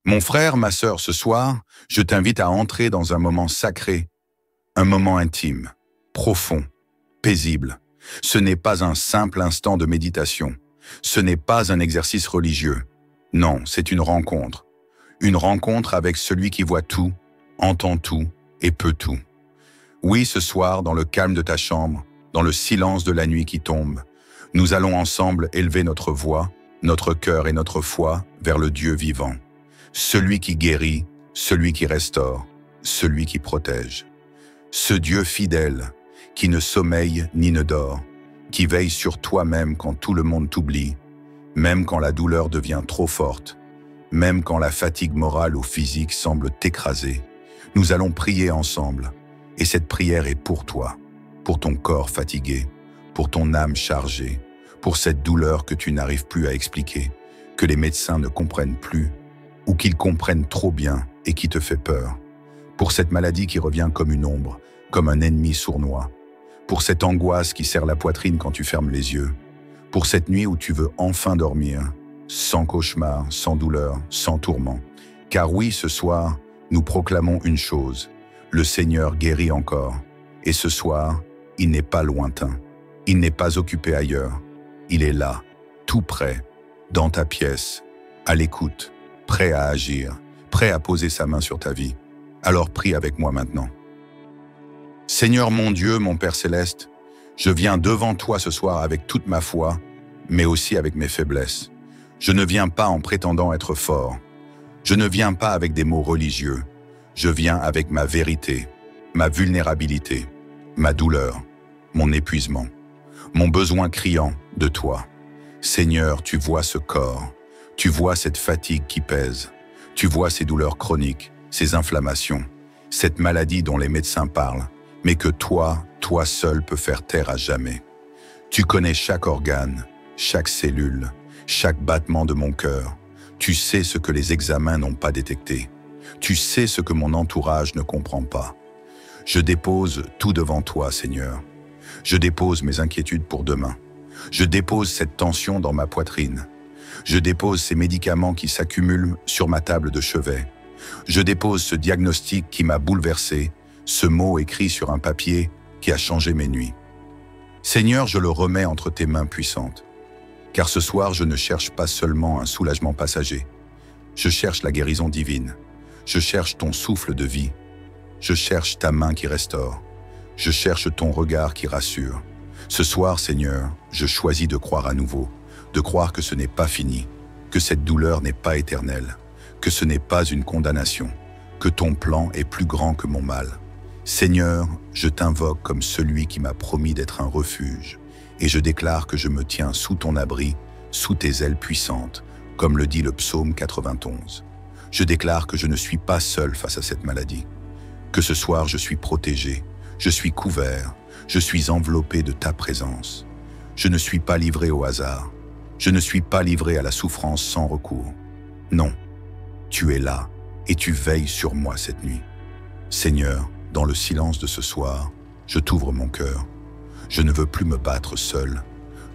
Mon frère, ma sœur, ce soir, je t'invite à entrer dans un moment sacré, un moment intime, profond, paisible. Ce n'est pas un simple instant de méditation. Ce n'est pas un exercice religieux. Non, c'est une rencontre. Une rencontre avec celui qui voit tout, entend tout et peut tout. Oui, ce soir, dans le calme de ta chambre, dans le silence de la nuit qui tombe, nous allons ensemble élever notre voix, notre cœur et notre foi vers le Dieu vivant. Celui qui guérit, celui qui restaure, celui qui protège. Ce Dieu fidèle, qui ne sommeille ni ne dort, qui veille sur toi-même quand tout le monde t'oublie, même quand la douleur devient trop forte, même quand la fatigue morale ou physique semble t'écraser. Nous allons prier ensemble, et cette prière est pour toi, pour ton corps fatigué, pour ton âme chargée, pour cette douleur que tu n'arrives plus à expliquer, que les médecins ne comprennent plus, ou qu'ils comprennent trop bien et qui te fait peur, pour cette maladie qui revient comme une ombre, comme un ennemi sournois, pour cette angoisse qui serre la poitrine quand tu fermes les yeux, pour cette nuit où tu veux enfin dormir, sans cauchemar, sans douleur, sans tourment. Car oui, ce soir, nous proclamons une chose, le Seigneur guérit encore, et ce soir, il n'est pas lointain, il n'est pas occupé ailleurs, il est là, tout près, dans ta pièce, à l'écoute, prêt à agir, prêt à poser sa main sur ta vie. Alors prie avec moi maintenant. Seigneur mon Dieu, mon Père Céleste, je viens devant toi ce soir avec toute ma foi, mais aussi avec mes faiblesses. Je ne viens pas en prétendant être fort. Je ne viens pas avec des mots religieux. Je viens avec ma vérité, ma vulnérabilité, ma douleur, mon épuisement, mon besoin criant de toi. Seigneur, tu vois ce corps, tu vois cette fatigue qui pèse, tu vois ces douleurs chroniques, ces inflammations, cette maladie dont les médecins parlent, mais que toi seul peux faire taire à jamais. Tu connais chaque organe, chaque cellule, chaque battement de mon cœur. Tu sais ce que les examens n'ont pas détecté. Tu sais ce que mon entourage ne comprend pas. Je dépose tout devant toi, Seigneur. Je dépose mes inquiétudes pour demain. Je dépose cette tension dans ma poitrine. Je dépose ces médicaments qui s'accumulent sur ma table de chevet. Je dépose ce diagnostic qui m'a bouleversé, ce mot écrit sur un papier qui a changé mes nuits. Seigneur, je le remets entre tes mains puissantes. Car ce soir, je ne cherche pas seulement un soulagement passager. Je cherche la guérison divine. Je cherche ton souffle de vie. Je cherche ta main qui restaure. Je cherche ton regard qui rassure. Ce soir, Seigneur, je choisis de croire à nouveau, de croire que ce n'est pas fini, que cette douleur n'est pas éternelle, que ce n'est pas une condamnation, que ton plan est plus grand que mon mal. Seigneur, je t'invoque comme celui qui m'a promis d'être un refuge, et je déclare que je me tiens sous ton abri, sous tes ailes puissantes, comme le dit le psaume 91. Je déclare que je ne suis pas seul face à cette maladie, que ce soir je suis protégé, je suis couvert, je suis enveloppé de ta présence. Je ne suis pas livré au hasard, je ne suis pas livré à la souffrance sans recours. Non, tu es là et tu veilles sur moi cette nuit. Seigneur, dans le silence de ce soir, je t'ouvre mon cœur. Je ne veux plus me battre seul.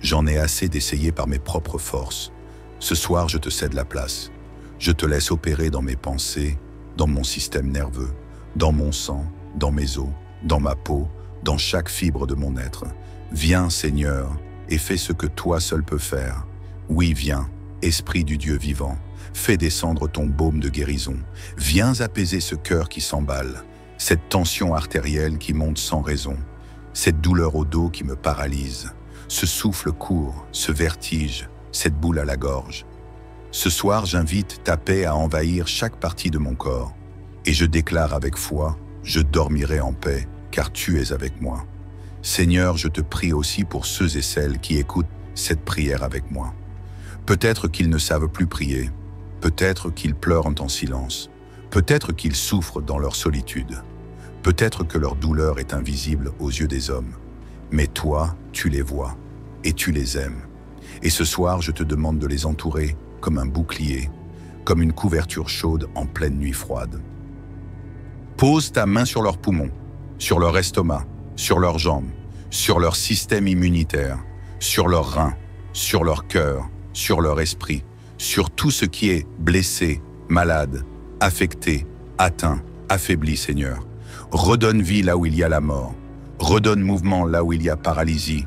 J'en ai assez d'essayer par mes propres forces. Ce soir, je te cède la place. Je te laisse opérer dans mes pensées, dans mon système nerveux, dans mon sang, dans mes os, dans ma peau, dans chaque fibre de mon être. Viens, Seigneur, et fais ce que toi seul peux faire. Oui, viens, Esprit du Dieu vivant, fais descendre ton baume de guérison. Viens apaiser ce cœur qui s'emballe, cette tension artérielle qui monte sans raison, cette douleur au dos qui me paralyse, ce souffle court, ce vertige, cette boule à la gorge. Ce soir, j'invite ta paix à envahir chaque partie de mon corps, et je déclare avec foi, je dormirai en paix, car tu es avec moi. Seigneur, je te prie aussi pour ceux et celles qui écoutent cette prière avec moi. Peut-être qu'ils ne savent plus prier, peut-être qu'ils pleurent en silence, peut-être qu'ils souffrent dans leur solitude, peut-être que leur douleur est invisible aux yeux des hommes, mais toi, tu les vois et tu les aimes. Et ce soir, je te demande de les entourer comme un bouclier, comme une couverture chaude en pleine nuit froide. Pose ta main sur leurs poumons, sur leur estomac, sur leurs jambes, sur leur système immunitaire, sur leurs reins, sur leur cœur, sur leur esprit, sur tout ce qui est blessé, malade, affecté, atteint, affaibli, Seigneur. Redonne vie là où il y a la mort. Redonne mouvement là où il y a paralysie.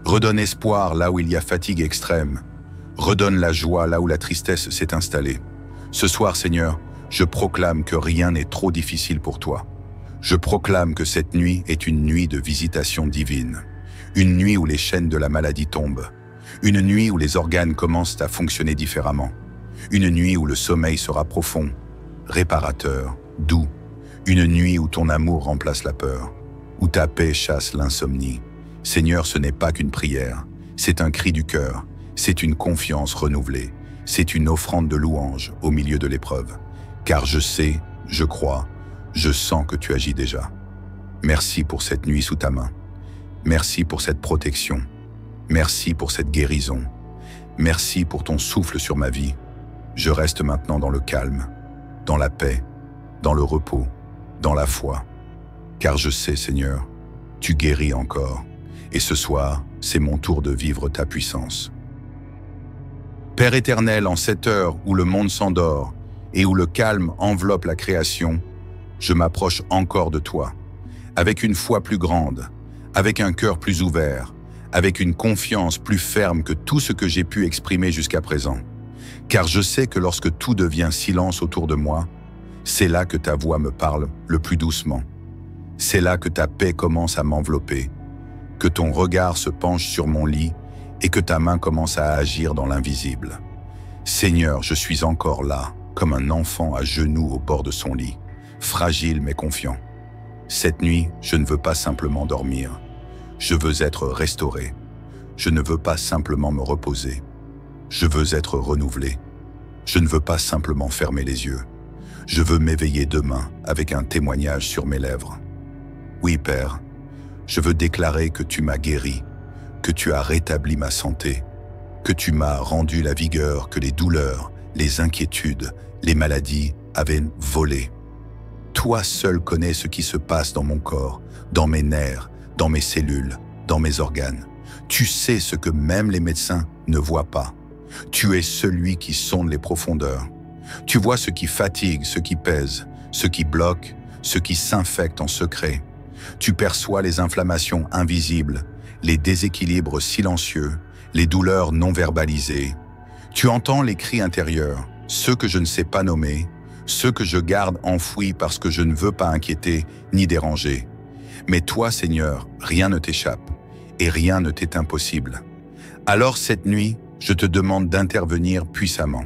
Redonne espoir là où il y a fatigue extrême. Redonne la joie là où la tristesse s'est installée. Ce soir, Seigneur, je proclame que rien n'est trop difficile pour toi. Je proclame que cette nuit est une nuit de visitation divine. Une nuit où les chaînes de la maladie tombent. Une nuit où les organes commencent à fonctionner différemment. Une nuit où le sommeil sera profond, réparateur, doux. Une nuit où ton amour remplace la peur, où ta paix chasse l'insomnie. Seigneur, ce n'est pas qu'une prière, c'est un cri du cœur, c'est une confiance renouvelée, c'est une offrande de louange au milieu de l'épreuve. Car je sais, je crois, je sens que tu agis déjà. Merci pour cette nuit sous ta main. Merci pour cette protection. Merci pour cette guérison. Merci pour ton souffle sur ma vie. Je reste maintenant dans le calme, dans la paix, dans le repos, dans la foi. Car je sais, Seigneur, tu guéris encore. Et ce soir, c'est mon tour de vivre ta puissance. Père éternel, en cette heure où le monde s'endort et où le calme enveloppe la création, je m'approche encore de toi, avec une foi plus grande, avec un cœur plus ouvert, avec une confiance plus ferme que tout ce que j'ai pu exprimer jusqu'à présent. Car je sais que lorsque tout devient silence autour de moi, c'est là que ta voix me parle le plus doucement. C'est là que ta paix commence à m'envelopper, que ton regard se penche sur mon lit et que ta main commence à agir dans l'invisible. Seigneur, je suis encore là, comme un enfant à genoux au bord de son lit, fragile mais confiant. Cette nuit, je ne veux pas simplement dormir. Je veux être restauré. Je ne veux pas simplement me reposer. Je veux être renouvelé. Je ne veux pas simplement fermer les yeux. Je veux m'éveiller demain avec un témoignage sur mes lèvres. Oui, Père, je veux déclarer que tu m'as guéri, que tu as rétabli ma santé, que tu m'as rendu la vigueur que les douleurs, les inquiétudes, les maladies avaient volé. Toi seul connais ce qui se passe dans mon corps, dans mes nerfs, dans mes cellules, dans mes organes. Tu sais ce que même les médecins ne voient pas. Tu es celui qui sonde les profondeurs. Tu vois ce qui fatigue, ce qui pèse, ce qui bloque, ce qui s'infecte en secret. Tu perçois les inflammations invisibles, les déséquilibres silencieux, les douleurs non verbalisées. Tu entends les cris intérieurs, ceux que je ne sais pas nommer, ceux que je garde enfouis parce que je ne veux pas inquiéter ni déranger. Mais toi, Seigneur, rien ne t'échappe et rien ne t'est impossible. Alors cette nuit, je te demande d'intervenir puissamment.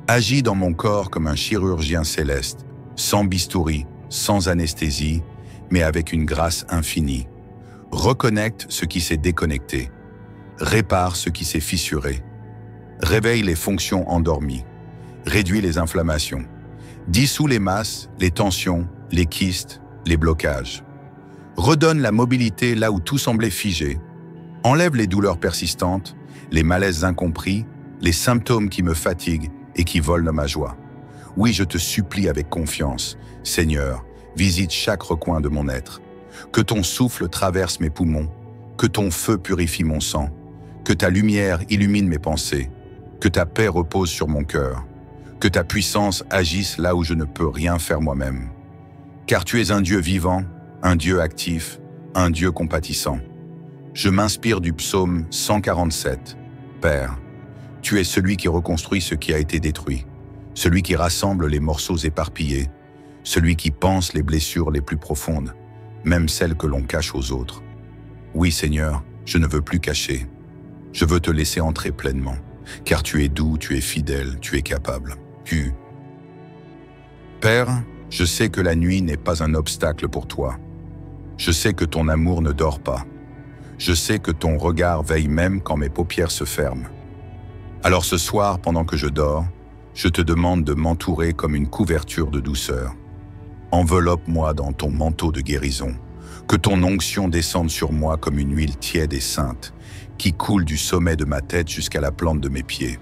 Agis dans mon corps comme un chirurgien céleste, sans bistouri, sans anesthésie, mais avec une grâce infinie. Reconnecte ce qui s'est déconnecté. Répare ce qui s'est fissuré. Réveille les fonctions endormies. Réduis les inflammations. Dissous les masses, les tensions, les kystes, les blocages. Redonne la mobilité là où tout semblait figé. Enlève les douleurs persistantes, les malaises incompris, les symptômes qui me fatiguent et qui volent ma joie. Oui, je te supplie avec confiance, Seigneur, visite chaque recoin de mon être. Que ton souffle traverse mes poumons, que ton feu purifie mon sang, que ta lumière illumine mes pensées, que ta paix repose sur mon cœur, que ta puissance agisse là où je ne peux rien faire moi-même. Car tu es un Dieu vivant, un Dieu actif, un Dieu compatissant. Je m'inspire du psaume 147. Père, tu es celui qui reconstruit ce qui a été détruit, celui qui rassemble les morceaux éparpillés, celui qui pense les blessures les plus profondes, même celles que l'on cache aux autres. Oui, Seigneur, je ne veux plus cacher. Je veux te laisser entrer pleinement, car tu es doux, tu es fidèle, tu es capable. Père, je sais que la nuit n'est pas un obstacle pour toi. Je sais que ton amour ne dort pas. Je sais que ton regard veille même quand mes paupières se ferment. Alors ce soir, pendant que je dors, je te demande de m'entourer comme une couverture de douceur. Enveloppe-moi dans ton manteau de guérison. Que ton onction descende sur moi comme une huile tiède et sainte, qui coule du sommet de ma tête jusqu'à la plante de mes pieds.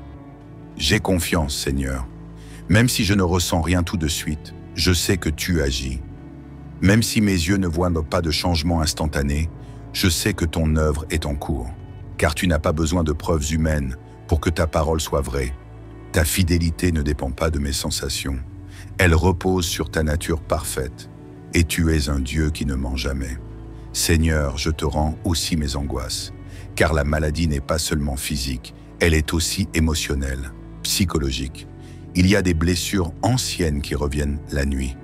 J'ai confiance, Seigneur. Même si je ne ressens rien tout de suite, je sais que tu agis. Même si mes yeux ne voient pas de changement instantané, je sais que ton œuvre est en cours, car tu n'as pas besoin de preuves humaines pour que ta parole soit vraie. Ta fidélité ne dépend pas de mes sensations. Elle repose sur ta nature parfaite. Et tu es un Dieu qui ne ment jamais. Seigneur, je te rends aussi mes angoisses, car la maladie n'est pas seulement physique, elle est aussi émotionnelle, psychologique. Il y a des blessures anciennes qui reviennent la nuit.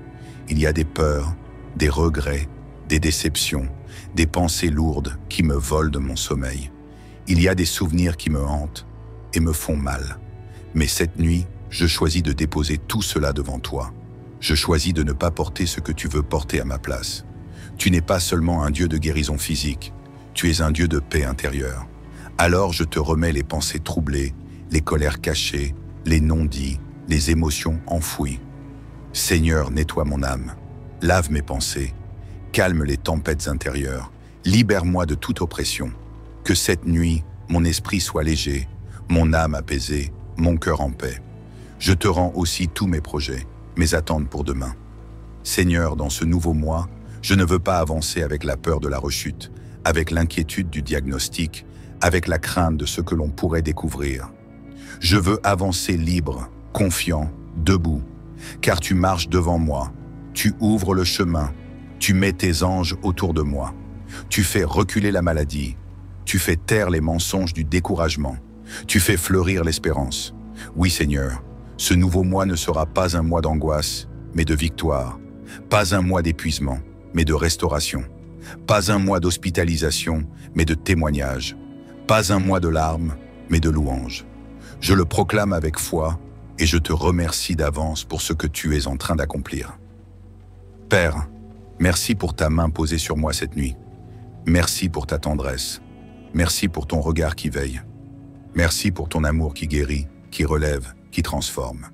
Il y a des peurs, des regrets, des déceptions, des pensées lourdes qui me volent de mon sommeil. Il y a des souvenirs qui me hantent et me font mal. Mais cette nuit, je choisis de déposer tout cela devant toi. Je choisis de ne pas porter ce que tu veux porter à ma place. Tu n'es pas seulement un Dieu de guérison physique, tu es un Dieu de paix intérieure. Alors je te remets les pensées troublées, les colères cachées, les non-dits, les émotions enfouies. Seigneur, nettoie mon âme, lave mes pensées, calme les tempêtes intérieures, libère-moi de toute oppression. Que cette nuit, mon esprit soit léger, mon âme apaisée, mon cœur en paix. Je te rends aussi tous mes projets, mes attentes pour demain. Seigneur, dans ce nouveau mois, je ne veux pas avancer avec la peur de la rechute, avec l'inquiétude du diagnostic, avec la crainte de ce que l'on pourrait découvrir. Je veux avancer libre, confiant, debout, car tu marches devant moi, tu ouvres le chemin, tu mets tes anges autour de moi, tu fais reculer la maladie, tu fais taire les mensonges du découragement, tu fais fleurir l'espérance. Oui Seigneur, ce nouveau mois ne sera pas un mois d'angoisse, mais de victoire, pas un mois d'épuisement, mais de restauration, pas un mois d'hospitalisation, mais de témoignage, pas un mois de larmes, mais de louanges. Je le proclame avec foi et je te remercie d'avance pour ce que tu es en train d'accomplir. Père, merci pour ta main posée sur moi cette nuit. Merci pour ta tendresse. Merci pour ton regard qui veille. Merci pour ton amour qui guérit, qui relève, qui transforme.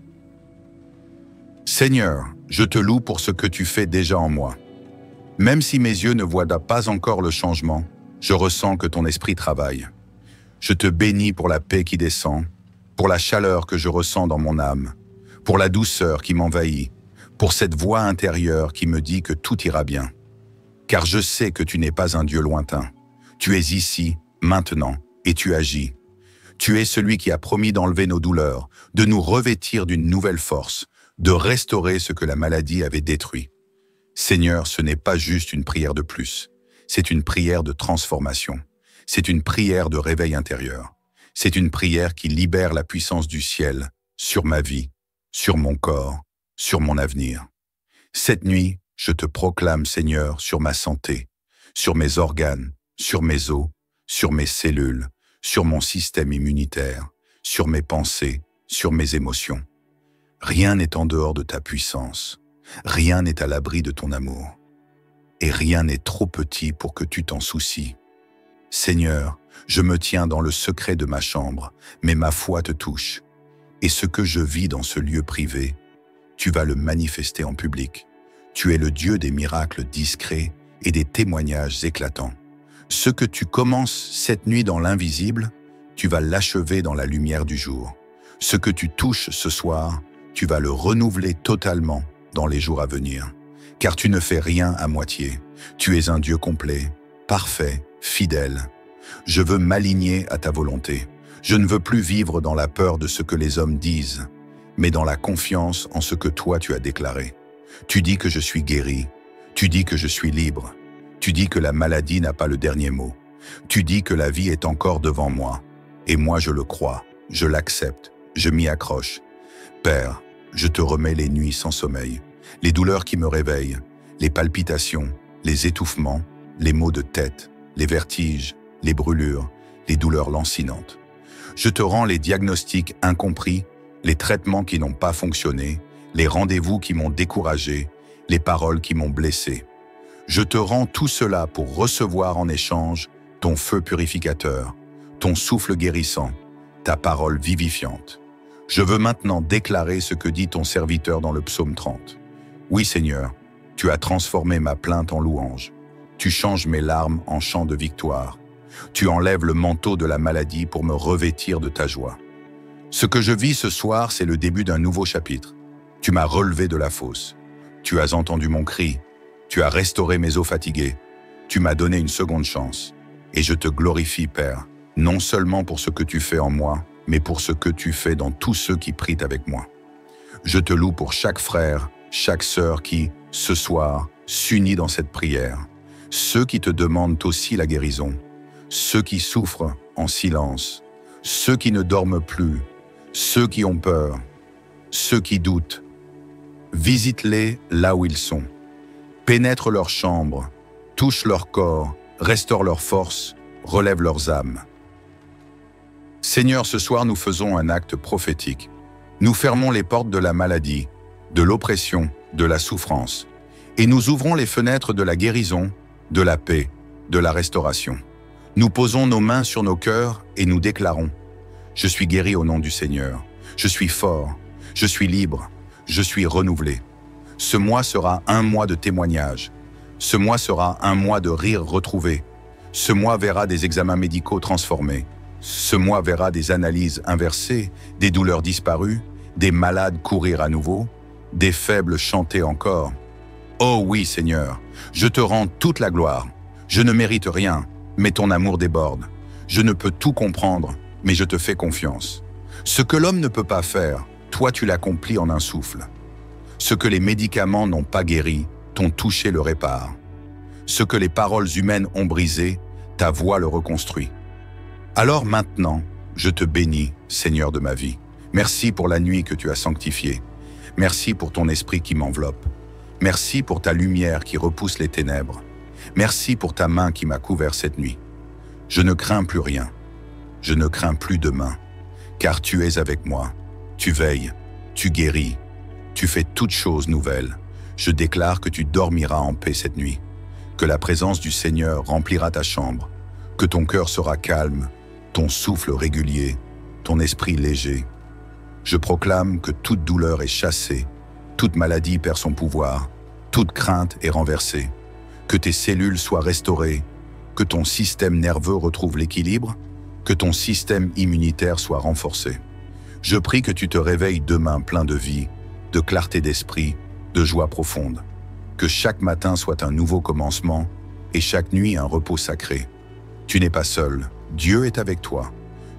Seigneur, je te loue pour ce que tu fais déjà en moi. Même si mes yeux ne voient pas encore le changement, je ressens que ton esprit travaille. Je te bénis pour la paix qui descend, pour la chaleur que je ressens dans mon âme, pour la douceur qui m'envahit, pour cette voix intérieure qui me dit que tout ira bien. Car je sais que tu n'es pas un Dieu lointain. Tu es ici, maintenant, et tu agis. Tu es celui qui a promis d'enlever nos douleurs, de nous revêtir d'une nouvelle force, de restaurer ce que la maladie avait détruit. Seigneur, ce n'est pas juste une prière de plus, c'est une prière de transformation, c'est une prière de réveil intérieur, c'est une prière qui libère la puissance du ciel sur ma vie, sur mon corps, sur mon avenir. Cette nuit, je te proclame, Seigneur, sur ma santé, sur mes organes, sur mes os, sur mes cellules, sur mon système immunitaire, sur mes pensées, sur mes émotions. Rien n'est en dehors de ta puissance, rien n'est à l'abri de ton amour, et rien n'est trop petit pour que tu t'en soucies. Seigneur, je me tiens dans le secret de ma chambre, mais ma foi te touche, et ce que je vis dans ce lieu privé, tu vas le manifester en public. Tu es le Dieu des miracles discrets et des témoignages éclatants. Ce que tu commences cette nuit dans l'invisible, tu vas l'achever dans la lumière du jour. Ce que tu touches ce soir, tu vas le renouveler totalement dans les jours à venir. Car tu ne fais rien à moitié. Tu es un Dieu complet, parfait, fidèle. Je veux m'aligner à ta volonté. Je ne veux plus vivre dans la peur de ce que les hommes disent, mais dans la confiance en ce que toi tu as déclaré. Tu dis que je suis guéri. Tu dis que je suis libre. Tu dis que la maladie n'a pas le dernier mot. Tu dis que la vie est encore devant moi. Et moi je le crois, je l'accepte, je m'y accroche. Père, je te remets les nuits sans sommeil, les douleurs qui me réveillent, les palpitations, les étouffements, les maux de tête, les vertiges, les brûlures, les douleurs lancinantes. Je te rends les diagnostics incompris, les traitements qui n'ont pas fonctionné, les rendez-vous qui m'ont découragé, les paroles qui m'ont blessé. Je te rends tout cela pour recevoir en échange ton feu purificateur, ton souffle guérissant, ta parole vivifiante. Je veux maintenant déclarer ce que dit ton serviteur dans le psaume 30. Oui Seigneur, tu as transformé ma plainte en louange. Tu changes mes larmes en chants de victoire. Tu enlèves le manteau de la maladie pour me revêtir de ta joie. Ce que je vis ce soir, c'est le début d'un nouveau chapitre. Tu m'as relevé de la fosse. Tu as entendu mon cri. Tu as restauré mes os fatigués. Tu m'as donné une seconde chance. Et je te glorifie, Père, non seulement pour ce que tu fais en moi, mais pour ce que tu fais dans tous ceux qui prient avec moi. Je te loue pour chaque frère, chaque sœur qui, ce soir, s'unit dans cette prière, ceux qui te demandent aussi la guérison, ceux qui souffrent en silence, ceux qui ne dorment plus, ceux qui ont peur, ceux qui doutent. Visite-les là où ils sont. Pénètre leurs chambres, touche leur corps, restaure leur force, relève leurs âmes. Seigneur, ce soir nous faisons un acte prophétique. Nous fermons les portes de la maladie, de l'oppression, de la souffrance, et nous ouvrons les fenêtres de la guérison, de la paix, de la restauration. Nous posons nos mains sur nos cœurs et nous déclarons « Je suis guéri au nom du Seigneur, je suis fort, je suis libre, je suis renouvelé. » Ce mois sera un mois de témoignage. Ce mois sera un mois de rire retrouvé. Ce mois verra des examens médicaux transformés. Ce mois verra des analyses inversées, des douleurs disparues, des malades courir à nouveau, des faibles chanter encore. Oh oui, Seigneur, je te rends toute la gloire. Je ne mérite rien, mais ton amour déborde. Je ne peux tout comprendre, mais je te fais confiance. Ce que l'homme ne peut pas faire, toi tu l'accomplis en un souffle. Ce que les médicaments n'ont pas guéri, ton toucher le répare. Ce que les paroles humaines ont brisé, ta voix le reconstruit. Alors maintenant, je te bénis, Seigneur de ma vie. Merci pour la nuit que tu as sanctifiée. Merci pour ton esprit qui m'enveloppe. Merci pour ta lumière qui repousse les ténèbres. Merci pour ta main qui m'a couvert cette nuit. Je ne crains plus rien. Je ne crains plus demain, car tu es avec moi. Tu veilles, tu guéris, tu fais toutes choses nouvelles. Je déclare que tu dormiras en paix cette nuit, que la présence du Seigneur remplira ta chambre, que ton cœur sera calme, ton souffle régulier, ton esprit léger. Je proclame que toute douleur est chassée, toute maladie perd son pouvoir, toute crainte est renversée, que tes cellules soient restaurées, que ton système nerveux retrouve l'équilibre, que ton système immunitaire soit renforcé. Je prie que tu te réveilles demain plein de vie, de clarté d'esprit, de joie profonde. Que chaque matin soit un nouveau commencement et chaque nuit un repos sacré. Tu n'es pas seul, Dieu est avec toi.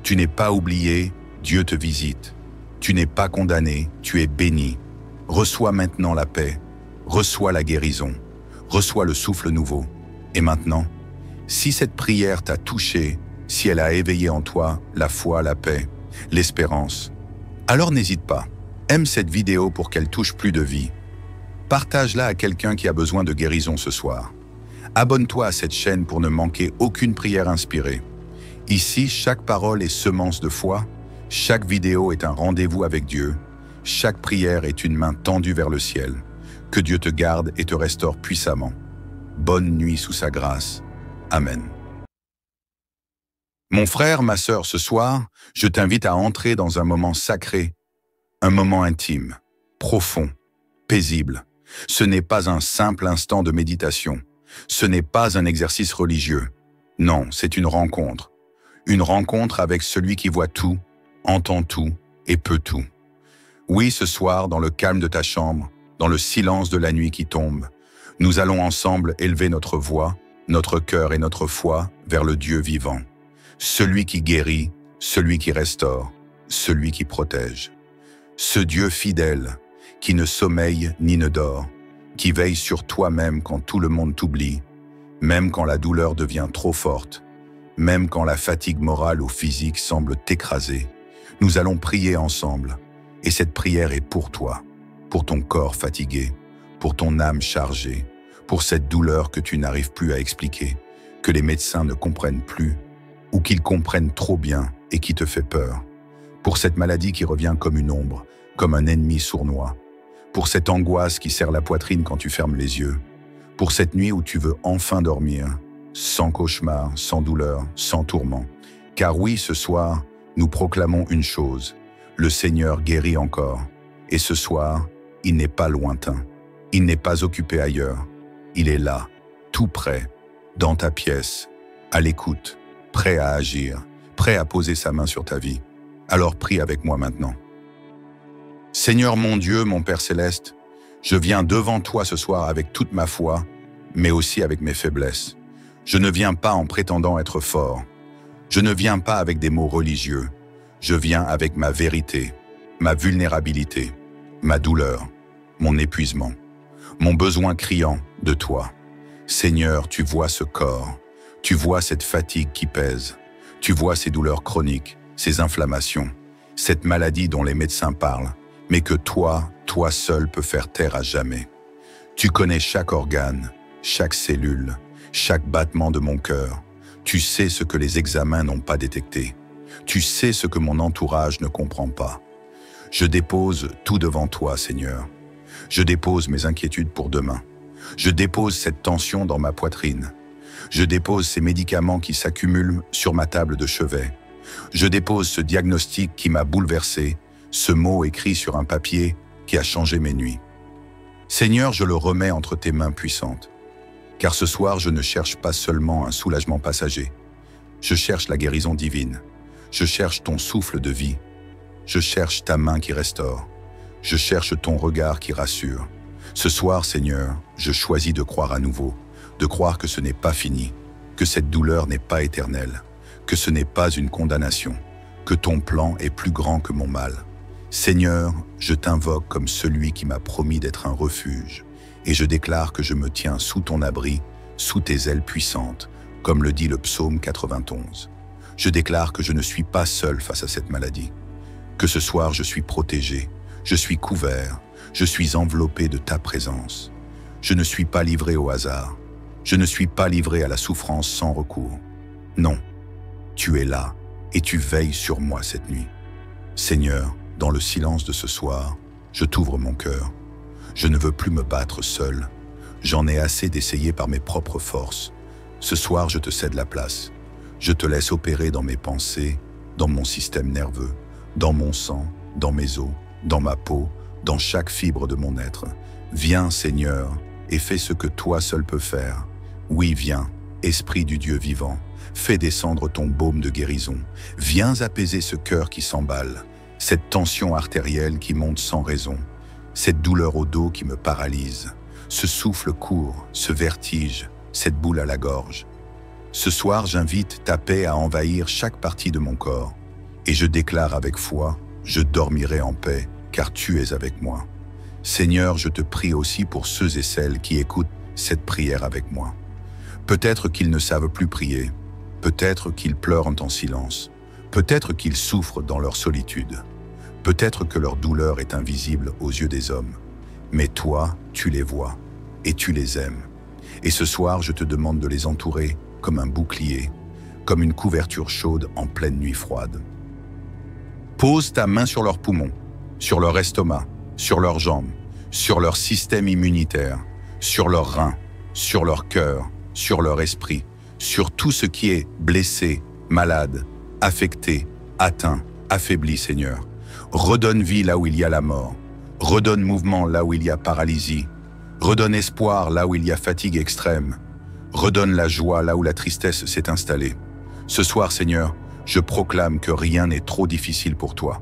Tu n'es pas oublié, Dieu te visite. Tu n'es pas condamné, tu es béni. Reçois maintenant la paix, reçois la guérison, reçois le souffle nouveau. Et maintenant, si cette prière t'a touché, si elle a éveillé en toi la foi, la paix, l'espérance, alors n'hésite pas. Aime cette vidéo pour qu'elle touche plus de vie. Partage-la à quelqu'un qui a besoin de guérison ce soir. Abonne-toi à cette chaîne pour ne manquer aucune prière inspirée. Ici, chaque parole est semence de foi, chaque vidéo est un rendez-vous avec Dieu, chaque prière est une main tendue vers le ciel. Que Dieu te garde et te restaure puissamment. Bonne nuit sous sa grâce. Amen. Mon frère, ma sœur, ce soir, je t'invite à entrer dans un moment sacré, un moment intime, profond, paisible. Ce n'est pas un simple instant de méditation. Ce n'est pas un exercice religieux. Non, c'est une rencontre. Une rencontre avec celui qui voit tout, entend tout et peut tout. Oui, ce soir, dans le calme de ta chambre, dans le silence de la nuit qui tombe, nous allons ensemble élever notre voix, notre cœur et notre foi vers le Dieu vivant. Celui qui guérit, celui qui restaure, celui qui protège. Ce Dieu fidèle, qui ne sommeille ni ne dort, qui veille sur toi-même quand tout le monde t'oublie, même quand la douleur devient trop forte, même quand la fatigue morale ou physique semble t'écraser. Nous allons prier ensemble, et cette prière est pour toi, pour ton corps fatigué, pour ton âme chargée, pour cette douleur que tu n'arrives plus à expliquer, que les médecins ne comprennent plus, ou qu'ils comprennent trop bien et qui te fait peur, pour cette maladie qui revient comme une ombre, comme un ennemi sournois, pour cette angoisse qui serre la poitrine quand tu fermes les yeux, pour cette nuit où tu veux enfin dormir, sans cauchemar, sans douleur, sans tourment. Car oui, ce soir, nous proclamons une chose, le Seigneur guérit encore, et ce soir, il n'est pas lointain, il n'est pas occupé ailleurs, il est là, tout près, dans ta pièce, à l'écoute, prêt à agir, prêt à poser sa main sur ta vie. Alors prie avec moi maintenant. Seigneur mon Dieu, mon Père céleste, je viens devant toi ce soir avec toute ma foi, mais aussi avec mes faiblesses. Je ne viens pas en prétendant être fort. Je ne viens pas avec des mots religieux. Je viens avec ma vérité, ma vulnérabilité, ma douleur, mon épuisement, mon besoin criant de toi. Seigneur, tu vois ce corps, tu vois cette fatigue qui pèse, tu vois ces douleurs chroniques, ces inflammations, cette maladie dont les médecins parlent, mais que toi seul peux faire taire à jamais. Tu connais chaque organe, chaque cellule, chaque battement de mon cœur. Tu sais ce que les examens n'ont pas détecté. Tu sais ce que mon entourage ne comprend pas. Je dépose tout devant toi, Seigneur. Je dépose mes inquiétudes pour demain. Je dépose cette tension dans ma poitrine. Je dépose ces médicaments qui s'accumulent sur ma table de chevet. Je dépose ce diagnostic qui m'a bouleversé, ce mot écrit sur un papier qui a changé mes nuits. Seigneur, je le remets entre tes mains puissantes. Car ce soir, je ne cherche pas seulement un soulagement passager. Je cherche la guérison divine. Je cherche ton souffle de vie. Je cherche ta main qui restaure. Je cherche ton regard qui rassure. Ce soir, Seigneur, je choisis de croire à nouveau, de croire que ce n'est pas fini, que cette douleur n'est pas éternelle, que ce n'est pas une condamnation, que ton plan est plus grand que mon mal. Seigneur, je t'invoque comme celui qui m'a promis d'être un refuge, et je déclare que je me tiens sous ton abri, sous tes ailes puissantes, comme le dit le psaume 91. Je déclare que je ne suis pas seul face à cette maladie, que ce soir je suis protégé, je suis couvert, je suis enveloppé de ta présence. Je ne suis pas livré au hasard, je ne suis pas livré à la souffrance sans recours. Non, tu es là et tu veilles sur moi cette nuit. Seigneur, dans le silence de ce soir, je t'ouvre mon cœur. Je ne veux plus me battre seul. J'en ai assez d'essayer par mes propres forces. Ce soir, je te cède la place. Je te laisse opérer dans mes pensées, dans mon système nerveux, dans mon sang, dans mes os, dans ma peau, dans chaque fibre de mon être. Viens, Seigneur, et fais ce que toi seul peux faire. Oui, viens, Esprit du Dieu vivant, fais descendre ton baume de guérison. Viens apaiser ce cœur qui s'emballe, cette tension artérielle qui monte sans raison, cette douleur au dos qui me paralyse, ce souffle court, ce vertige, cette boule à la gorge. Ce soir, j'invite ta paix à envahir chaque partie de mon corps, et je déclare avec foi, je dormirai en paix, car tu es avec moi. Seigneur, je te prie aussi pour ceux et celles qui écoutent cette prière avec moi. Peut-être qu'ils ne savent plus prier, peut-être qu'ils pleurent en silence, peut-être qu'ils souffrent dans leur solitude, peut-être que leur douleur est invisible aux yeux des hommes, mais toi, tu les vois et tu les aimes. Et ce soir, je te demande de les entourer comme un bouclier, comme une couverture chaude en pleine nuit froide. Pose ta main sur leurs poumons, sur leur estomac, sur leurs jambes, sur leur système immunitaire, sur leurs reins, sur leur cœur, sur leur esprit, sur tout ce qui est blessé, malade, affecté, atteint, affaibli, Seigneur. Redonne vie là où il y a la mort. Redonne mouvement là où il y a paralysie. Redonne espoir là où il y a fatigue extrême. Redonne la joie là où la tristesse s'est installée. Ce soir, Seigneur, je proclame que rien n'est trop difficile pour toi.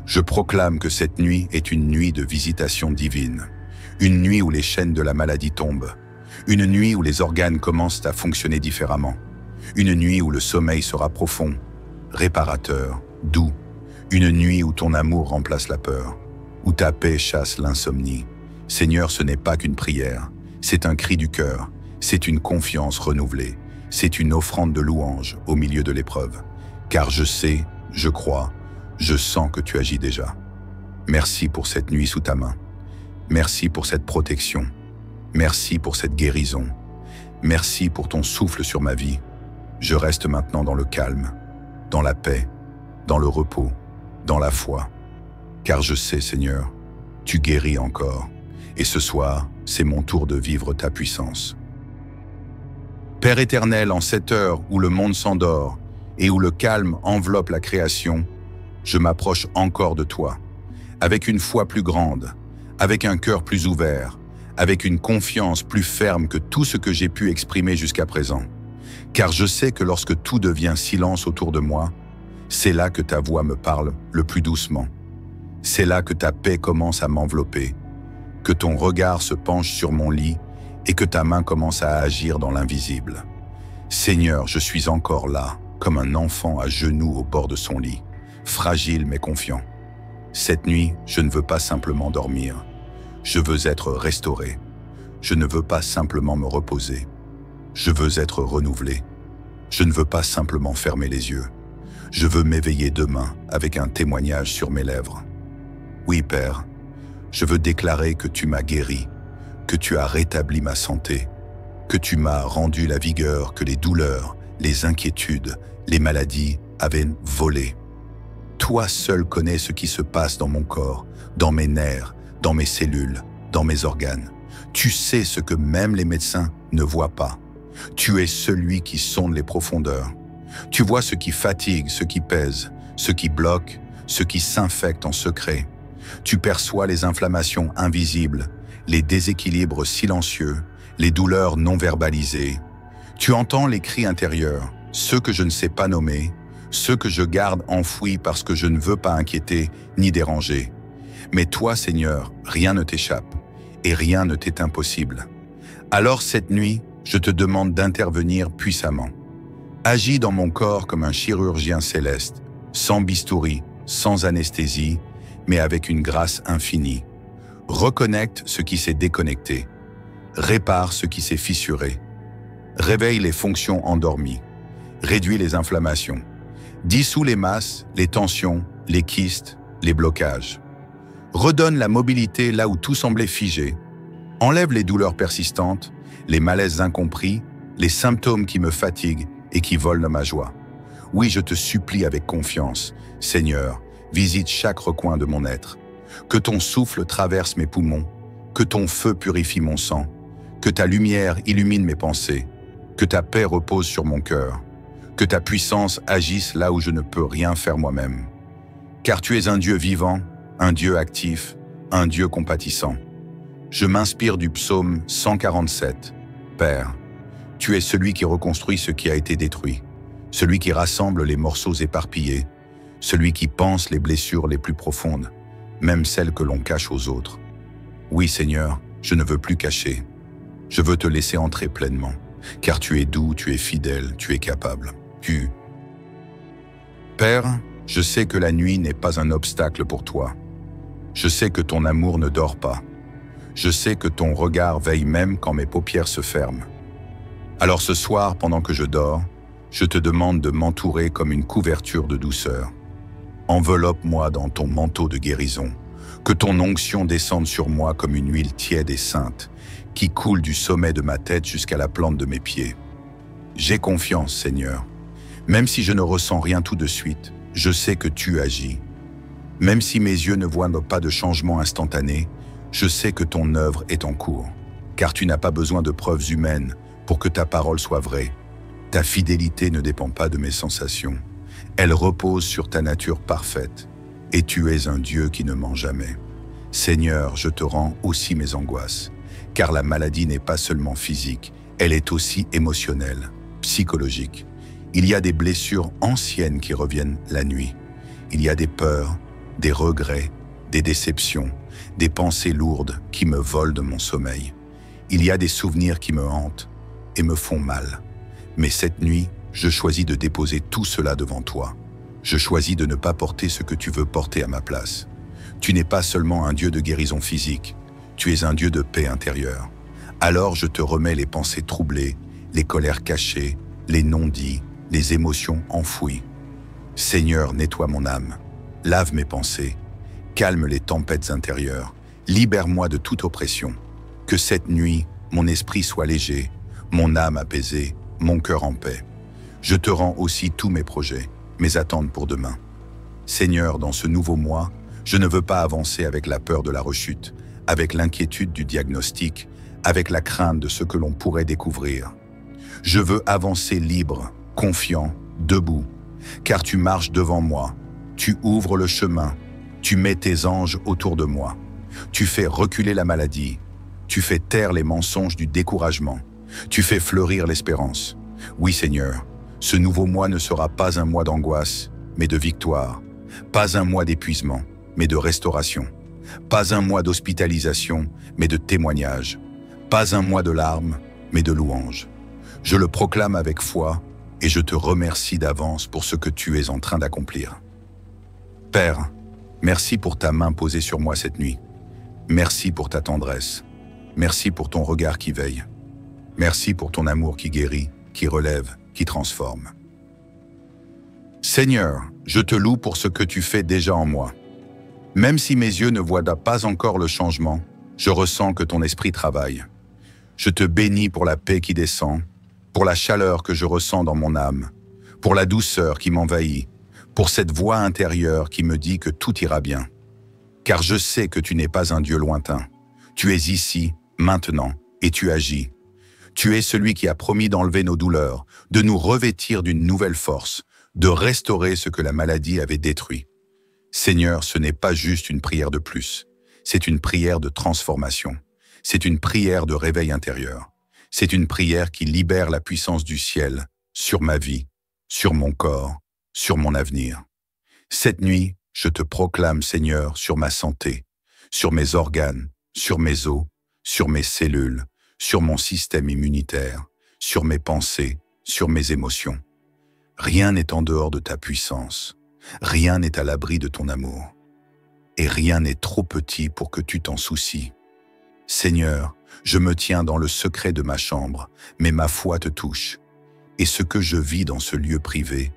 Je proclame que cette nuit est une nuit de visitation divine. Une nuit où les chaînes de la maladie tombent. Une nuit où les organes commencent à fonctionner différemment. Une nuit où le sommeil sera profond, réparateur, doux. Une nuit où ton amour remplace la peur, où ta paix chasse l'insomnie. Seigneur, ce n'est pas qu'une prière, c'est un cri du cœur, c'est une confiance renouvelée, c'est une offrande de louange au milieu de l'épreuve. Car je sais, je crois, je sens que tu agis déjà. Merci pour cette nuit sous ta main. Merci pour cette protection. Merci pour cette guérison. Merci pour ton souffle sur ma vie. Je reste maintenant dans le calme, dans la paix, dans le repos, dans la foi. Car je sais, Seigneur, tu guéris encore. Et ce soir, c'est mon tour de vivre ta puissance. Père éternel, en cette heure où le monde s'endort et où le calme enveloppe la création, je m'approche encore de toi, avec une foi plus grande, avec un cœur plus ouvert, avec une confiance plus ferme que tout ce que j'ai pu exprimer jusqu'à présent. Car je sais que lorsque tout devient silence autour de moi, c'est là que ta voix me parle le plus doucement. C'est là que ta paix commence à m'envelopper, que ton regard se penche sur mon lit et que ta main commence à agir dans l'invisible. Seigneur, je suis encore là, comme un enfant à genoux au bord de son lit. fragile mais confiant. Cette nuit, je ne veux pas simplement dormir. Je veux être restauré. Je ne veux pas simplement me reposer. Je veux être renouvelé. Je ne veux pas simplement fermer les yeux. Je veux m'éveiller demain avec un témoignage sur mes lèvres. Oui, Père, je veux déclarer que tu m'as guéri, que tu as rétabli ma santé, que tu m'as rendu la vigueur que les douleurs, les inquiétudes, les maladies avaient volé. Toi seul connais ce qui se passe dans mon corps, dans mes nerfs, dans mes cellules, dans mes organes. Tu sais ce que même les médecins ne voient pas. Tu es celui qui sonde les profondeurs. Tu vois ce qui fatigue, ce qui pèse, ce qui bloque, ce qui s'infecte en secret. Tu perçois les inflammations invisibles, les déséquilibres silencieux, les douleurs non verbalisées. Tu entends les cris intérieurs, ceux que je ne sais pas nommer, ceux que je garde enfouis parce que je ne veux pas inquiéter ni déranger. Mais toi, Seigneur, rien ne t'échappe et rien ne t'est impossible. Alors cette nuit, je te demande d'intervenir puissamment. Agis dans mon corps comme un chirurgien céleste, sans bistouri, sans anesthésie, mais avec une grâce infinie. Reconnecte ce qui s'est déconnecté. Répare ce qui s'est fissuré. Réveille les fonctions endormies. Réduis les inflammations. Dissous les masses, les tensions, les kystes, les blocages. Redonne la mobilité là où tout semblait figé. Enlève les douleurs persistantes, les malaises incompris, les symptômes qui me fatiguent et qui volent ma joie. Oui, je te supplie avec confiance, Seigneur, visite chaque recoin de mon être. Que ton souffle traverse mes poumons, que ton feu purifie mon sang, que ta lumière illumine mes pensées, que ta paix repose sur mon cœur, que ta puissance agisse là où je ne peux rien faire moi-même. Car tu es un Dieu vivant, un Dieu actif, un Dieu compatissant. Je m'inspire du psaume 147. Père, tu es celui qui reconstruit ce qui a été détruit, celui qui rassemble les morceaux éparpillés, celui qui pense les blessures les plus profondes, même celles que l'on cache aux autres. Oui, Seigneur, je ne veux plus cacher. Je veux te laisser entrer pleinement, car tu es doux, tu es fidèle, tu es capable. Père, je sais que la nuit n'est pas un obstacle pour toi. Je sais que ton amour ne dort pas. Je sais que ton regard veille même quand mes paupières se ferment. Alors ce soir, pendant que je dors, je te demande de m'entourer comme une couverture de douceur. Enveloppe-moi dans ton manteau de guérison, que ton onction descende sur moi comme une huile tiède et sainte, qui coule du sommet de ma tête jusqu'à la plante de mes pieds. J'ai confiance, Seigneur. Même si je ne ressens rien tout de suite, je sais que tu agis. Même si mes yeux ne voient pas de changement instantané, je sais que ton œuvre est en cours, car tu n'as pas besoin de preuves humaines pour que ta parole soit vraie. Ta fidélité ne dépend pas de mes sensations. Elle repose sur ta nature parfaite, et tu es un Dieu qui ne ment jamais. Seigneur, je te rends aussi mes angoisses, car la maladie n'est pas seulement physique, elle est aussi émotionnelle, psychologique. Il y a des blessures anciennes qui reviennent la nuit. Il y a des peurs, des regrets, des déceptions, des pensées lourdes qui me volent de mon sommeil. Il y a des souvenirs qui me hantent et me font mal. Mais cette nuit, je choisis de déposer tout cela devant toi. Je choisis de ne pas porter ce que tu veux porter à ma place. Tu n'es pas seulement un Dieu de guérison physique, tu es un Dieu de paix intérieure. Alors je te remets les pensées troublées, les colères cachées, les non-dits, les émotions enfouies. Seigneur, nettoie mon âme, lave mes pensées, calme les tempêtes intérieures, libère-moi de toute oppression. Que cette nuit, mon esprit soit léger, mon âme apaisée, mon cœur en paix. Je te rends aussi tous mes projets, mes attentes pour demain. Seigneur, dans ce nouveau mois, je ne veux pas avancer avec la peur de la rechute, avec l'inquiétude du diagnostic, avec la crainte de ce que l'on pourrait découvrir. Je veux avancer libre, confiant, debout, car tu marches devant moi, tu ouvres le chemin, tu mets tes anges autour de moi, tu fais reculer la maladie, tu fais taire les mensonges du découragement, tu fais fleurir l'espérance. Oui Seigneur, ce nouveau mois ne sera pas un mois d'angoisse, mais de victoire, pas un mois d'épuisement, mais de restauration, pas un mois d'hospitalisation, mais de témoignage, pas un mois de larmes, mais de louanges. Je le proclame avec foi et je te remercie d'avance pour ce que tu es en train d'accomplir. Père, merci pour ta main posée sur moi cette nuit. Merci pour ta tendresse. Merci pour ton regard qui veille. Merci pour ton amour qui guérit, qui relève, qui transforme. Seigneur, je te loue pour ce que tu fais déjà en moi. Même si mes yeux ne voient pas encore le changement, je ressens que ton esprit travaille. Je te bénis pour la paix qui descend, pour la chaleur que je ressens dans mon âme, pour la douceur qui m'envahit, pour cette voix intérieure qui me dit que tout ira bien. Car je sais que tu n'es pas un Dieu lointain. Tu es ici, maintenant, et tu agis. Tu es celui qui a promis d'enlever nos douleurs, de nous revêtir d'une nouvelle force, de restaurer ce que la maladie avait détruit. Seigneur, ce n'est pas juste une prière de plus, c'est une prière de transformation, c'est une prière de réveil intérieur, c'est une prière qui libère la puissance du ciel sur ma vie, sur mon corps, sur mon avenir. Cette nuit, je te proclame, Seigneur, sur ma santé, sur mes organes, sur mes os, sur mes cellules, sur mon système immunitaire, sur mes pensées, sur mes émotions. Rien n'est en dehors de ta puissance. Rien n'est à l'abri de ton amour. Et rien n'est trop petit pour que tu t'en soucies. Seigneur, je me tiens dans le secret de ma chambre, mais ma foi te touche. Et ce que je vis dans ce lieu privé,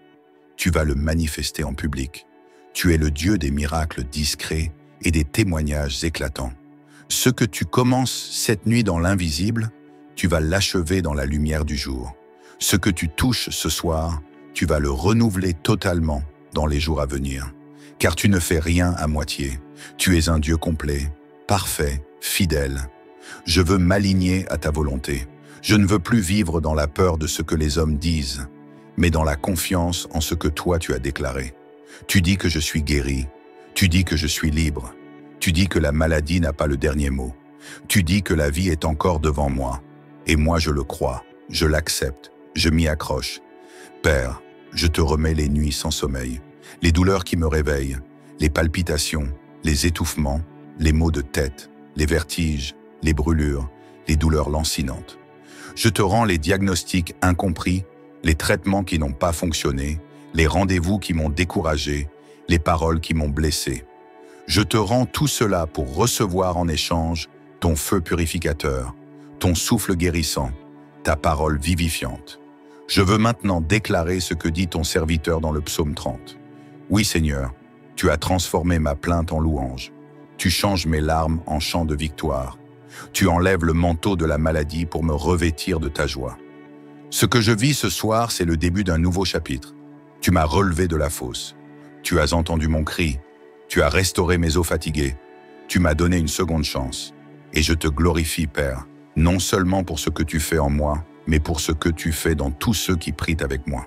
tu vas le manifester en public. Tu es le Dieu des miracles discrets et des témoignages éclatants. Ce que tu commences cette nuit dans l'invisible, tu vas l'achever dans la lumière du jour. Ce que tu touches ce soir, tu vas le renouveler totalement dans les jours à venir. Car tu ne fais rien à moitié. Tu es un Dieu complet, parfait, fidèle. Je veux m'aligner à ta volonté. Je ne veux plus vivre dans la peur de ce que les hommes disent, mais dans la confiance en ce que toi tu as déclaré. Tu dis que je suis guéri. Tu dis que je suis libre. Tu dis que la maladie n'a pas le dernier mot. Tu dis que la vie est encore devant moi. Et moi je le crois, je l'accepte, je m'y accroche. Père, je te remets les nuits sans sommeil, les douleurs qui me réveillent, les palpitations, les étouffements, les maux de tête, les vertiges, les brûlures, les douleurs lancinantes. Je te rends les diagnostics incompris, les traitements qui n'ont pas fonctionné, les rendez-vous qui m'ont découragé, les paroles qui m'ont blessé. Je te rends tout cela pour recevoir en échange ton feu purificateur, ton souffle guérissant, ta parole vivifiante. Je veux maintenant déclarer ce que dit ton serviteur dans le psaume 30. Oui, Seigneur, tu as transformé ma plainte en louange. Tu changes mes larmes en chants de victoire. Tu enlèves le manteau de la maladie pour me revêtir de ta joie. Ce que je vis ce soir, c'est le début d'un nouveau chapitre. Tu m'as relevé de la fosse. Tu as entendu mon cri. Tu as restauré mes os fatigués. Tu m'as donné une seconde chance. Et je te glorifie, Père, non seulement pour ce que tu fais en moi, mais pour ce que tu fais dans tous ceux qui prient avec moi.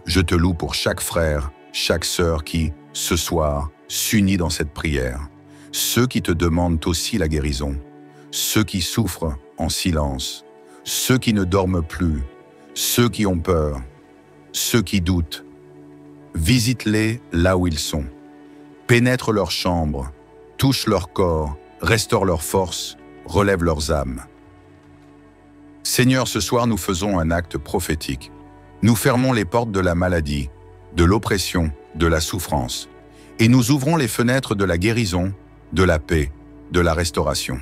Je te loue pour chaque frère, chaque sœur qui, ce soir, s'unit dans cette prière. Ceux qui te demandent aussi la guérison, ceux qui souffrent en silence, ceux qui ne dorment plus, ceux qui ont peur, ceux qui doutent. Visite-les là où ils sont. Pénètre leurs chambres, touche leur corps, restaure leur force, relève leurs âmes. Seigneur, ce soir nous faisons un acte prophétique. Nous fermons les portes de la maladie, de l'oppression, de la souffrance, et nous ouvrons les fenêtres de la guérison, de la paix, de la restauration.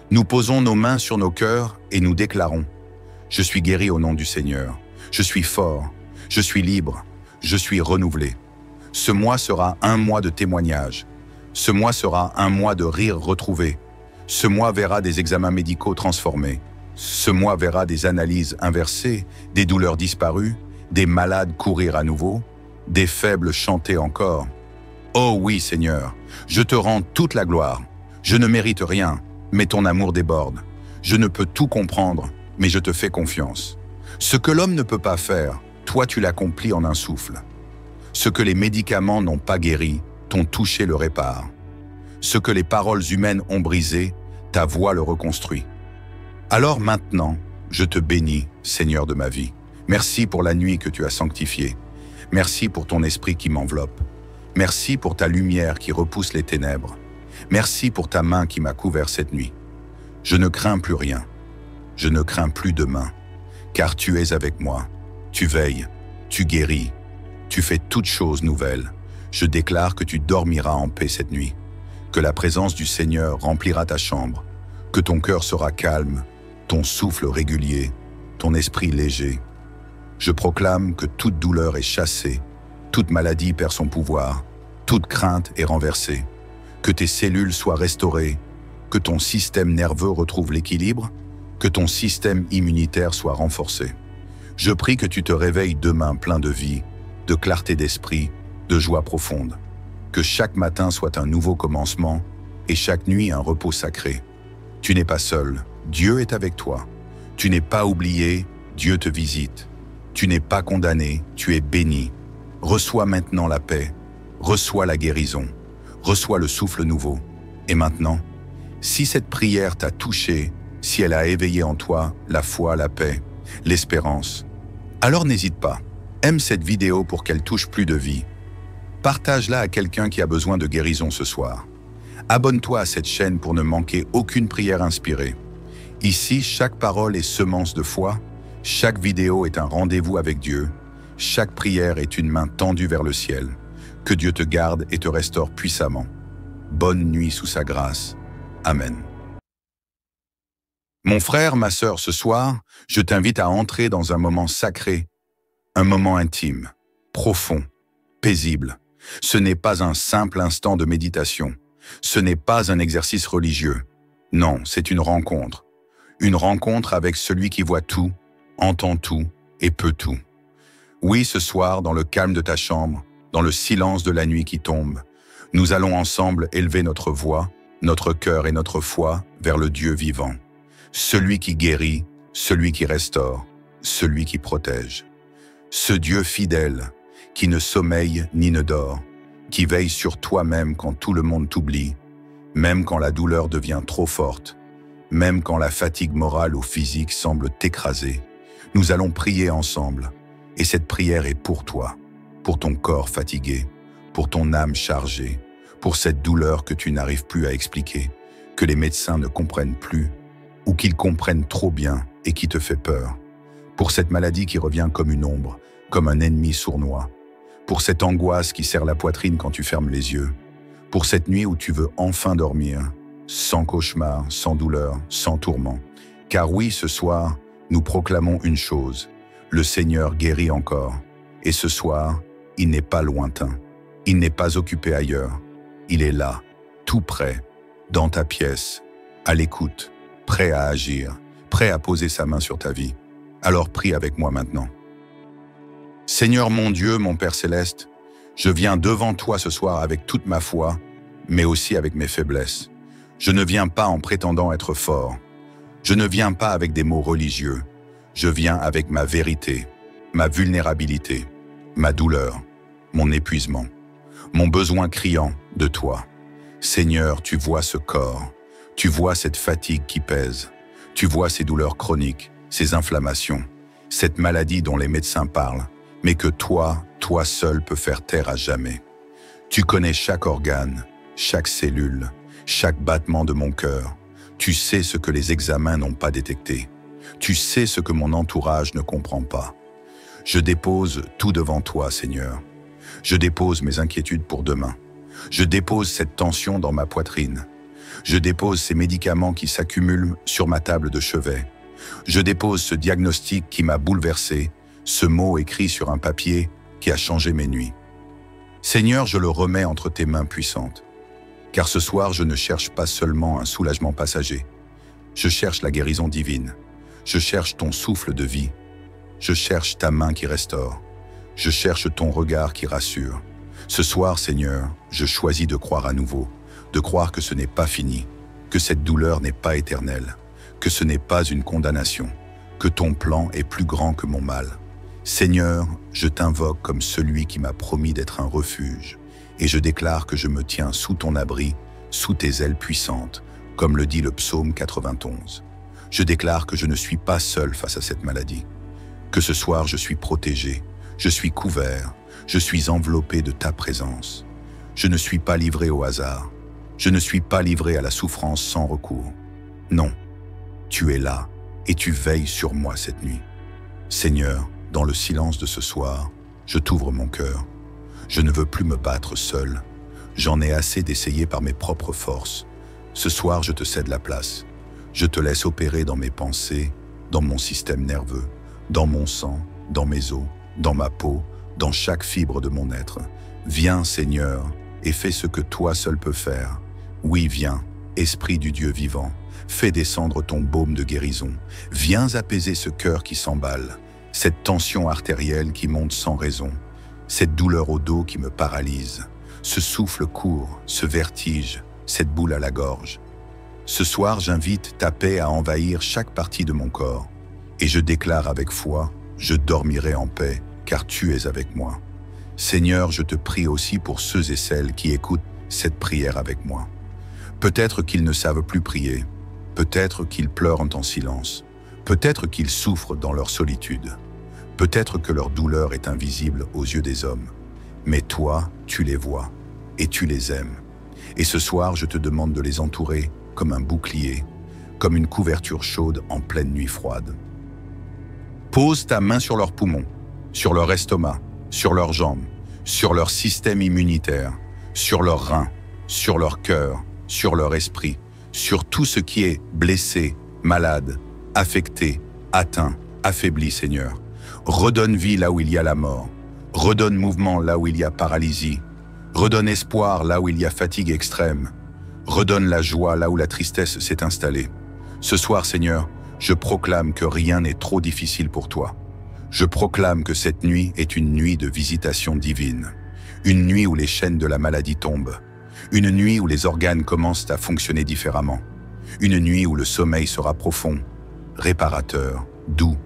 Nous posons nos mains sur nos cœurs et nous déclarons « Je suis guéri au nom du Seigneur, je suis fort, je suis libre, je suis renouvelé. » Ce mois sera un mois de témoignage. Ce mois sera un mois de rire retrouvé. Ce mois verra des examens médicaux transformés. Ce mois verra des analyses inversées, des douleurs disparues, des malades courir à nouveau, des faibles chanter encore. Oh oui, Seigneur, je te rends toute la gloire. Je ne mérite rien, mais ton amour déborde. Je ne peux tout comprendre, mais je te fais confiance. Ce que l'homme ne peut pas faire, toi tu l'accomplis en un souffle. Ce que les médicaments n'ont pas guéri, ton toucher le répare. Ce que les paroles humaines ont brisé, ta voix le reconstruit. Alors maintenant, je te bénis, Seigneur de ma vie. Merci pour la nuit que tu as sanctifiée. Merci pour ton esprit qui m'enveloppe. Merci pour ta lumière qui repousse les ténèbres. Merci pour ta main qui m'a couvert cette nuit. Je ne crains plus rien. Je ne crains plus demain, car tu es avec moi. Tu veilles, tu guéris, tu fais toutes choses nouvelles. Je déclare que tu dormiras en paix cette nuit, que la présence du Seigneur remplira ta chambre, que ton cœur sera calme, ton souffle régulier, ton esprit léger. Je proclame que toute douleur est chassée, toute maladie perd son pouvoir, toute crainte est renversée, que tes cellules soient restaurées, que ton système nerveux retrouve l'équilibre, que ton système immunitaire soit renforcé. Je prie que tu te réveilles demain plein de vie, de clarté d'esprit, de joie profonde. Que chaque matin soit un nouveau commencement et chaque nuit un repos sacré. Tu n'es pas seul, Dieu est avec toi. Tu n'es pas oublié, Dieu te visite. Tu n'es pas condamné, tu es béni. Reçois maintenant la paix, reçois la guérison, reçois le souffle nouveau. Et maintenant, si cette prière t'a touché, si elle a éveillé en toi la foi, la paix, l'espérance, alors n'hésite pas. Aime cette vidéo pour qu'elle touche plus de vie. Partage-la à quelqu'un qui a besoin de guérison ce soir. Abonne-toi à cette chaîne pour ne manquer aucune prière inspirée. Ici, chaque parole est semence de foi, chaque vidéo est un rendez-vous avec Dieu, chaque prière est une main tendue vers le ciel. Que Dieu te garde et te restaure puissamment. Bonne nuit sous sa grâce. Amen. Mon frère, ma sœur, ce soir, je t'invite à entrer dans un moment sacré, un moment intime, profond, paisible. Ce n'est pas un simple instant de méditation. Ce n'est pas un exercice religieux. Non, c'est une rencontre. Une rencontre avec celui qui voit tout, entend tout et peut tout. Oui, ce soir, dans le calme de ta chambre, dans le silence de la nuit qui tombe, nous allons ensemble élever notre voix, notre cœur et notre foi vers le Dieu vivant. Celui qui guérit, celui qui restaure, celui qui protège. Ce Dieu fidèle, qui ne sommeille ni ne dort, qui veille sur toi-même quand tout le monde t'oublie, même quand la douleur devient trop forte, même quand la fatigue morale ou physique semble t'écraser. Nous allons prier ensemble, et cette prière est pour toi, pour ton corps fatigué, pour ton âme chargée, pour cette douleur que tu n'arrives plus à expliquer, que les médecins ne comprennent plus, ou qu'ils comprennent trop bien et qui te fait peur, pour cette maladie qui revient comme une ombre, comme un ennemi sournois, pour cette angoisse qui serre la poitrine quand tu fermes les yeux, pour cette nuit où tu veux enfin dormir, sans cauchemar, sans douleur, sans tourment. Car oui, ce soir, nous proclamons une chose, le Seigneur guérit encore, et ce soir, il n'est pas lointain, il n'est pas occupé ailleurs, il est là, tout près, dans ta pièce, à l'écoute, prêt à agir, prêt à poser sa main sur ta vie. Alors prie avec moi maintenant. Seigneur mon Dieu, mon Père céleste, je viens devant toi ce soir avec toute ma foi, mais aussi avec mes faiblesses. Je ne viens pas en prétendant être fort. Je ne viens pas avec des mots religieux. Je viens avec ma vérité, ma vulnérabilité, ma douleur, mon épuisement, mon besoin criant de toi. Seigneur, tu vois ce corps, tu vois cette fatigue qui pèse, tu vois ces douleurs chroniques, ces inflammations, cette maladie dont les médecins parlent, mais que toi seul peux faire taire à jamais. Tu connais chaque organe, chaque cellule, chaque battement de mon cœur. Tu sais ce que les examens n'ont pas détecté. Tu sais ce que mon entourage ne comprend pas. Je dépose tout devant toi, Seigneur. Je dépose mes inquiétudes pour demain. Je dépose cette tension dans ma poitrine. Je dépose ces médicaments qui s'accumulent sur ma table de chevet. Je dépose ce diagnostic qui m'a bouleversé, ce mot écrit sur un papier qui a changé mes nuits. Seigneur, je le remets entre tes mains puissantes. Car ce soir, je ne cherche pas seulement un soulagement passager. Je cherche la guérison divine. Je cherche ton souffle de vie. Je cherche ta main qui restaure. Je cherche ton regard qui rassure. Ce soir, Seigneur, je choisis de croire à nouveau, de croire que ce n'est pas fini, que cette douleur n'est pas éternelle, que ce n'est pas une condamnation, que ton plan est plus grand que mon mal. Seigneur, je t'invoque comme celui qui m'a promis d'être un refuge, et je déclare que je me tiens sous ton abri, sous tes ailes puissantes, comme le dit le psaume 91. Je déclare que je ne suis pas seul face à cette maladie, que ce soir je suis protégé, je suis couvert, je suis enveloppé de ta présence. Je ne suis pas livré au hasard, je ne suis pas livré à la souffrance sans recours. Non, tu es là et tu veilles sur moi cette nuit. Seigneur, dans le silence de ce soir, je t'ouvre mon cœur. Je ne veux plus me battre seul. J'en ai assez d'essayer par mes propres forces. Ce soir, je te cède la place. Je te laisse opérer dans mes pensées, dans mon système nerveux, dans mon sang, dans mes os, dans ma peau, dans chaque fibre de mon être. Viens, Seigneur, et fais ce que toi seul peux faire. Oui, viens, Esprit du Dieu vivant, fais descendre ton baume de guérison. Viens apaiser ce cœur qui s'emballe, cette tension artérielle qui monte sans raison, cette douleur au dos qui me paralyse, ce souffle court, ce vertige, cette boule à la gorge. Ce soir, j'invite ta paix à envahir chaque partie de mon corps, et je déclare avec foi, je dormirai en paix, car tu es avec moi. Seigneur, je te prie aussi pour ceux et celles qui écoutent cette prière avec moi. Peut-être qu'ils ne savent plus prier, peut-être qu'ils pleurent en silence, peut-être qu'ils souffrent dans leur solitude, peut-être que leur douleur est invisible aux yeux des hommes, mais toi, tu les vois et tu les aimes. Et ce soir, je te demande de les entourer comme un bouclier, comme une couverture chaude en pleine nuit froide. Pose ta main sur leurs poumons, sur leur estomac, sur leurs jambes, sur leur système immunitaire, sur leurs reins, sur leur cœur, sur leur esprit, sur tout ce qui est blessé, malade, affecté, atteint, affaibli, Seigneur. Redonne vie là où il y a la mort, redonne mouvement là où il y a paralysie, redonne espoir là où il y a fatigue extrême, redonne la joie là où la tristesse s'est installée. Ce soir, Seigneur, je proclame que rien n'est trop difficile pour toi. Je proclame que cette nuit est une nuit de visitation divine, une nuit où les chaînes de la maladie tombent, une nuit où les organes commencent à fonctionner différemment, une nuit où le sommeil sera profond, réparateur, doux,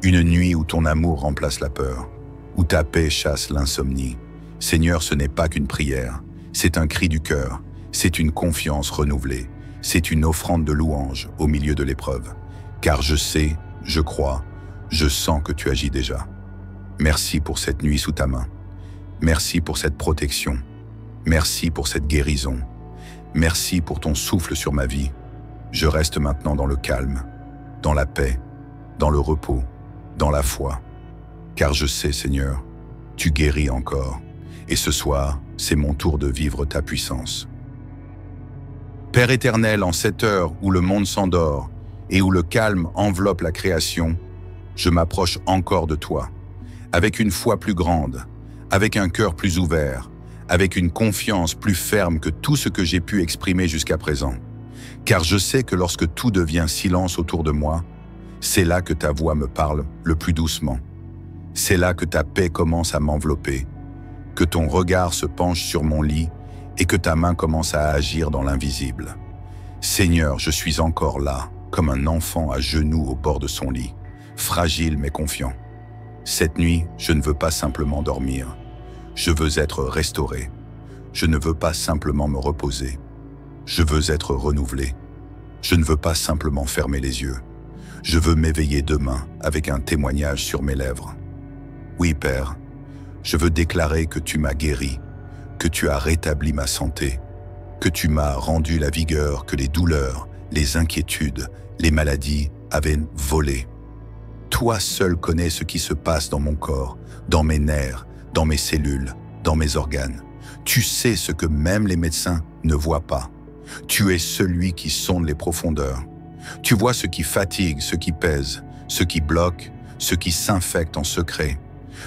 une nuit où ton amour remplace la peur, où ta paix chasse l'insomnie. Seigneur, ce n'est pas qu'une prière, c'est un cri du cœur, c'est une confiance renouvelée, c'est une offrande de louange au milieu de l'épreuve. Car je sais, je crois, je sens que tu agis déjà. Merci pour cette nuit sous ta main. Merci pour cette protection. Merci pour cette guérison. Merci pour ton souffle sur ma vie. Je reste maintenant dans le calme, dans la paix, dans le repos, dans la foi. Car je sais, Seigneur, tu guéris encore. Et ce soir, c'est mon tour de vivre ta puissance. Père éternel, en cette heure où le monde s'endort et où le calme enveloppe la création, je m'approche encore de toi, avec une foi plus grande, avec un cœur plus ouvert, avec une confiance plus ferme que tout ce que j'ai pu exprimer jusqu'à présent. Car je sais que lorsque tout devient silence autour de moi, c'est là que ta voix me parle le plus doucement. C'est là que ta paix commence à m'envelopper, que ton regard se penche sur mon lit et que ta main commence à agir dans l'invisible. Seigneur, je suis encore là, comme un enfant à genoux au bord de son lit, fragile mais confiant. Cette nuit, je ne veux pas simplement dormir. Je veux être restauré. Je ne veux pas simplement me reposer. Je veux être renouvelé. Je ne veux pas simplement fermer les yeux. Je veux m'éveiller demain avec un témoignage sur mes lèvres. Oui, Père, je veux déclarer que tu m'as guéri, que tu as rétabli ma santé, que tu m'as rendu la vigueur que les douleurs, les inquiétudes, les maladies avaient volé. Toi seul connais ce qui se passe dans mon corps, dans mes nerfs, dans mes cellules, dans mes organes. Tu sais ce que même les médecins ne voient pas. Tu es celui qui sonde les profondeurs. Tu vois ce qui fatigue, ce qui pèse, ce qui bloque, ce qui s'infecte en secret.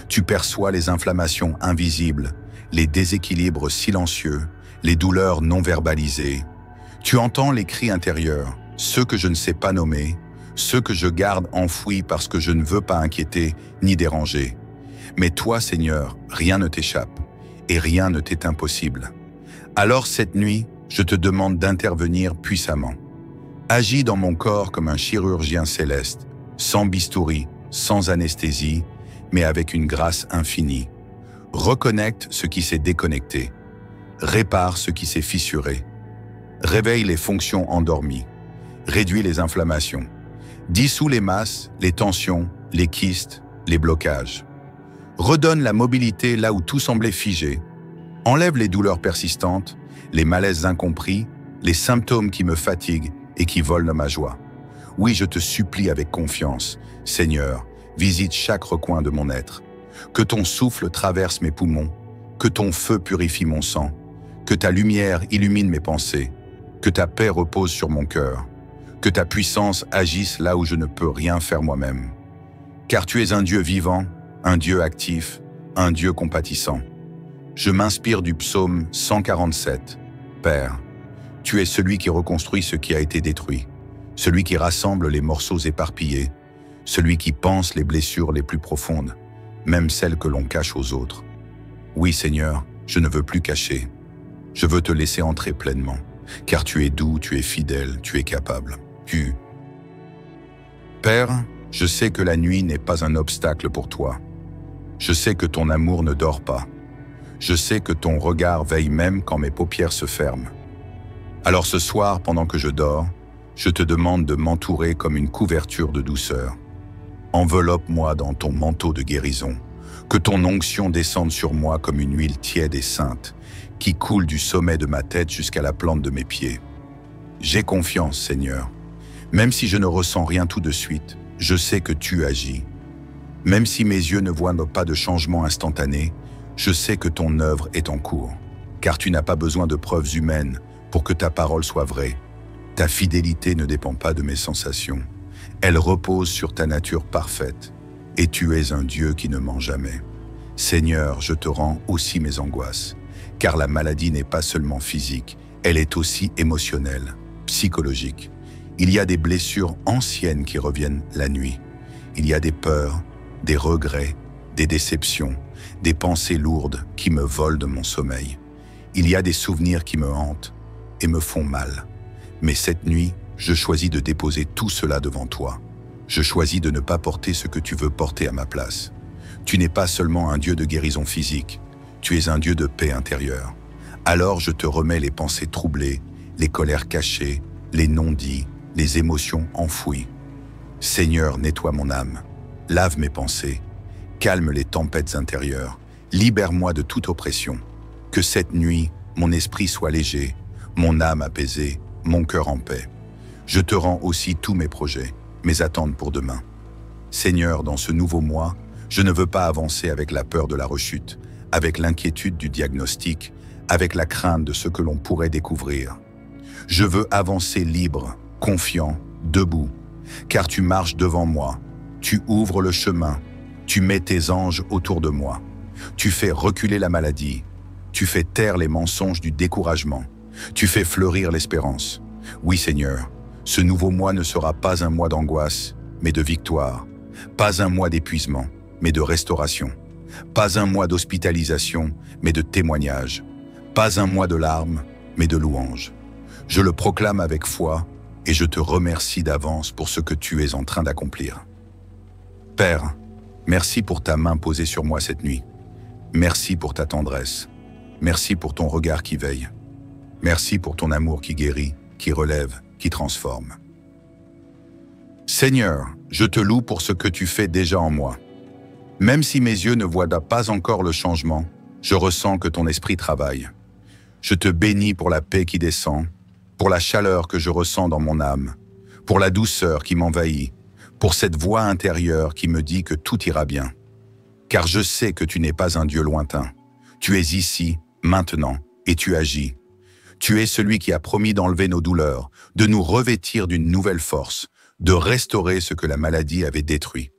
Tu perçois les inflammations invisibles, les déséquilibres silencieux, les douleurs non verbalisées. Tu entends les cris intérieurs, ceux que je ne sais pas nommer, ceux que je garde enfouis parce que je ne veux pas inquiéter ni déranger. Mais toi, Seigneur, rien ne t'échappe et rien ne t'est impossible. Alors cette nuit, je te demande d'intervenir puissamment. Agis dans mon corps comme un chirurgien céleste, sans bistouri, sans anesthésie, mais avec une grâce infinie. Reconnecte ce qui s'est déconnecté. Répare ce qui s'est fissuré. Réveille les fonctions endormies. Réduis les inflammations. Dissous les masses, les tensions, les kystes, les blocages. Redonne la mobilité là où tout semblait figé. Enlève les douleurs persistantes, les malaises incompris, les symptômes qui me fatiguent et qui volent ma joie. Oui, je te supplie avec confiance, Seigneur, visite chaque recoin de mon être. Que ton souffle traverse mes poumons, Que ton feu purifie mon sang, que ta lumière illumine mes pensées, que ta paix repose sur mon cœur, que ta puissance agisse là où je ne peux rien faire moi-même. Car tu es un Dieu vivant, un Dieu actif, un Dieu compatissant. Je m'inspire du psaume 147. Père, tu es celui qui reconstruit ce qui a été détruit, celui qui rassemble les morceaux éparpillés, celui qui pense les blessures les plus profondes, même celles que l'on cache aux autres. Oui, Seigneur, je ne veux plus cacher. Je veux te laisser entrer pleinement, car tu es doux, tu es fidèle, tu es capable. Père, je sais que la nuit n'est pas un obstacle pour toi. Je sais que ton amour ne dort pas. Je sais que ton regard veille même quand mes paupières se ferment. Alors ce soir, pendant que je dors, je te demande de m'entourer comme une couverture de douceur. Enveloppe-moi dans ton manteau de guérison, que ton onction descende sur moi comme une huile tiède et sainte, qui coule du sommet de ma tête jusqu'à la plante de mes pieds. J'ai confiance, Seigneur. Même si je ne ressens rien tout de suite, je sais que tu agis. Même si mes yeux ne voient pas de changement instantané, je sais que ton œuvre est en cours, car tu n'as pas besoin de preuves humaines pour que ta parole soit vraie. Ta fidélité ne dépend pas de mes sensations. Elle repose sur ta nature parfaite, et tu es un Dieu qui ne ment jamais. Seigneur, je te rends aussi mes angoisses, car la maladie n'est pas seulement physique, elle est aussi émotionnelle, psychologique. Il y a des blessures anciennes qui reviennent la nuit. Il y a des peurs, des regrets, des déceptions, des pensées lourdes qui me volent de mon sommeil. Il y a des souvenirs qui me hantent et me font mal. Mais cette nuit, je choisis de déposer tout cela devant toi. Je choisis de ne pas porter ce que tu veux porter à ma place. Tu n'es pas seulement un Dieu de guérison physique, tu es un Dieu de paix intérieure. Alors je te remets les pensées troublées, les colères cachées, les non-dits, les émotions enfouies. Seigneur, nettoie mon âme, lave mes pensées, calme les tempêtes intérieures, libère-moi de toute oppression. Que cette nuit, mon esprit soit léger, mon âme apaisée, mon cœur en paix. Je te rends aussi tous mes projets, mes attentes pour demain. Seigneur, dans ce nouveau mois, je ne veux pas avancer avec la peur de la rechute, avec l'inquiétude du diagnostic, avec la crainte de ce que l'on pourrait découvrir. Je veux avancer libre, confiant, debout, car tu marches devant moi, tu ouvres le chemin, tu mets tes anges autour de moi, tu fais reculer la maladie, tu fais taire les mensonges du découragement, tu fais fleurir l'espérance. Oui Seigneur, ce nouveau mois ne sera pas un mois d'angoisse, mais de victoire, pas un mois d'épuisement, mais de restauration, pas un mois d'hospitalisation, mais de témoignage, pas un mois de larmes, mais de louanges. Je le proclame avec foi, et je te remercie d'avance pour ce que tu es en train d'accomplir. Père, merci pour ta main posée sur moi cette nuit. Merci pour ta tendresse. Merci pour ton regard qui veille. Merci pour ton amour qui guérit, qui relève, qui transforme. Seigneur, je te loue pour ce que tu fais déjà en moi. Même si mes yeux ne voient pas encore le changement, je ressens que ton esprit travaille. Je te bénis pour la paix qui descend, pour la chaleur que je ressens dans mon âme, pour la douceur qui m'envahit, pour cette voix intérieure qui me dit que tout ira bien. Car je sais que tu n'es pas un Dieu lointain. Tu es ici, maintenant, et tu agis. Tu es celui qui a promis d'enlever nos douleurs, de nous revêtir d'une nouvelle force, de restaurer ce que la maladie avait détruit.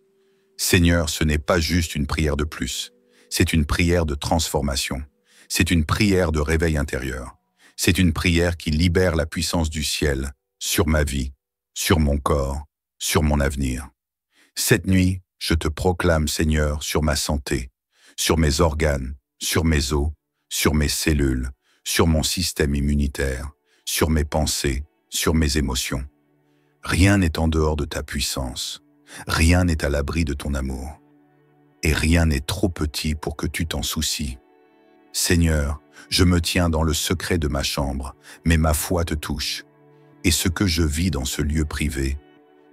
Seigneur, ce n'est pas juste une prière de plus, c'est une prière de transformation, c'est une prière de réveil intérieur. C'est une prière qui libère la puissance du ciel sur ma vie, sur mon corps, sur mon avenir. Cette nuit, je te proclame, Seigneur, sur ma santé, sur mes organes, sur mes os, sur mes cellules, sur mon système immunitaire, sur mes pensées, sur mes émotions. Rien n'est en dehors de ta puissance, rien n'est à l'abri de ton amour, et rien n'est trop petit pour que tu t'en soucies. Seigneur, je me tiens dans le secret de ma chambre, mais ma foi te touche. Et ce que je vis dans ce lieu privé,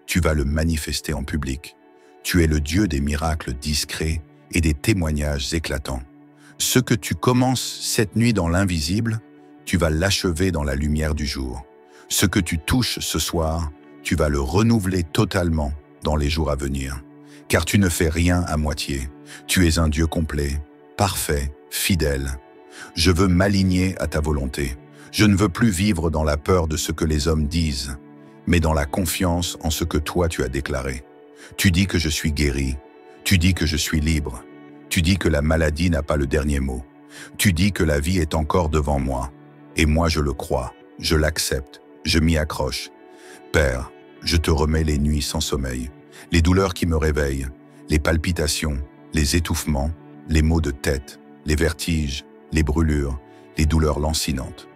tu vas le manifester en public. Tu es le Dieu des miracles discrets et des témoignages éclatants. Ce que tu commences cette nuit dans l'invisible, tu vas l'achever dans la lumière du jour. Ce que tu touches ce soir, tu vas le renouveler totalement dans les jours à venir. Car tu ne fais rien à moitié. Tu es un Dieu complet, parfait, fidèle. Je veux m'aligner à ta volonté. Je ne veux plus vivre dans la peur de ce que les hommes disent, mais dans la confiance en ce que toi tu as déclaré. Tu dis que je suis guéri, tu dis que je suis libre, tu dis que la maladie n'a pas le dernier mot, tu dis que la vie est encore devant moi, et moi je le crois, je l'accepte, je m'y accroche. Père, je te remets les nuits sans sommeil, les douleurs qui me réveillent, les palpitations, les étouffements, les maux de tête, les vertiges, les brûlures, les douleurs lancinantes.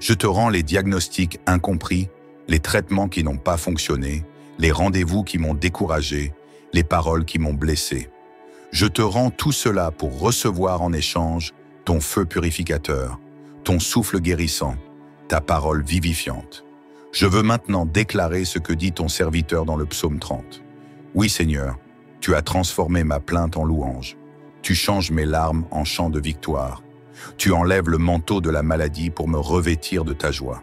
Je te rends les diagnostics incompris, les traitements qui n'ont pas fonctionné, les rendez-vous qui m'ont découragé, les paroles qui m'ont blessé. Je te rends tout cela pour recevoir en échange ton feu purificateur, ton souffle guérissant, ta parole vivifiante. Je veux maintenant déclarer ce que dit ton serviteur dans le psaume 30. Oui Seigneur, tu as transformé ma plainte en louange. Tu changes mes larmes en chants de victoire. Tu enlèves le manteau de la maladie pour me revêtir de ta joie.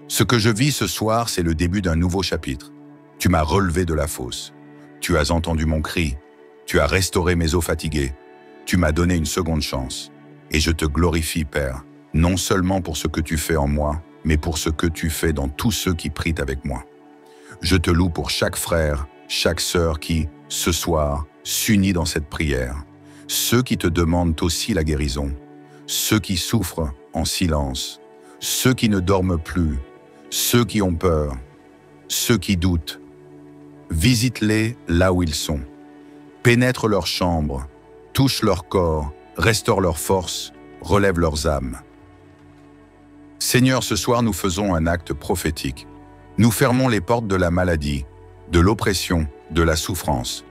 Ce que je vis ce soir, c'est le début d'un nouveau chapitre. Tu m'as relevé de la fosse. Tu as entendu mon cri. Tu as restauré mes os fatigués. Tu m'as donné une seconde chance. Et je te glorifie, Père, non seulement pour ce que tu fais en moi, mais pour ce que tu fais dans tous ceux qui prient avec moi. Je te loue pour chaque frère, chaque sœur qui, ce soir, s'unit dans cette prière. Ceux qui te demandent aussi la guérison. Ceux qui souffrent en silence. Ceux qui ne dorment plus. Ceux qui ont peur. Ceux qui doutent. Visite-les là où ils sont. Pénètre leurs chambres. Touche leur corps. Restaure leur force. Relève leurs âmes. Seigneur, ce soir, nous faisons un acte prophétique. Nous fermons les portes de la maladie, de l'oppression, de la souffrance,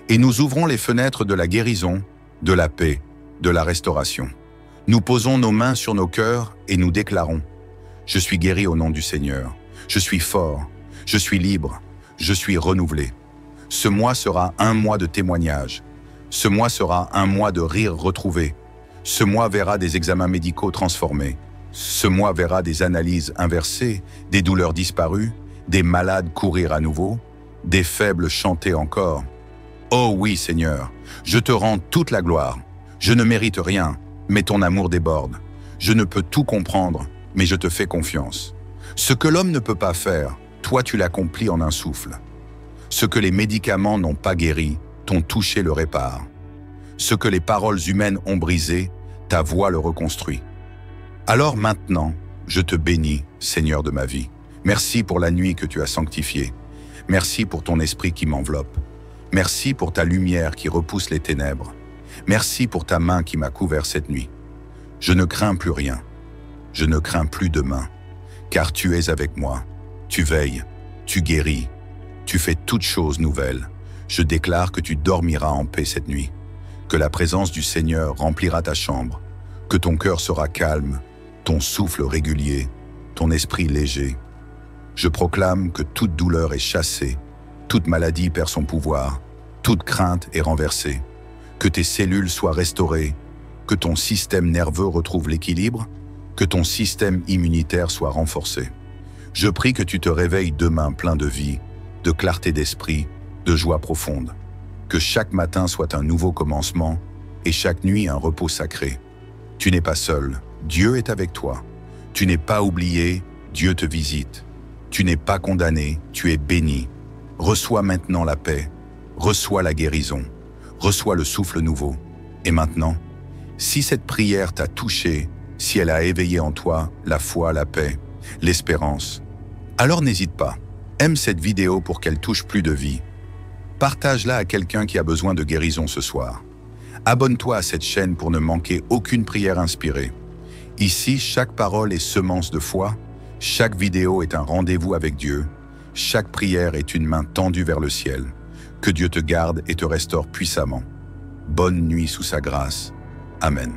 et nous ouvrons les fenêtres de la guérison, de la paix, de la restauration. Nous posons nos mains sur nos cœurs et nous déclarons « Je suis guéri au nom du Seigneur. Je suis fort. Je suis libre. Je suis renouvelé. » Ce mois sera un mois de témoignage. Ce mois sera un mois de rire retrouvé. Ce mois verra des examens médicaux transformés. Ce mois verra des analyses inversées, des douleurs disparues, des malades courir à nouveau, des faibles chanter encore. Oh oui, Seigneur, je te rends toute la gloire. Je ne mérite rien, mais ton amour déborde. Je ne peux tout comprendre, mais je te fais confiance. Ce que l'homme ne peut pas faire, toi tu l'accomplis en un souffle. Ce que les médicaments n'ont pas guéri, ton toucher le répare. Ce que les paroles humaines ont brisé, ta voix le reconstruit. Alors maintenant, je te bénis, Seigneur de ma vie. Merci pour la nuit que tu as sanctifiée. Merci pour ton esprit qui m'enveloppe. Merci pour ta lumière qui repousse les ténèbres. Merci pour ta main qui m'a couvert cette nuit. Je ne crains plus rien. Je ne crains plus demain, car tu es avec moi. Tu veilles, tu guéris, tu fais toutes choses nouvelles. Je déclare que tu dormiras en paix cette nuit, que la présence du Seigneur remplira ta chambre, que ton cœur sera calme, ton souffle régulier, ton esprit léger. Je proclame que toute douleur est chassée, toute maladie perd son pouvoir, toute crainte est renversée, que tes cellules soient restaurées, que ton système nerveux retrouve l'équilibre, que ton système immunitaire soit renforcé. Je prie que tu te réveilles demain plein de vie, de clarté d'esprit, de joie profonde, que chaque matin soit un nouveau commencement et chaque nuit un repos sacré. Tu n'es pas seul, Dieu est avec toi. Tu n'es pas oublié, Dieu te visite. Tu n'es pas condamné, tu es béni. Reçois maintenant la paix, reçois la guérison, reçois le souffle nouveau. Et maintenant, si cette prière t'a touché, si elle a éveillé en toi la foi, la paix, l'espérance, alors n'hésite pas. Aime cette vidéo pour qu'elle touche plus de vie. Partage-la à quelqu'un qui a besoin de guérison ce soir. Abonne-toi à cette chaîne pour ne manquer aucune prière inspirée. Ici, chaque parole est semence de foi, chaque vidéo est un rendez-vous avec Dieu, chaque prière est une main tendue vers le ciel. Que Dieu te garde et te restaure puissamment. Bonne nuit sous sa grâce. Amen.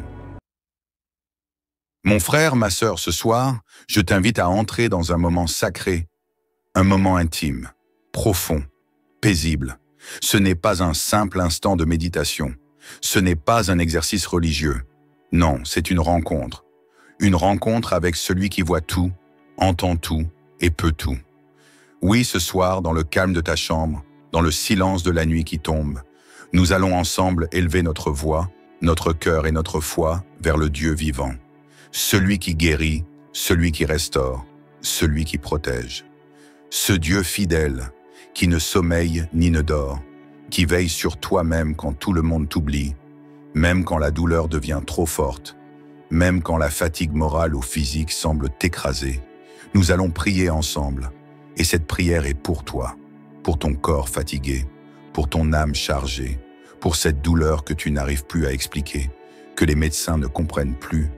Mon frère, ma sœur, ce soir, je t'invite à entrer dans un moment sacré, un moment intime, profond, paisible. Ce n'est pas un simple instant de méditation. Ce n'est pas un exercice religieux. Non, c'est une rencontre. Une rencontre avec celui qui voit tout, entend tout et peut tout. Oui, ce soir, dans le calme de ta chambre, dans le silence de la nuit qui tombe, nous allons ensemble élever notre voix notre cœur et notre foi vers le Dieu vivant, celui qui guérit, celui qui restaure, celui qui protège. Ce Dieu fidèle, qui ne sommeille ni ne dort, qui veille sur toi-même quand tout le monde t'oublie, même quand la douleur devient trop forte, même quand la fatigue morale ou physique semble t'écraser. Nous allons prier ensemble, et cette prière est pour toi, pour ton corps fatigué, pour ton âme chargée, pour cette douleur que tu n'arrives plus à expliquer, que les médecins ne comprennent plus,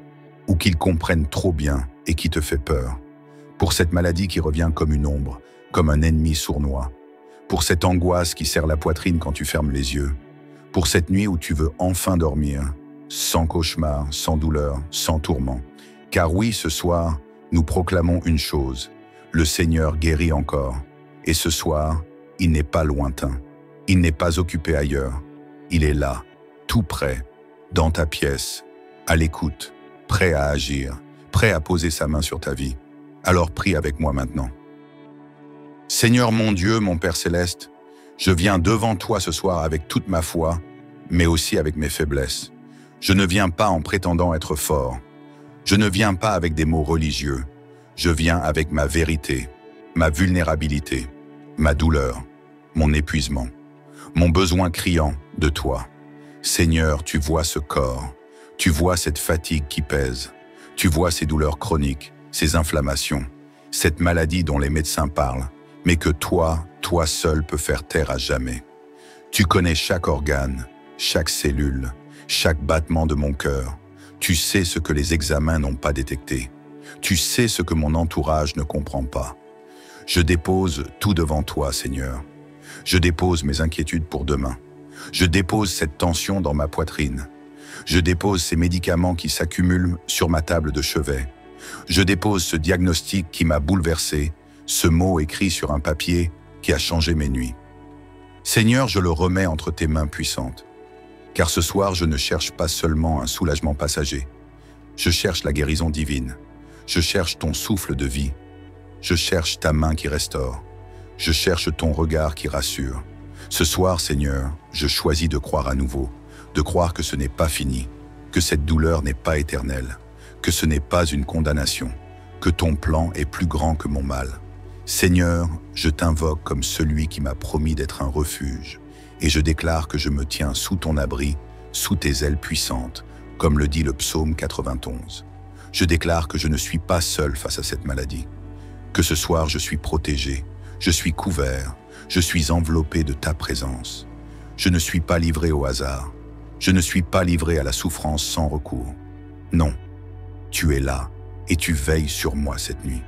ou qu'ils comprennent trop bien et qui te fait peur, pour cette maladie qui revient comme une ombre, comme un ennemi sournois, pour cette angoisse qui serre la poitrine quand tu fermes les yeux, pour cette nuit où tu veux enfin dormir, sans cauchemar, sans douleur, sans tourment. Car oui, ce soir, nous proclamons une chose, le Seigneur guérit encore, et ce soir, il n'est pas lointain, il n'est pas occupé ailleurs, il est là, tout près, dans ta pièce, à l'écoute, prêt à agir, prêt à poser sa main sur ta vie. Alors prie avec moi maintenant. Seigneur mon Dieu, mon Père Céleste, je viens devant toi ce soir avec toute ma foi, mais aussi avec mes faiblesses. Je ne viens pas en prétendant être fort. Je ne viens pas avec des mots religieux. Je viens avec ma vérité, ma vulnérabilité, ma douleur, mon épuisement, mon besoin criant de toi. Seigneur, tu vois ce corps, tu vois cette fatigue qui pèse, tu vois ces douleurs chroniques, ces inflammations, cette maladie dont les médecins parlent, mais que toi seul peux faire taire à jamais. Tu connais chaque organe, chaque cellule, chaque battement de mon cœur. Tu sais ce que les examens n'ont pas détecté. Tu sais ce que mon entourage ne comprend pas. Je dépose tout devant toi, Seigneur. Je dépose mes inquiétudes pour demain. Je dépose cette tension dans ma poitrine. Je dépose ces médicaments qui s'accumulent sur ma table de chevet. Je dépose ce diagnostic qui m'a bouleversé, ce mot écrit sur un papier qui a changé mes nuits. Seigneur, je le remets entre tes mains puissantes. Car ce soir, je ne cherche pas seulement un soulagement passager. Je cherche la guérison divine. Je cherche ton souffle de vie. Je cherche ta main qui restaure. Je cherche ton regard qui rassure. Ce soir, Seigneur, je choisis de croire à nouveau, de croire que ce n'est pas fini, que cette douleur n'est pas éternelle, que ce n'est pas une condamnation, que ton plan est plus grand que mon mal. Seigneur, je t'invoque comme celui qui m'a promis d'être un refuge, et je déclare que je me tiens sous ton abri, sous tes ailes puissantes, comme le dit le psaume 91. Je déclare que je ne suis pas seul face à cette maladie, que ce soir je suis protégé, je suis couvert, je suis enveloppé de ta présence. Je ne suis pas livré au hasard, je ne suis pas livré à la souffrance sans recours. Non, tu es là et tu veilles sur moi cette nuit.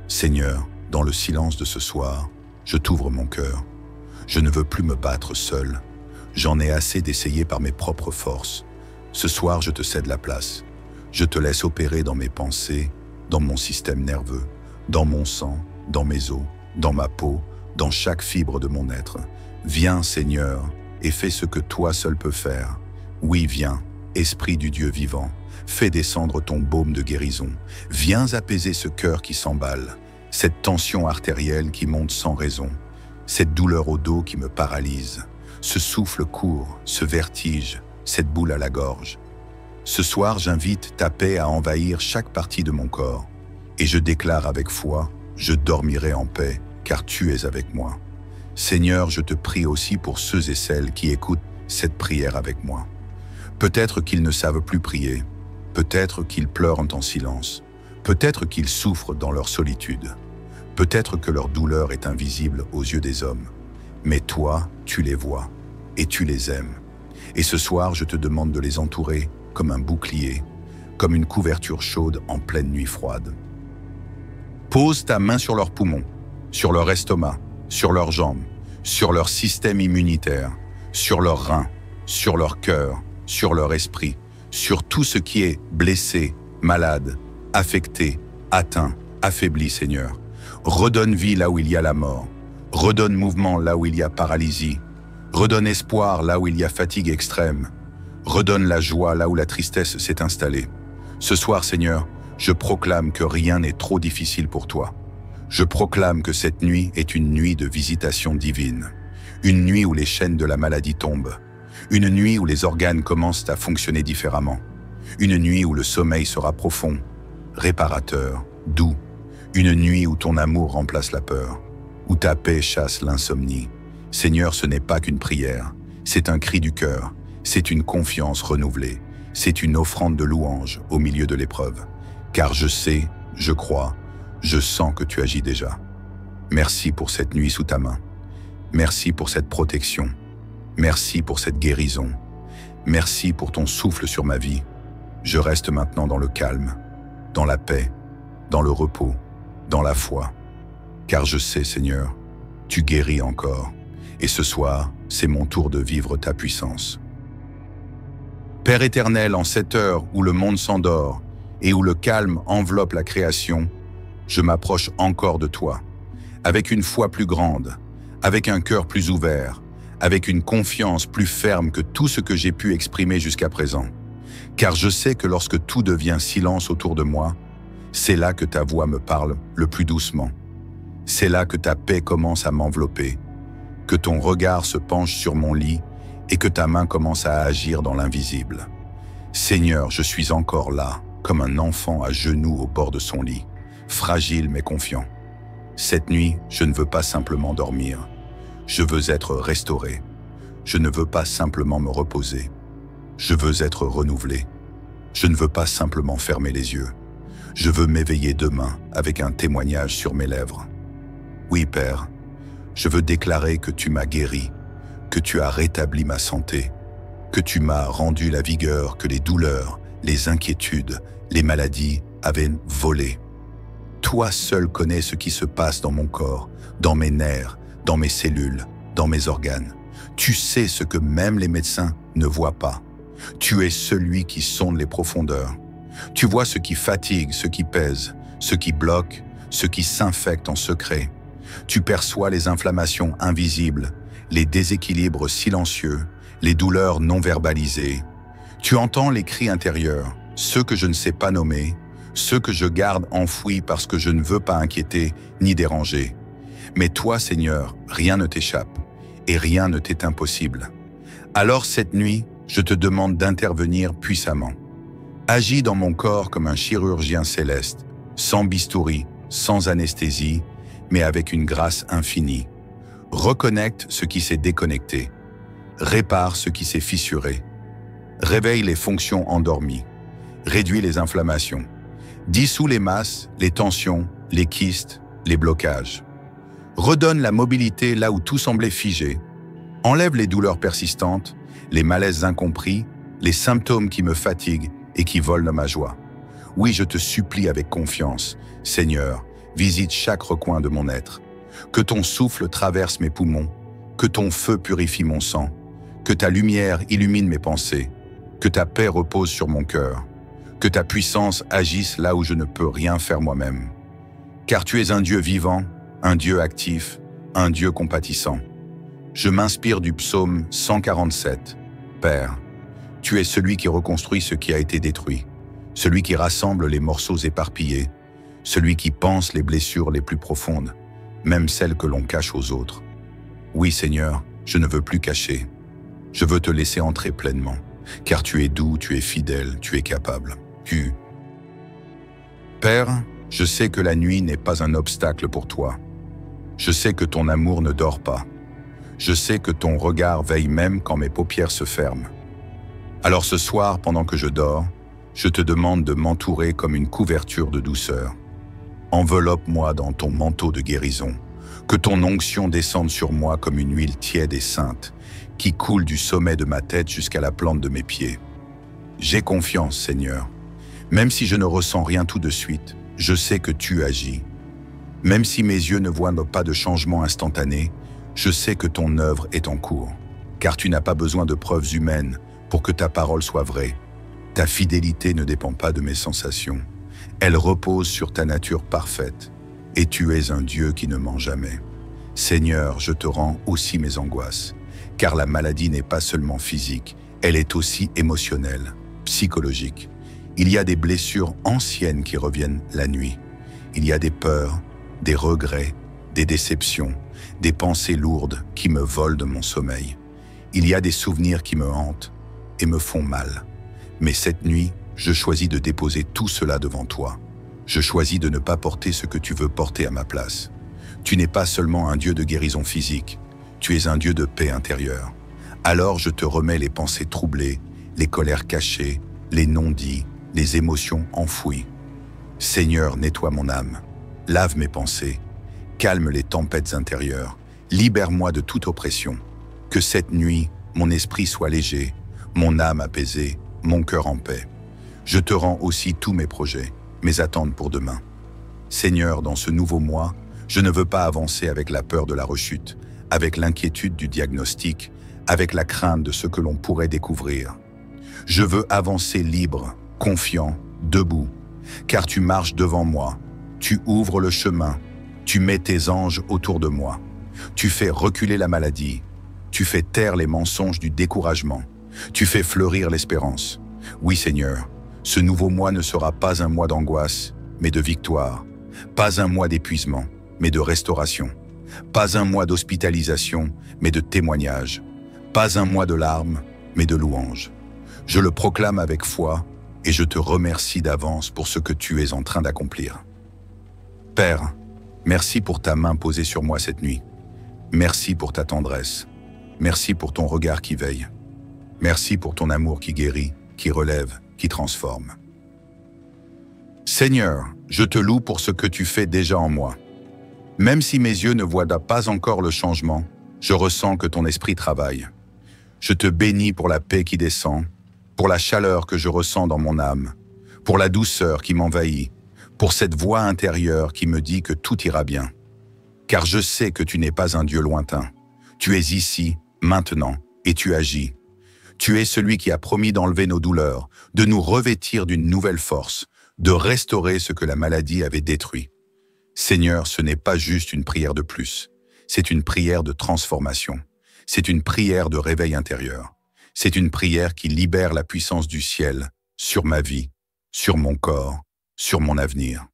Seigneur, dans le silence de ce soir, je t'ouvre mon cœur. Je ne veux plus me battre seul. J'en ai assez d'essayer par mes propres forces. Ce soir, je te cède la place. Je te laisse opérer dans mes pensées, dans mon système nerveux, dans mon sang, dans mes os, dans ma peau, dans chaque fibre de mon être. Viens, Seigneur, et fais ce que toi seul peux faire. Oui, viens, Esprit du Dieu vivant, fais descendre ton baume de guérison. Viens apaiser ce cœur qui s'emballe, cette tension artérielle qui monte sans raison, cette douleur au dos qui me paralyse, ce souffle court, ce vertige, cette boule à la gorge. Ce soir, j'invite ta paix à envahir chaque partie de mon corps, et je déclare avec foi, je dormirai en paix, car tu es avec moi. Seigneur, je te prie aussi pour ceux et celles qui écoutent cette prière avec moi. Peut-être qu'ils ne savent plus prier, peut-être qu'ils pleurent en silence, peut-être qu'ils souffrent dans leur solitude, peut-être que leur douleur est invisible aux yeux des hommes, mais toi, tu les vois et tu les aimes. Et ce soir, je te demande de les entourer comme un bouclier, comme une couverture chaude en pleine nuit froide. Pose ta main sur leurs poumons, sur leur estomac, sur leurs jambes, sur leur système immunitaire, sur leurs reins, sur leur cœur, sur leur esprit, sur tout ce qui est blessé, malade, affecté, atteint, affaibli, Seigneur. Redonne vie là où il y a la mort. Redonne mouvement là où il y a paralysie. Redonne espoir là où il y a fatigue extrême. Redonne la joie là où la tristesse s'est installée. Ce soir, Seigneur, je proclame que rien n'est trop difficile pour toi. Je proclame que cette nuit est une nuit de visitation divine. Une nuit où les chaînes de la maladie tombent. Une nuit où les organes commencent à fonctionner différemment. Une nuit où le sommeil sera profond, réparateur, doux. Une nuit où ton amour remplace la peur, où ta paix chasse l'insomnie. Seigneur, ce n'est pas qu'une prière, c'est un cri du cœur, c'est une confiance renouvelée, c'est une offrande de louange au milieu de l'épreuve. Car je sais, je crois, je sens que tu agis déjà. Merci pour cette nuit sous ta main. Merci pour cette protection. Merci pour cette guérison. Merci pour ton souffle sur ma vie. Je reste maintenant dans le calme, dans la paix, dans le repos, dans la foi. Car je sais, Seigneur, tu guéris encore. Et ce soir, c'est mon tour de vivre ta puissance. Père éternel, en cette heure où le monde s'endort et où le calme enveloppe la création, je m'approche encore de toi, avec une foi plus grande, avec un cœur plus ouvert, avec une confiance plus ferme que tout ce que j'ai pu exprimer jusqu'à présent. Car je sais que lorsque tout devient silence autour de moi, c'est là que ta voix me parle le plus doucement. C'est là que ta paix commence à m'envelopper, que ton regard se penche sur mon lit et que ta main commence à agir dans l'invisible. Seigneur, je suis encore là, comme un enfant à genoux au bord de son lit, fragile mais confiant. Cette nuit, je ne veux pas simplement dormir. Je veux être restauré. Je ne veux pas simplement me reposer. Je veux être renouvelé. Je ne veux pas simplement fermer les yeux. Je veux m'éveiller demain avec un témoignage sur mes lèvres. Oui, Père, je veux déclarer que tu m'as guéri, que tu as rétabli ma santé, que tu m'as rendu la vigueur que les douleurs, les inquiétudes, les maladies avaient volé. Toi seul connais ce qui se passe dans mon corps, dans mes nerfs, dans mes cellules, dans mes organes. Tu sais ce que même les médecins ne voient pas. Tu es celui qui sonde les profondeurs. Tu vois ce qui fatigue, ce qui pèse, ce qui bloque, ce qui s'infecte en secret. Tu perçois les inflammations invisibles, les déséquilibres silencieux, les douleurs non verbalisées. Tu entends les cris intérieurs, ceux que je ne sais pas nommer, ceux que je garde enfouis parce que je ne veux pas inquiéter ni déranger. Mais toi, Seigneur, rien ne t'échappe et rien ne t'est impossible. Alors cette nuit, je te demande d'intervenir puissamment. Agis dans mon corps comme un chirurgien céleste, sans bistouri, sans anesthésie, mais avec une grâce infinie. Reconnecte ce qui s'est déconnecté. Répare ce qui s'est fissuré. Réveille les fonctions endormies. Réduis les inflammations. Dissous les masses, les tensions, les kystes, les blocages. Redonne la mobilité là où tout semblait figé. Enlève les douleurs persistantes, les malaises incompris, les symptômes qui me fatiguent et qui volent ma joie. Oui, je te supplie avec confiance, Seigneur, visite chaque recoin de mon être. Que ton souffle traverse mes poumons, que ton feu purifie mon sang, que ta lumière illumine mes pensées, que ta paix repose sur mon cœur, que ta puissance agisse là où je ne peux rien faire moi-même. Car tu es un Dieu vivant, un Dieu actif, un Dieu compatissant. Je m'inspire du psaume 147. Père, tu es celui qui reconstruit ce qui a été détruit, celui qui rassemble les morceaux éparpillés, celui qui pense les blessures les plus profondes, même celles que l'on cache aux autres. Oui, Seigneur, je ne veux plus cacher. Je veux te laisser entrer pleinement, car tu es doux, tu es fidèle, tu es capable. Père, je sais que la nuit n'est pas un obstacle pour toi. Je sais que ton amour ne dort pas. Je sais que ton regard veille même quand mes paupières se ferment. Alors ce soir, pendant que je dors, je te demande de m'entourer comme une couverture de douceur. Enveloppe-moi dans ton manteau de guérison, que ton onction descende sur moi comme une huile tiède et sainte, qui coule du sommet de ma tête jusqu'à la plante de mes pieds. J'ai confiance, Seigneur. Même si je ne ressens rien tout de suite, je sais que tu agis. Même si mes yeux ne voient pas de changement instantané, je sais que ton œuvre est en cours, car tu n'as pas besoin de preuves humaines pour que ta parole soit vraie. Ta fidélité ne dépend pas de mes sensations. Elle repose sur ta nature parfaite, et tu es un Dieu qui ne ment jamais. Seigneur, je te rends aussi mes angoisses, car la maladie n'est pas seulement physique, elle est aussi émotionnelle, psychologique. Il y a des blessures anciennes qui reviennent la nuit. Il y a des peurs, des regrets, des déceptions, des pensées lourdes qui me volent de mon sommeil. Il y a des souvenirs qui me hantent et me font mal. Mais cette nuit, je choisis de déposer tout cela devant toi. Je choisis de ne pas porter ce que tu veux porter à ma place. Tu n'es pas seulement un Dieu de guérison physique, tu es un Dieu de paix intérieure. Alors je te remets les pensées troublées, les colères cachées, les non-dits, les émotions enfouies. Seigneur, nettoie mon âme, lave mes pensées, calme les tempêtes intérieures, libère-moi de toute oppression. Que cette nuit, mon esprit soit léger, mon âme apaisée, mon cœur en paix. Je te rends aussi tous mes projets, mes attentes pour demain. Seigneur, dans ce nouveau mois, je ne veux pas avancer avec la peur de la rechute, avec l'inquiétude du diagnostic, avec la crainte de ce que l'on pourrait découvrir. Je veux avancer libre, confiant, debout, car tu marches devant moi, tu ouvres le chemin, tu mets tes anges autour de moi, tu fais reculer la maladie, tu fais taire les mensonges du découragement, tu fais fleurir l'espérance. Oui Seigneur, ce nouveau mois ne sera pas un mois d'angoisse, mais de victoire, pas un mois d'épuisement, mais de restauration, pas un mois d'hospitalisation, mais de témoignage, pas un mois de larmes, mais de louanges. Je le proclame avec foi et je te remercie d'avance pour ce que tu es en train d'accomplir. Père, merci pour ta main posée sur moi cette nuit. Merci pour ta tendresse. Merci pour ton regard qui veille. Merci pour ton amour qui guérit, qui relève, qui transforme. Seigneur, je te loue pour ce que tu fais déjà en moi. Même si mes yeux ne voient pas encore le changement, je ressens que ton esprit travaille. Je te bénis pour la paix qui descend, pour la chaleur que je ressens dans mon âme, pour la douceur qui m'envahit, pour cette voix intérieure qui me dit que tout ira bien. Car je sais que tu n'es pas un Dieu lointain. Tu es ici, maintenant, et tu agis. Tu es celui qui a promis d'enlever nos douleurs, de nous revêtir d'une nouvelle force, de restaurer ce que la maladie avait détruit. Seigneur, ce n'est pas juste une prière de plus, c'est une prière de transformation, c'est une prière de réveil intérieur, c'est une prière qui libère la puissance du ciel sur ma vie, sur mon corps, sur mon avenir.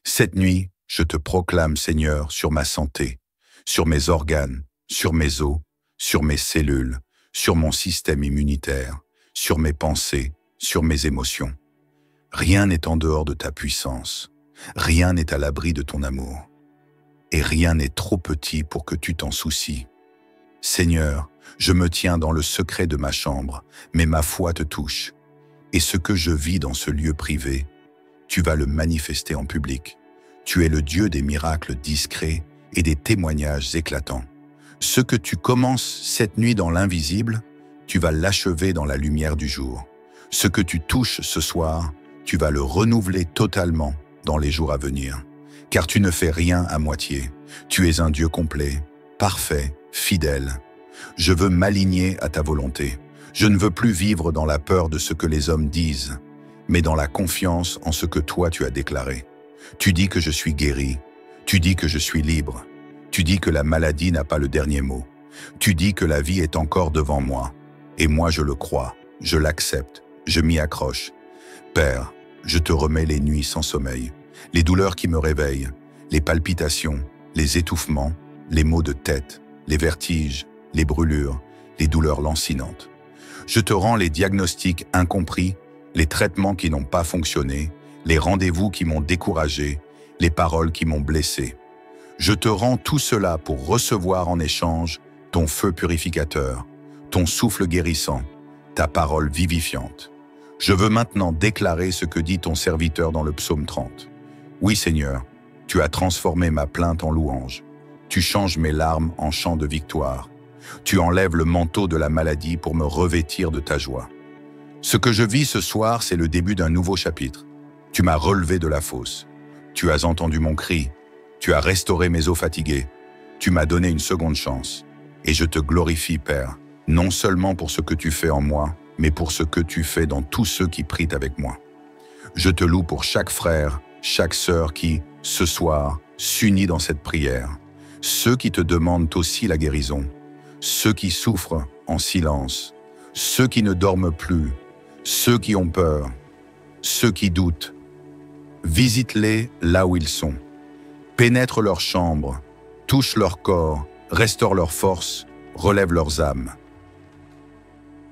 Cette nuit, je te proclame, Seigneur, sur ma santé, sur mes organes, sur mes os, sur mes cellules, sur mon système immunitaire, sur mes pensées, sur mes émotions. Rien n'est en dehors de ta puissance, rien n'est à l'abri de ton amour, et rien n'est trop petit pour que tu t'en soucies. Seigneur, je me tiens dans le secret de ma chambre, mais ma foi te touche, et ce que je vis dans ce lieu privé, tu vas le manifester en public. Tu es le Dieu des miracles discrets et des témoignages éclatants. Ce que tu commences cette nuit dans l'invisible, tu vas l'achever dans la lumière du jour. Ce que tu touches ce soir, tu vas le renouveler totalement dans les jours à venir. Car tu ne fais rien à moitié. Tu es un Dieu complet, parfait, fidèle. Je veux m'aligner à ta volonté. Je ne veux plus vivre dans la peur de ce que les hommes disent, mais dans la confiance en ce que toi tu as déclaré. Tu dis que je suis guéri, tu dis que je suis libre, tu dis que la maladie n'a pas le dernier mot, tu dis que la vie est encore devant moi, et moi je le crois, je l'accepte, je m'y accroche. Père, je te remets les nuits sans sommeil, les douleurs qui me réveillent, les palpitations, les étouffements, les maux de tête, les vertiges, les brûlures, les douleurs lancinantes. Je te rends les diagnostics incompris, les traitements qui n'ont pas fonctionné, les rendez-vous qui m'ont découragé, les paroles qui m'ont blessé. Je te rends tout cela pour recevoir en échange ton feu purificateur, ton souffle guérissant, ta parole vivifiante. Je veux maintenant déclarer ce que dit ton serviteur dans le psaume 30. Oui Seigneur, tu as transformé ma plainte en louange. Tu changes mes larmes en chants de victoire. Tu enlèves le manteau de la maladie pour me revêtir de ta joie. Ce que je vis ce soir, c'est le début d'un nouveau chapitre. Tu m'as relevé de la fosse. Tu as entendu mon cri. Tu as restauré mes os fatigués. Tu m'as donné une seconde chance. Et je te glorifie, Père, non seulement pour ce que tu fais en moi, mais pour ce que tu fais dans tous ceux qui prient avec moi. Je te loue pour chaque frère, chaque sœur qui, ce soir, s'unit dans cette prière. Ceux qui te demandent aussi la guérison. Ceux qui souffrent en silence. Ceux qui ne dorment plus. Ceux qui ont peur. Ceux qui doutent. Visite-les là où ils sont. Pénètre leurs chambres. Touche leur corps. Restaure leur force. Relève leurs âmes.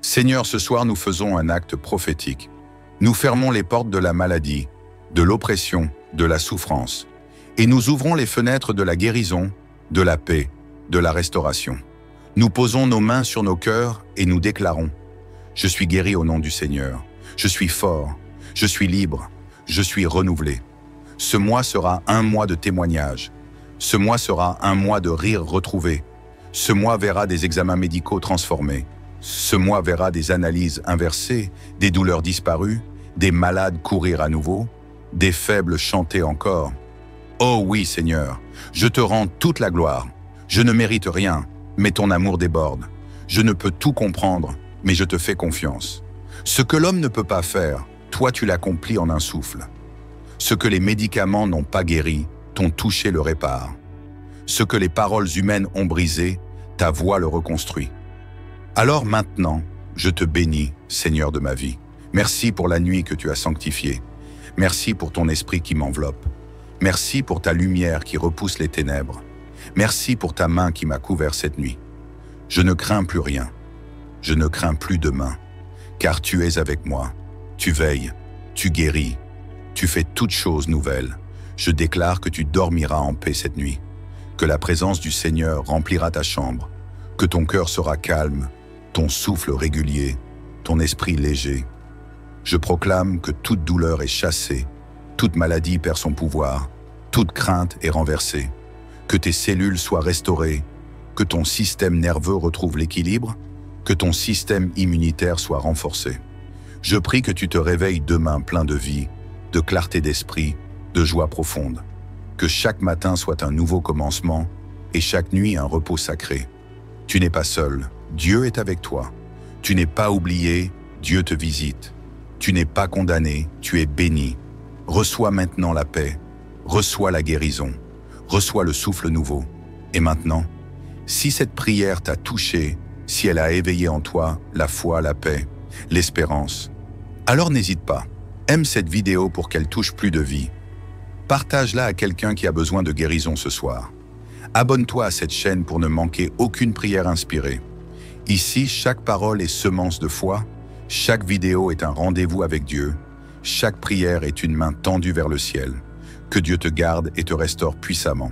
Seigneur, ce soir nous faisons un acte prophétique. Nous fermons les portes de la maladie, de l'oppression, de la souffrance, et nous ouvrons les fenêtres de la guérison, de la paix, de la restauration. Nous posons nos mains sur nos cœurs et nous déclarons: je suis guéri au nom du Seigneur, je suis fort, je suis libre, je suis renouvelé. Ce mois sera un mois de témoignage. Ce mois sera un mois de rire retrouvé. Ce mois verra des examens médicaux transformés. Ce mois verra des analyses inversées, des douleurs disparues, des malades courir à nouveau, des faibles chanter encore. Oh oui, Seigneur, je te rends toute la gloire. Je ne mérite rien, mais ton amour déborde. Je ne peux tout comprendre, mais je te fais confiance. Ce que l'homme ne peut pas faire, toi tu l'accomplis en un souffle. Ce que les médicaments n'ont pas guéri, ton toucher le répare. Ce que les paroles humaines ont brisé, ta voix le reconstruit. Alors maintenant, je te bénis, Seigneur de ma vie. Merci pour la nuit que tu as sanctifiée. Merci pour ton esprit qui m'enveloppe. Merci pour ta lumière qui repousse les ténèbres. Merci pour ta main qui m'a couvert cette nuit. Je ne crains plus rien. Je ne crains plus demain, car tu es avec moi. Tu veilles, tu guéris, tu fais toutes choses nouvelles. Je déclare que tu dormiras en paix cette nuit, que la présence du Seigneur remplira ta chambre, que ton cœur sera calme, ton souffle régulier, ton esprit léger. Je proclame que toute douleur est chassée, toute maladie perd son pouvoir, toute crainte est renversée, que tes cellules soient restaurées, que ton système nerveux retrouve l'équilibre, que ton système immunitaire soit renforcé. Je prie que tu te réveilles demain plein de vie, de clarté d'esprit, de joie profonde, que chaque matin soit un nouveau commencement et chaque nuit un repos sacré. Tu n'es pas seul, Dieu est avec toi. Tu n'es pas oublié, Dieu te visite. Tu n'es pas condamné, tu es béni. Reçois maintenant la paix, reçois la guérison, reçois le souffle nouveau. Et maintenant, si cette prière t'a touché, si elle a éveillé en toi la foi, la paix, l'espérance, alors n'hésite pas, aime cette vidéo pour qu'elle touche plus de vie. Partage-la à quelqu'un qui a besoin de guérison ce soir. Abonne-toi à cette chaîne pour ne manquer aucune prière inspirée. Ici, chaque parole est semence de foi, chaque vidéo est un rendez-vous avec Dieu, chaque prière est une main tendue vers le ciel. Que Dieu te garde et te restaure puissamment.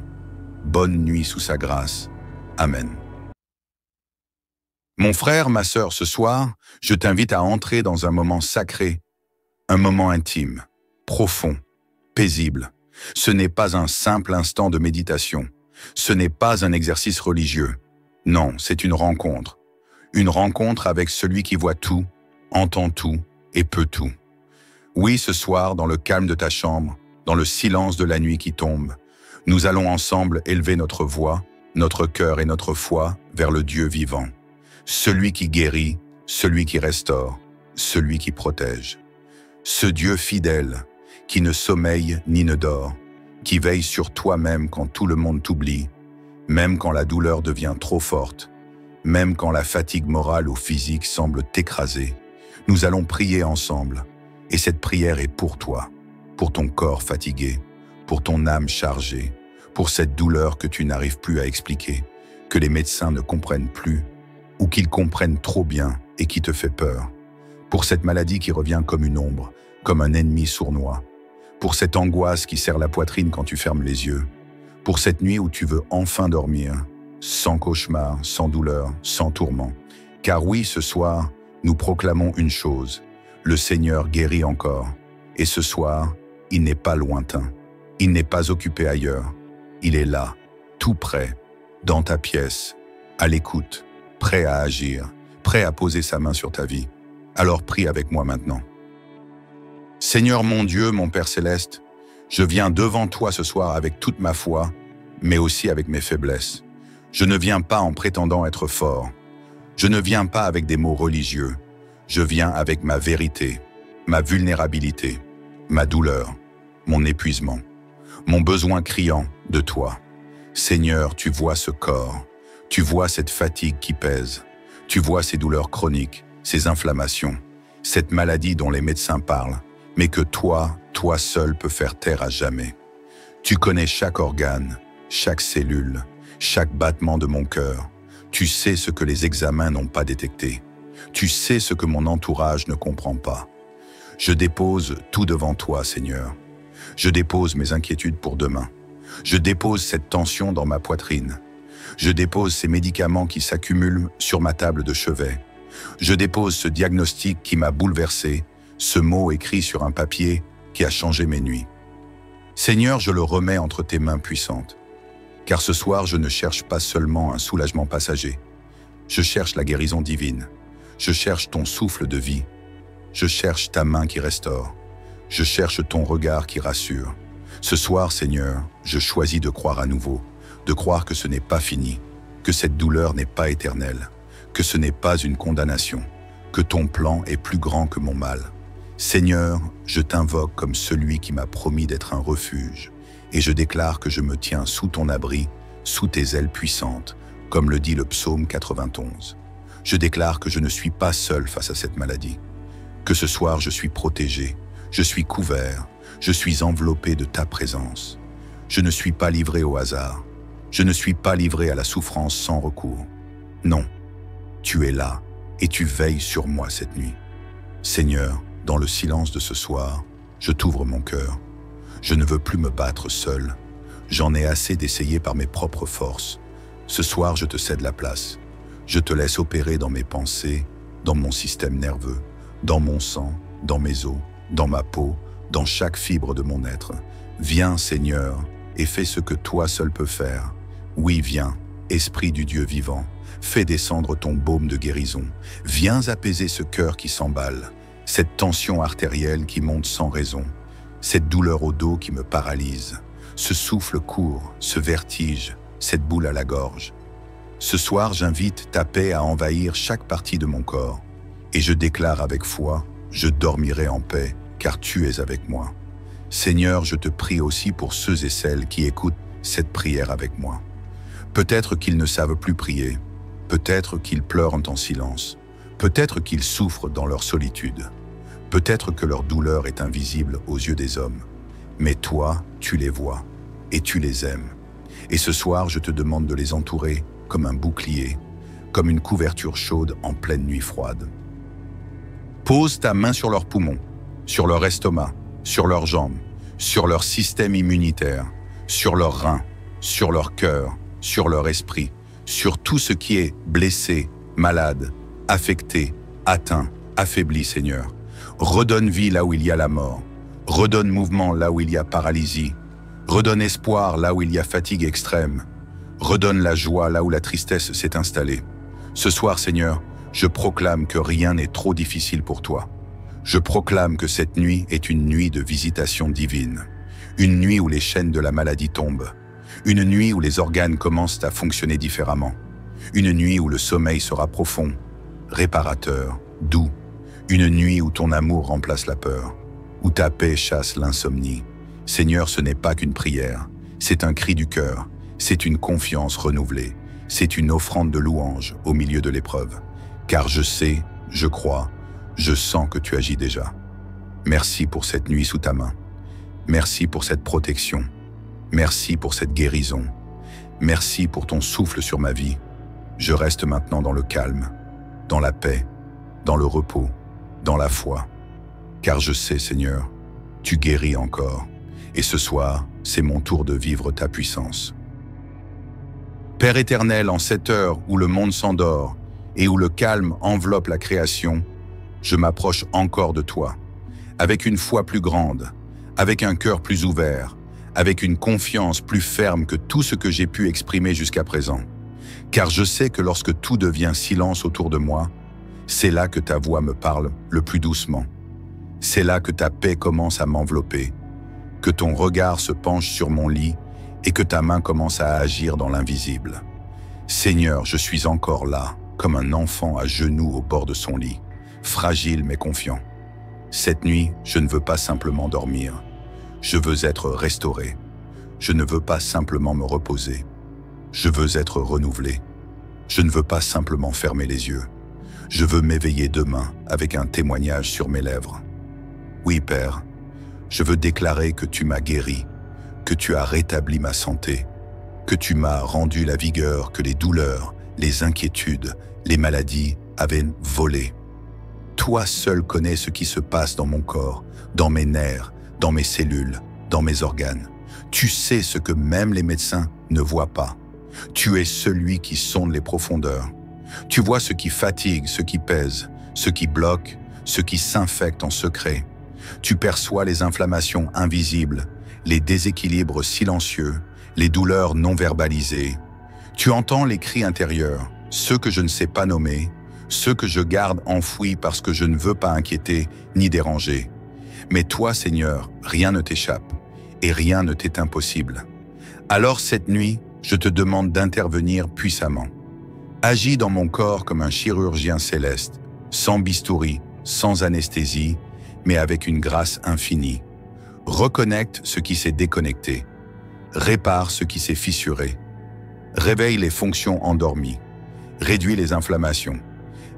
Bonne nuit sous sa grâce. Amen. Mon frère, ma sœur, ce soir, je t'invite à entrer dans un moment sacré, un moment intime, profond, paisible. Ce n'est pas un simple instant de méditation. Ce n'est pas un exercice religieux. Non, c'est une rencontre. Une rencontre avec celui qui voit tout, entend tout et peut tout. Oui, ce soir, dans le calme de ta chambre, dans le silence de la nuit qui tombe, nous allons ensemble élever notre voix, notre cœur et notre foi vers le Dieu vivant. Celui qui guérit, celui qui restaure, celui qui protège. Ce Dieu fidèle, qui ne sommeille ni ne dort, qui veille sur toi-même quand tout le monde t'oublie, même quand la douleur devient trop forte, même quand la fatigue morale ou physique semble t'écraser. Nous allons prier ensemble, et cette prière est pour toi, pour ton corps fatigué, pour ton âme chargée, pour cette douleur que tu n'arrives plus à expliquer, que les médecins ne comprennent plus, ou qu'ils comprennent trop bien et qui te fait peur, pour cette maladie qui revient comme une ombre, comme un ennemi sournois, pour cette angoisse qui serre la poitrine quand tu fermes les yeux, pour cette nuit où tu veux enfin dormir, sans cauchemar, sans douleur, sans tourment. Car oui, ce soir, nous proclamons une chose, le Seigneur guérit encore, et ce soir, il n'est pas lointain, il n'est pas occupé ailleurs, il est là, tout près, dans ta pièce, à l'écoute, prêt à agir, prêt à poser sa main sur ta vie. Alors prie avec moi maintenant. Seigneur mon Dieu, mon Père céleste, je viens devant toi ce soir avec toute ma foi, mais aussi avec mes faiblesses. Je ne viens pas en prétendant être fort. Je ne viens pas avec des mots religieux. Je viens avec ma vérité, ma vulnérabilité, ma douleur, mon épuisement, mon besoin criant de toi. Seigneur, tu vois ce corps, tu vois cette fatigue qui pèse, tu vois ces douleurs chroniques, ces inflammations, cette maladie dont les médecins parlent, mais que toi seul peux faire taire à jamais. Tu connais chaque organe, chaque cellule, chaque battement de mon cœur. Tu sais ce que les examens n'ont pas détecté. Tu sais ce que mon entourage ne comprend pas. Je dépose tout devant toi, Seigneur. Je dépose mes inquiétudes pour demain. Je dépose cette tension dans ma poitrine. Je dépose ces médicaments qui s'accumulent sur ma table de chevet. Je dépose ce diagnostic qui m'a bouleversé, ce mot écrit sur un papier qui a changé mes nuits. Seigneur, je le remets entre tes mains puissantes. Car ce soir, je ne cherche pas seulement un soulagement passager. Je cherche la guérison divine. Je cherche ton souffle de vie. Je cherche ta main qui restaure. Je cherche ton regard qui rassure. Ce soir, Seigneur, je choisis de croire à nouveau, de croire que ce n'est pas fini, que cette douleur n'est pas éternelle, que ce n'est pas une condamnation, que ton plan est plus grand que mon mal. Seigneur, je t'invoque comme celui qui m'a promis d'être un refuge, et je déclare que je me tiens sous ton abri, sous tes ailes puissantes, comme le dit le psaume 91. Je déclare que je ne suis pas seul face à cette maladie, que ce soir je suis protégé, je suis couvert, je suis enveloppé de ta présence. Je ne suis pas livré au hasard, je ne suis pas livré à la souffrance sans recours. Non, tu es là et tu veilles sur moi cette nuit. Seigneur, dans le silence de ce soir, je t'ouvre mon cœur. Je ne veux plus me battre seul. J'en ai assez d'essayer par mes propres forces. Ce soir, je te cède la place. Je te laisse opérer dans mes pensées, dans mon système nerveux, dans mon sang, dans mes os, dans ma peau, dans chaque fibre de mon être. Viens, Seigneur, et fais ce que toi seul peux faire. Oui, viens, Esprit du Dieu vivant, fais descendre ton baume de guérison. Viens apaiser ce cœur qui s'emballe, cette tension artérielle qui monte sans raison, cette douleur au dos qui me paralyse, ce souffle court, ce vertige, cette boule à la gorge. Ce soir, j'invite ta paix à envahir chaque partie de mon corps, et je déclare avec foi, je dormirai en paix, car tu es avec moi. Seigneur, je te prie aussi pour ceux et celles qui écoutent cette prière avec moi. Peut-être qu'ils ne savent plus prier, peut-être qu'ils pleurent en silence, peut-être qu'ils souffrent dans leur solitude, peut-être que leur douleur est invisible aux yeux des hommes, mais toi, tu les vois et tu les aimes. Et ce soir, je te demande de les entourer comme un bouclier, comme une couverture chaude en pleine nuit froide. Pose ta main sur leurs poumons, sur leur estomac, sur leurs jambes, sur leur système immunitaire, sur leurs reins, sur leur cœur, sur leur esprit, sur tout ce qui est blessé, malade, affecté, atteint, affaibli, Seigneur. Redonne vie là où il y a la mort. Redonne mouvement là où il y a paralysie. Redonne espoir là où il y a fatigue extrême. Redonne la joie là où la tristesse s'est installée. Ce soir, Seigneur, je proclame que rien n'est trop difficile pour toi. Je proclame que cette nuit est une nuit de visitation divine. Une nuit où les chaînes de la maladie tombent. Une nuit où les organes commencent à fonctionner différemment. Une nuit où le sommeil sera profond, réparateur, doux. Une nuit où ton amour remplace la peur, où ta paix chasse l'insomnie. Seigneur, ce n'est pas qu'une prière, c'est un cri du cœur, c'est une confiance renouvelée, c'est une offrande de louange au milieu de l'épreuve. Car je sais, je crois, je sens que tu agis déjà. Merci pour cette nuit sous ta main. Merci pour cette protection. Merci pour cette guérison. Merci pour ton souffle sur ma vie. Je reste maintenant dans le calme, dans la paix, dans le repos, dans la foi. Car je sais, Seigneur, tu guéris encore. Et ce soir, c'est mon tour de vivre ta puissance. Père éternel, en cette heure où le monde s'endort et où le calme enveloppe la création, je m'approche encore de toi, avec une foi plus grande, avec un cœur plus ouvert, avec une confiance plus ferme que tout ce que j'ai pu exprimer jusqu'à présent. Car je sais que lorsque tout devient silence autour de moi, c'est là que ta voix me parle le plus doucement. C'est là que ta paix commence à m'envelopper, que ton regard se penche sur mon lit et que ta main commence à agir dans l'invisible. Seigneur, je suis encore là, comme un enfant à genoux au bord de son lit, fragile mais confiant. Cette nuit, je ne veux pas simplement dormir. Je veux être restauré. Je ne veux pas simplement me reposer. Je veux être renouvelé. Je ne veux pas simplement fermer les yeux. Je veux m'éveiller demain avec un témoignage sur mes lèvres. Oui, Père, je veux déclarer que tu m'as guéri, que tu as rétabli ma santé, que tu m'as rendu la vigueur que les douleurs, les inquiétudes, les maladies avait volé. Toi seul connais ce qui se passe dans mon corps, dans mes nerfs, dans mes cellules, dans mes organes. Tu sais ce que même les médecins ne voient pas. Tu es celui qui sonde les profondeurs. Tu vois ce qui fatigue, ce qui pèse, ce qui bloque, ce qui s'infecte en secret. Tu perçois les inflammations invisibles, les déséquilibres silencieux, les douleurs non verbalisées. Tu entends les cris intérieurs, ceux que je ne sais pas nommer, ceux que je garde enfouis parce que je ne veux pas inquiéter ni déranger. Mais toi, Seigneur, rien ne t'échappe et rien ne t'est impossible. Alors cette nuit, je te demande d'intervenir puissamment. Agis dans mon corps comme un chirurgien céleste, sans bistouri, sans anesthésie, mais avec une grâce infinie. Reconnecte ce qui s'est déconnecté. Répare ce qui s'est fissuré. Réveille les fonctions endormies. Réduis les inflammations.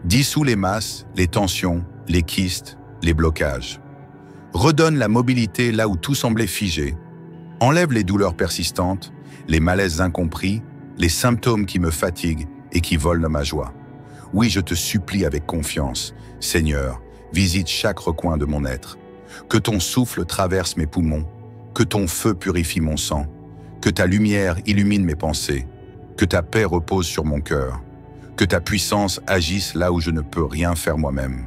Dissous les masses, les tensions, les kystes, les blocages. Redonne la mobilité là où tout semblait figé. Enlève les douleurs persistantes, les malaises incompris, les symptômes qui me fatiguent et qui volent ma joie. Oui, je te supplie avec confiance, Seigneur, visite chaque recoin de mon être. Que ton souffle traverse mes poumons, que ton feu purifie mon sang, que ta lumière illumine mes pensées, que ta paix repose sur mon cœur, que ta puissance agisse là où je ne peux rien faire moi-même.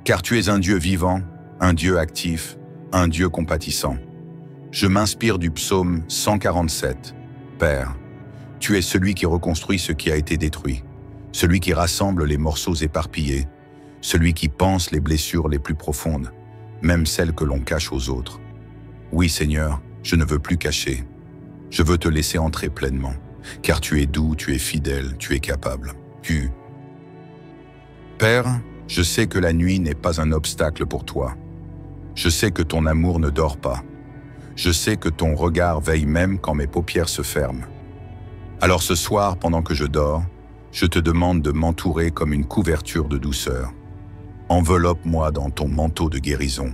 Car tu es un Dieu vivant, un Dieu actif, un Dieu compatissant. Je m'inspire du psaume 147. Père, tu es celui qui reconstruit ce qui a été détruit, celui qui rassemble les morceaux éparpillés, celui qui pense les blessures les plus profondes, même celles que l'on cache aux autres. Oui, Seigneur, je ne veux plus cacher. Je veux te laisser entrer pleinement, car tu es doux, tu es fidèle, tu es capable. Père, je sais que la nuit n'est pas un obstacle pour toi. Je sais que ton amour ne dort pas. Je sais que ton regard veille même quand mes paupières se ferment. Alors ce soir, pendant que je dors, je te demande de m'entourer comme une couverture de douceur. Enveloppe-moi dans ton manteau de guérison,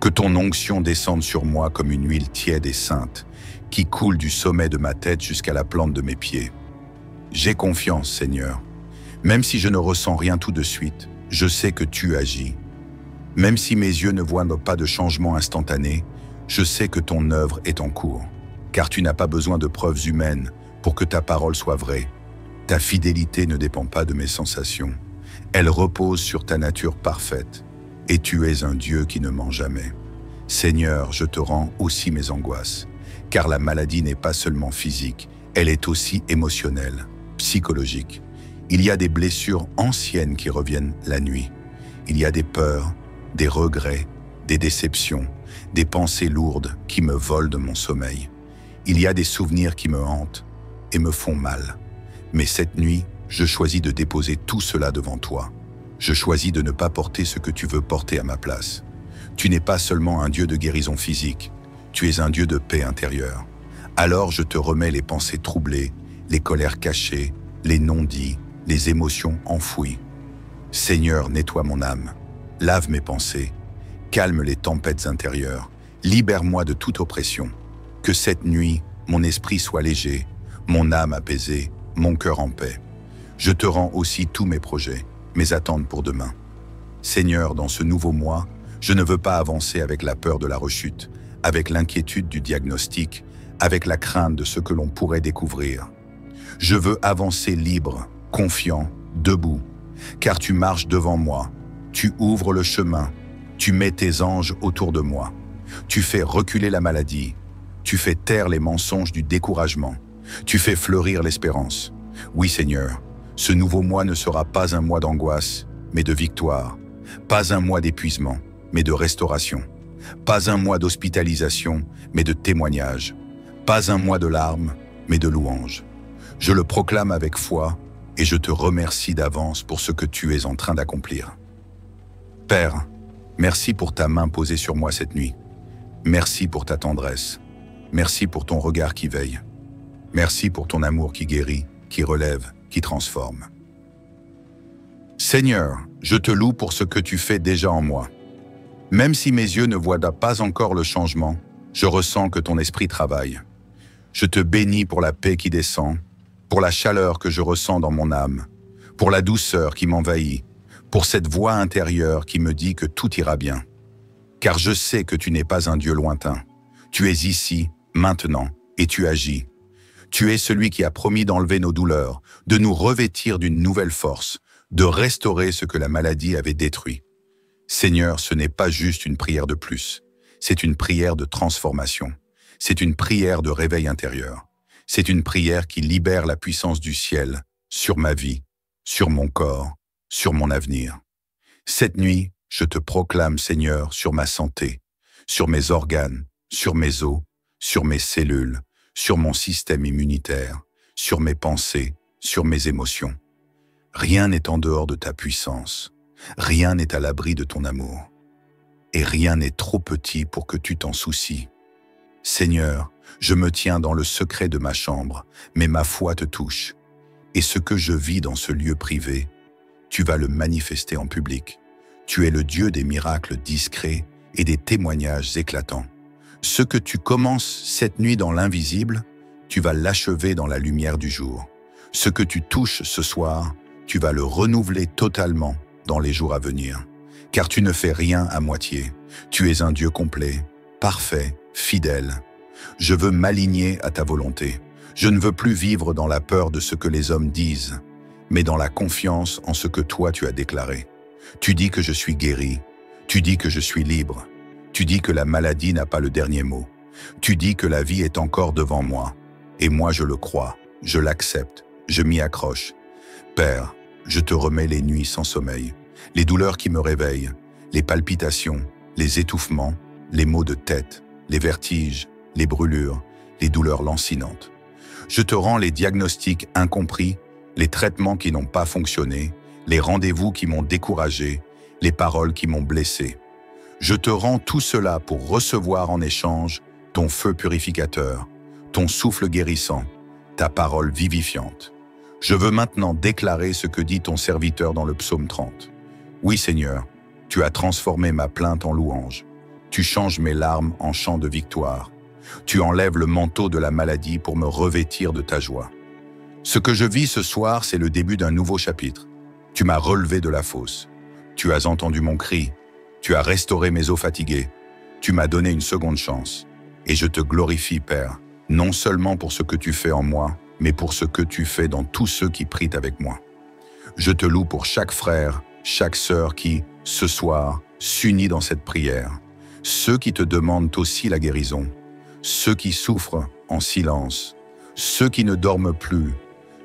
que ton onction descende sur moi comme une huile tiède et sainte, qui coule du sommet de ma tête jusqu'à la plante de mes pieds. J'ai confiance, Seigneur. Même si je ne ressens rien tout de suite, je sais que tu agis. Même si mes yeux ne voient pas de changement instantané, je sais que ton œuvre est en cours, car tu n'as pas besoin de preuves humaines pour que ta parole soit vraie. Ta fidélité ne dépend pas de mes sensations. Elle repose sur ta nature parfaite, et tu es un Dieu qui ne ment jamais. Seigneur, je te rends aussi mes angoisses, car la maladie n'est pas seulement physique, elle est aussi émotionnelle, psychologique. Il y a des blessures anciennes qui reviennent la nuit. Il y a des peurs, des regrets, des déceptions, des pensées lourdes qui me volent de mon sommeil. Il y a des souvenirs qui me hantent et me font mal. Mais cette nuit, je choisis de déposer tout cela devant toi. Je choisis de ne pas porter ce que tu veux porter à ma place. Tu n'es pas seulement un Dieu de guérison physique, tu es un Dieu de paix intérieure. Alors je te remets les pensées troublées, les colères cachées, les non-dits, les émotions enfouies. Seigneur, nettoie mon âme, lave mes pensées, calme les tempêtes intérieures, libère-moi de toute oppression. Que cette nuit, mon esprit soit léger, mon âme apaisée, mon cœur en paix. Je te rends aussi tous mes projets, mes attentes pour demain. Seigneur, dans ce nouveau mois, je ne veux pas avancer avec la peur de la rechute, avec l'inquiétude du diagnostic, avec la crainte de ce que l'on pourrait découvrir. Je veux avancer libre, confiant, debout, car tu marches devant moi, tu ouvres le chemin, tu mets tes anges autour de moi, tu fais reculer la maladie, tu fais taire les mensonges du découragement, tu fais fleurir l'espérance. Oui Seigneur, ce nouveau mois ne sera pas un mois d'angoisse, mais de victoire, pas un mois d'épuisement, mais de restauration, pas un mois d'hospitalisation, mais de témoignage, pas un mois de larmes, mais de louanges. Je le proclame avec foi et je te remercie d'avance pour ce que tu es en train d'accomplir. Père, merci pour ta main posée sur moi cette nuit. Merci pour ta tendresse. Merci pour ton regard qui veille. Merci pour ton amour qui guérit, qui relève, qui transforme. Seigneur, je te loue pour ce que tu fais déjà en moi. Même si mes yeux ne voient pas encore le changement, je ressens que ton esprit travaille. Je te bénis pour la paix qui descend, pour la chaleur que je ressens dans mon âme, pour la douceur qui m'envahit, pour cette voix intérieure qui me dit que tout ira bien. Car je sais que tu n'es pas un Dieu lointain. Tu es ici, maintenant, et tu agis. Tu es celui qui a promis d'enlever nos douleurs, de nous revêtir d'une nouvelle force, de restaurer ce que la maladie avait détruit. Seigneur, ce n'est pas juste une prière de plus, c'est une prière de transformation. C'est une prière de réveil intérieur. C'est une prière qui libère la puissance du ciel sur ma vie, sur mon corps, sur mon avenir. Cette nuit, je te proclame, Seigneur, sur ma santé, sur mes organes, sur mes os, sur mes cellules, sur mon système immunitaire, sur mes pensées, sur mes émotions. Rien n'est en dehors de ta puissance. Rien n'est à l'abri de ton amour. Et rien n'est trop petit pour que tu t'en soucies. Seigneur, je me tiens dans le secret de ma chambre, mais ma foi te touche. Et ce que je vis dans ce lieu privé, tu vas le manifester en public. Tu es le Dieu des miracles discrets et des témoignages éclatants. Ce que tu commences cette nuit dans l'invisible, tu vas l'achever dans la lumière du jour. Ce que tu touches ce soir, tu vas le renouveler totalement dans les jours à venir. Car tu ne fais rien à moitié. Tu es un Dieu complet, parfait, fidèle. Je veux m'aligner à ta volonté. Je ne veux plus vivre dans la peur de ce que les hommes disent, mais dans la confiance en ce que toi tu as déclaré. Tu dis que je suis guéri. Tu dis que je suis libre. Tu dis que la maladie n'a pas le dernier mot. Tu dis que la vie est encore devant moi. Et moi je le crois, je l'accepte, je m'y accroche. Père, je te remets les nuits sans sommeil, les douleurs qui me réveillent, les palpitations, les étouffements, les maux de tête, les vertiges, les brûlures, les douleurs lancinantes. Je te rends les diagnostics incompris, les traitements qui n'ont pas fonctionné, les rendez-vous qui m'ont découragé, les paroles qui m'ont blessé. Je te rends tout cela pour recevoir en échange ton feu purificateur, ton souffle guérissant, ta parole vivifiante. Je veux maintenant déclarer ce que dit ton serviteur dans le psaume 30. Oui Seigneur, tu as transformé ma plainte en louange. Tu changes mes larmes en chants de victoire. Tu enlèves le manteau de la maladie pour me revêtir de ta joie. Ce que je vis ce soir, c'est le début d'un nouveau chapitre. Tu m'as relevé de la fosse. Tu as entendu mon cri. Tu as restauré mes os fatigués. Tu m'as donné une seconde chance. Et je te glorifie, Père, non seulement pour ce que tu fais en moi, mais pour ce que tu fais dans tous ceux qui prient avec moi. Je te loue pour chaque frère, chaque sœur qui, ce soir, s'unit dans cette prière. Ceux qui te demandent aussi la guérison. Ceux qui souffrent en silence. Ceux qui ne dorment plus.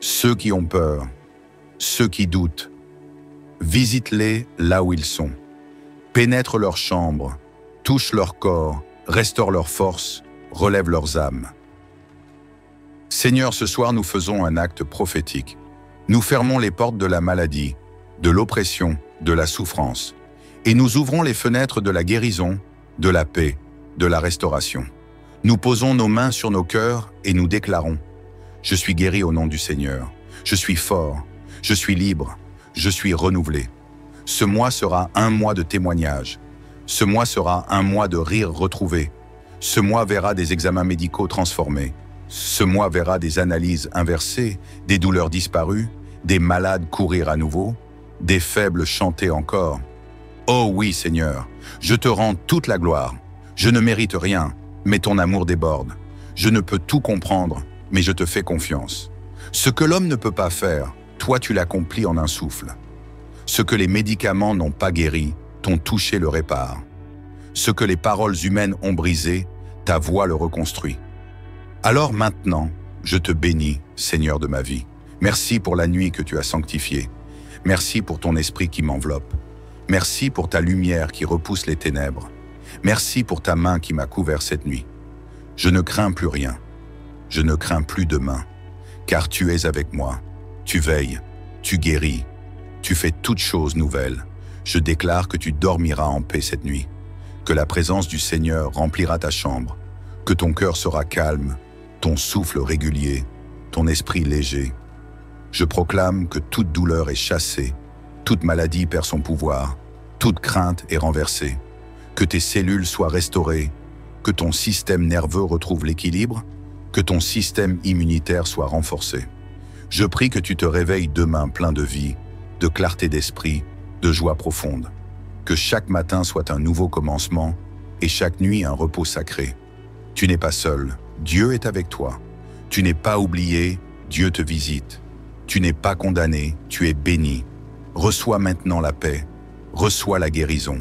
Ceux qui ont peur. Ceux qui doutent. Visite-les là où ils sont. Pénètre leurs chambres. Touche leur corps. Restaure leur force. Relève leurs âmes. Seigneur, ce soir, nous faisons un acte prophétique. Nous fermons les portes de la maladie, de l'oppression, de la souffrance, et nous ouvrons les fenêtres de la guérison, de la paix, de la restauration. Nous posons nos mains sur nos cœurs et nous déclarons « Je suis guéri au nom du Seigneur. Je suis fort. Je suis libre. Je suis renouvelé. » Ce mois sera un mois de témoignage. Ce mois sera un mois de rire retrouvé. Ce mois verra des examens médicaux transformés. Ce mois verra des analyses inversées, des douleurs disparues, des malades courir à nouveau, des faibles chanter encore. Oh oui, Seigneur, je te rends toute la gloire. Je ne mérite rien, mais ton amour déborde. Je ne peux tout comprendre, mais je te fais confiance. Ce que l'homme ne peut pas faire, toi tu l'accomplis en un souffle. Ce que les médicaments n'ont pas guéri, ton toucher le répare. Ce que les paroles humaines ont brisé, ta voix le reconstruit. Alors maintenant, je te bénis, Seigneur de ma vie. Merci pour la nuit que tu as sanctifiée. Merci pour ton esprit qui m'enveloppe. Merci pour ta lumière qui repousse les ténèbres. Merci pour ta main qui m'a couvert cette nuit. Je ne crains plus rien. Je ne crains plus demain. Car tu es avec moi. Tu veilles. Tu guéris. Tu fais toutes choses nouvelles. Je déclare que tu dormiras en paix cette nuit. Que la présence du Seigneur remplira ta chambre. Que ton cœur sera calme. Ton souffle régulier, ton esprit léger. Je proclame que toute douleur est chassée, toute maladie perd son pouvoir, toute crainte est renversée, que tes cellules soient restaurées, que ton système nerveux retrouve l'équilibre, que ton système immunitaire soit renforcé. Je prie que tu te réveilles demain plein de vie, de clarté d'esprit, de joie profonde. Que chaque matin soit un nouveau commencement et chaque nuit un repos sacré. Tu n'es pas seul, Dieu est avec toi. Tu n'es pas oublié, Dieu te visite. Tu n'es pas condamné, tu es béni. Reçois maintenant la paix, reçois la guérison,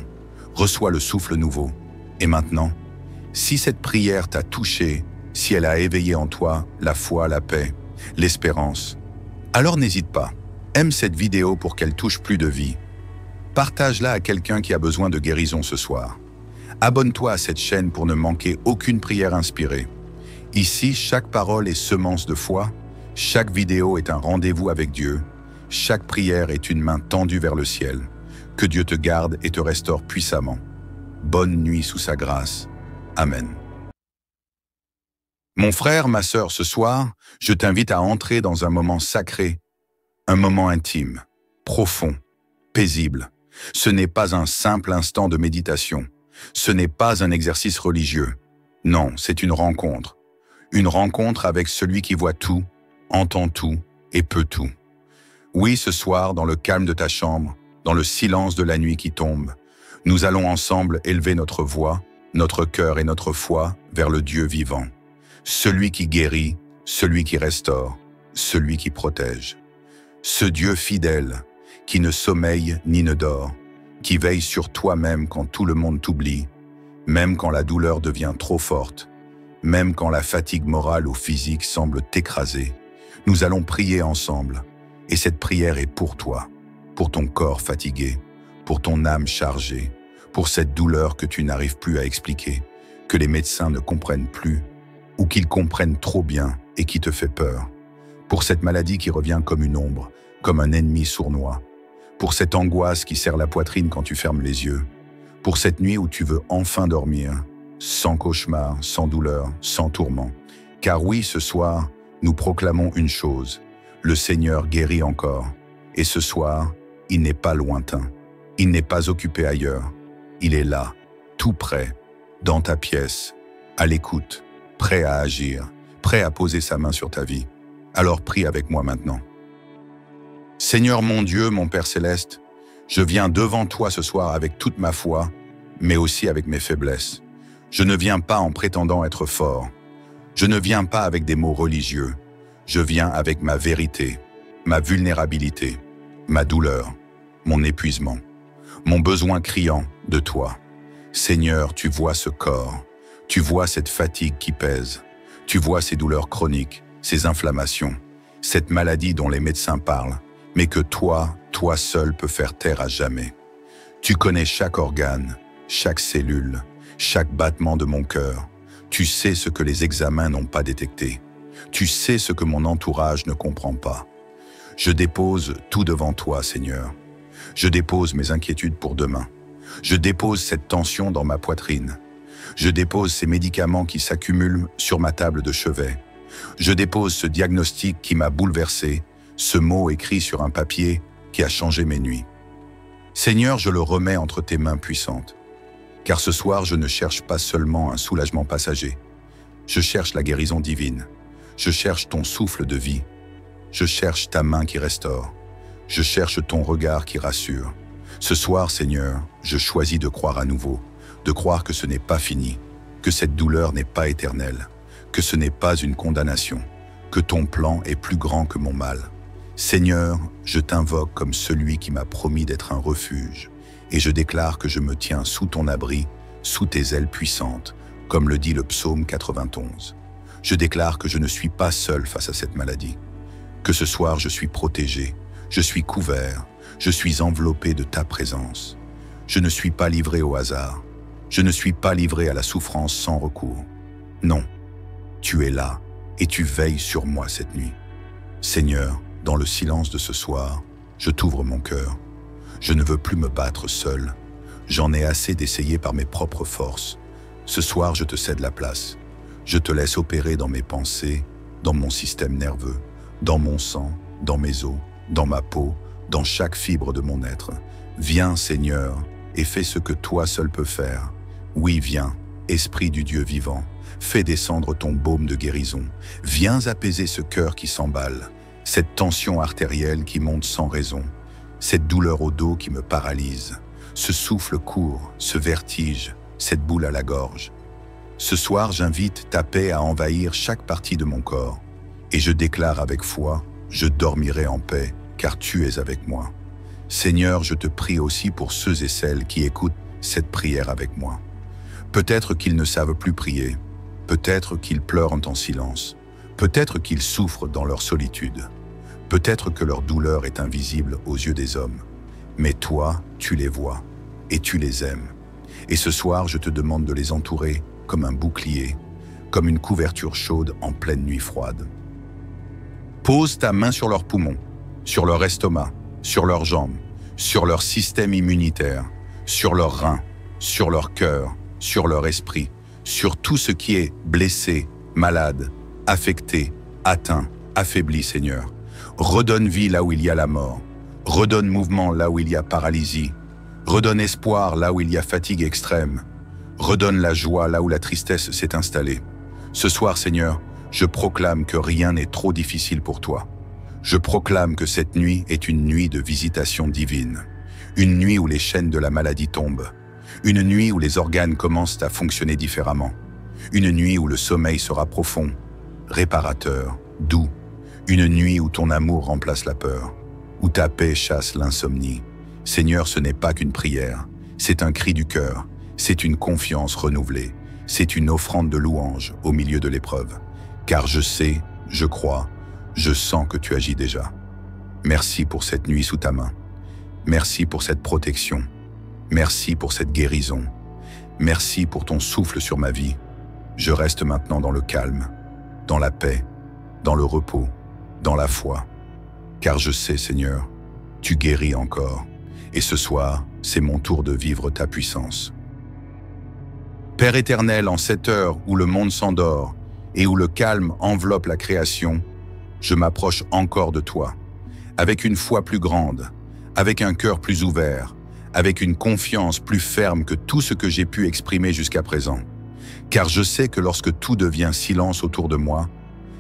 reçois le souffle nouveau. Et maintenant, si cette prière t'a touché, si elle a éveillé en toi la foi, la paix, l'espérance, alors n'hésite pas. Aime cette vidéo pour qu'elle touche plus de vie. Partage-la à quelqu'un qui a besoin de guérison ce soir. Abonne-toi à cette chaîne pour ne manquer aucune prière inspirée. Ici, chaque parole est semence de foi, chaque vidéo est un rendez-vous avec Dieu, chaque prière est une main tendue vers le ciel. Que Dieu te garde et te restaure puissamment. Bonne nuit sous sa grâce. Amen. Mon frère, ma sœur, ce soir, je t'invite à entrer dans un moment sacré, un moment intime, profond, paisible. Ce n'est pas un simple instant de méditation. Ce n'est pas un exercice religieux. Non, c'est une rencontre. Une rencontre avec celui qui voit tout, entend tout et peut tout. Oui, ce soir, dans le calme de ta chambre, dans le silence de la nuit qui tombe, nous allons ensemble élever notre voix, notre cœur et notre foi vers le Dieu vivant. Celui qui guérit, celui qui restaure, celui qui protège. Ce Dieu fidèle, qui ne sommeille ni ne dort, qui veille sur toi-même quand tout le monde t'oublie, même quand la douleur devient trop forte, même quand la fatigue morale ou physique semble t'écraser. Nous allons prier ensemble, et cette prière est pour toi, pour ton corps fatigué, pour ton âme chargée, pour cette douleur que tu n'arrives plus à expliquer, que les médecins ne comprennent plus, ou qu'ils comprennent trop bien et qui te fait peur, pour cette maladie qui revient comme une ombre, comme un ennemi sournois, pour cette angoisse qui serre la poitrine quand tu fermes les yeux, pour cette nuit où tu veux enfin dormir, sans cauchemar, sans douleur, sans tourment. Car oui, ce soir, nous proclamons une chose, le Seigneur guérit encore, et ce soir, il n'est pas lointain, il n'est pas occupé ailleurs, il est là, tout près, dans ta pièce, à l'écoute, prêt à agir, prêt à poser sa main sur ta vie. Alors prie avec moi maintenant. Seigneur mon Dieu, mon Père céleste, je viens devant toi ce soir avec toute ma foi, mais aussi avec mes faiblesses. Je ne viens pas en prétendant être fort. Je ne viens pas avec des mots religieux. Je viens avec ma vérité, ma vulnérabilité, ma douleur, mon épuisement, mon besoin criant de toi. Seigneur, tu vois ce corps, tu vois cette fatigue qui pèse, tu vois ces douleurs chroniques, ces inflammations, cette maladie dont les médecins parlent, mais que toi seul peux faire taire à jamais. Tu connais chaque organe, chaque cellule, chaque battement de mon cœur. Tu sais ce que les examens n'ont pas détecté. Tu sais ce que mon entourage ne comprend pas. Je dépose tout devant toi, Seigneur. Je dépose mes inquiétudes pour demain. Je dépose cette tension dans ma poitrine. Je dépose ces médicaments qui s'accumulent sur ma table de chevet. Je dépose ce diagnostic qui m'a bouleversé, ce mot écrit sur un papier qui a changé mes nuits. Seigneur, je le remets entre tes mains puissantes. Car ce soir, je ne cherche pas seulement un soulagement passager. Je cherche la guérison divine. Je cherche ton souffle de vie. Je cherche ta main qui restaure. Je cherche ton regard qui rassure. Ce soir, Seigneur, je choisis de croire à nouveau, de croire que ce n'est pas fini, que cette douleur n'est pas éternelle, que ce n'est pas une condamnation, que ton plan est plus grand que mon mal. Seigneur, je t'invoque comme celui qui m'a promis d'être un refuge, et je déclare que je me tiens sous ton abri, sous tes ailes puissantes, comme le dit le psaume 91. Je déclare que je ne suis pas seul face à cette maladie, que ce soir je suis protégé, je suis couvert, je suis enveloppé de ta présence. Je ne suis pas livré au hasard, je ne suis pas livré à la souffrance sans recours. Non, tu es là et tu veilles sur moi cette nuit. Seigneur, dans le silence de ce soir, je t'ouvre mon cœur. Je ne veux plus me battre seul. J'en ai assez d'essayer par mes propres forces. Ce soir, je te cède la place. Je te laisse opérer dans mes pensées, dans mon système nerveux, dans mon sang, dans mes os, dans ma peau, dans chaque fibre de mon être. Viens, Seigneur, et fais ce que toi seul peux faire. Oui, viens, Esprit du Dieu vivant, fais descendre ton baume de guérison. Viens apaiser ce cœur qui s'emballe, cette tension artérielle qui monte sans raison. cette douleur au dos qui me paralyse, ce souffle court, ce vertige, cette boule à la gorge. Ce soir, j'invite ta paix à envahir chaque partie de mon corps, et je déclare avec foi, je dormirai en paix, car tu es avec moi. Seigneur, je te prie aussi pour ceux et celles qui écoutent cette prière avec moi. Peut-être qu'ils ne savent plus prier, peut-être qu'ils pleurent en silence, peut-être qu'ils souffrent dans leur solitude, peut-être que leur douleur est invisible aux yeux des hommes, mais toi, tu les vois et tu les aimes. Et ce soir, je te demande de les entourer comme un bouclier, comme une couverture chaude en pleine nuit froide. Pose ta main sur leurs poumons, sur leur estomac, sur leurs jambes, sur leur système immunitaire, sur leurs reins, sur leur cœur, sur leur esprit, sur tout ce qui est blessé, malade, affecté, atteint, affaibli, Seigneur. Redonne vie là où il y a la mort, redonne mouvement là où il y a paralysie, redonne espoir là où il y a fatigue extrême, redonne la joie là où la tristesse s'est installée. Ce soir, Seigneur, je proclame que rien n'est trop difficile pour toi. Je proclame que cette nuit est une nuit de visitation divine, une nuit où les chaînes de la maladie tombent, une nuit où les organes commencent à fonctionner différemment, une nuit où le sommeil sera profond, réparateur, doux, une nuit où ton amour remplace la peur, où ta paix chasse l'insomnie. Seigneur, ce n'est pas qu'une prière, c'est un cri du cœur, c'est une confiance renouvelée, c'est une offrande de louange au milieu de l'épreuve. Car je sais, je crois, je sens que tu agis déjà. Merci pour cette nuit sous ta main. Merci pour cette protection. Merci pour cette guérison. Merci pour ton souffle sur ma vie. Je reste maintenant dans le calme, dans la paix, dans le repos, dans la foi. Car je sais, Seigneur, tu guéris encore. Et ce soir, c'est mon tour de vivre ta puissance. Père éternel, en cette heure où le monde s'endort et où le calme enveloppe la création, je m'approche encore de toi, avec une foi plus grande, avec un cœur plus ouvert, avec une confiance plus ferme que tout ce que j'ai pu exprimer jusqu'à présent. Car je sais que lorsque tout devient silence autour de moi,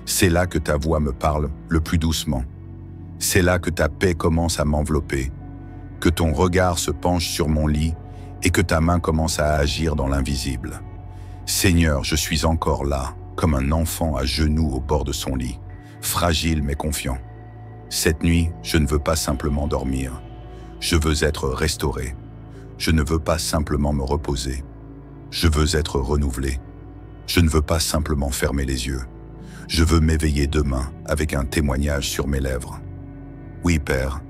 c'est là que ta voix me parle le plus doucement. C'est là que ta paix commence à m'envelopper, que ton regard se penche sur mon lit et que ta main commence à agir dans l'invisible. Seigneur, je suis encore là, comme un enfant à genoux au bord de son lit, fragile mais confiant. Cette nuit, je ne veux pas simplement dormir. Je veux être restauré. Je ne veux pas simplement me reposer. Je veux être renouvelé. Je ne veux pas simplement fermer les yeux. Je veux m'éveiller demain avec un témoignage sur mes lèvres. Oui, Père,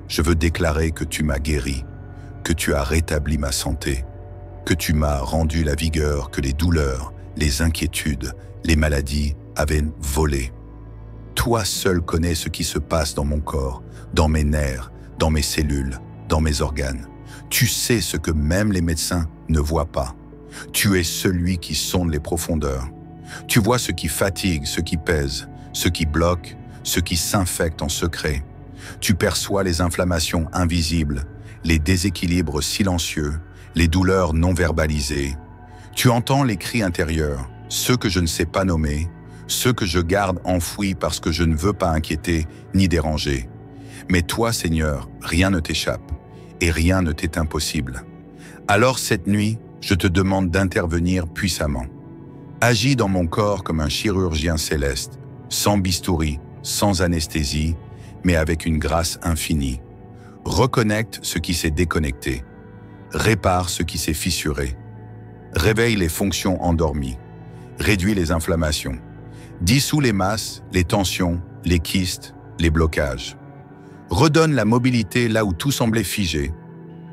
je veux déclarer que tu m'as guéri, que tu as rétabli ma santé, que tu m'as rendu la vigueur que les douleurs, les inquiétudes, les maladies avaient volé. Toi seul connais ce qui se passe dans mon corps, dans mes nerfs, dans mes cellules, dans mes organes. Tu sais ce que même les médecins ne voient pas. Tu es celui qui sonde les profondeurs. Tu vois ce qui fatigue, ce qui pèse, ce qui bloque, ce qui s'infecte en secret. Tu perçois les inflammations invisibles, les déséquilibres silencieux, les douleurs non verbalisées. Tu entends les cris intérieurs, ceux que je ne sais pas nommer, ceux que je garde enfouis parce que je ne veux pas inquiéter ni déranger. Mais toi, Seigneur, rien ne t'échappe et rien ne t'est impossible. Alors cette nuit, je te demande d'intervenir puissamment. Agis dans mon corps comme un chirurgien céleste, sans bistouri, sans anesthésie, mais avec une grâce infinie. Reconnecte ce qui s'est déconnecté. Répare ce qui s'est fissuré. Réveille les fonctions endormies. Réduis les inflammations. Dissous les masses, les tensions, les kystes, les blocages. Redonne la mobilité là où tout semblait figé.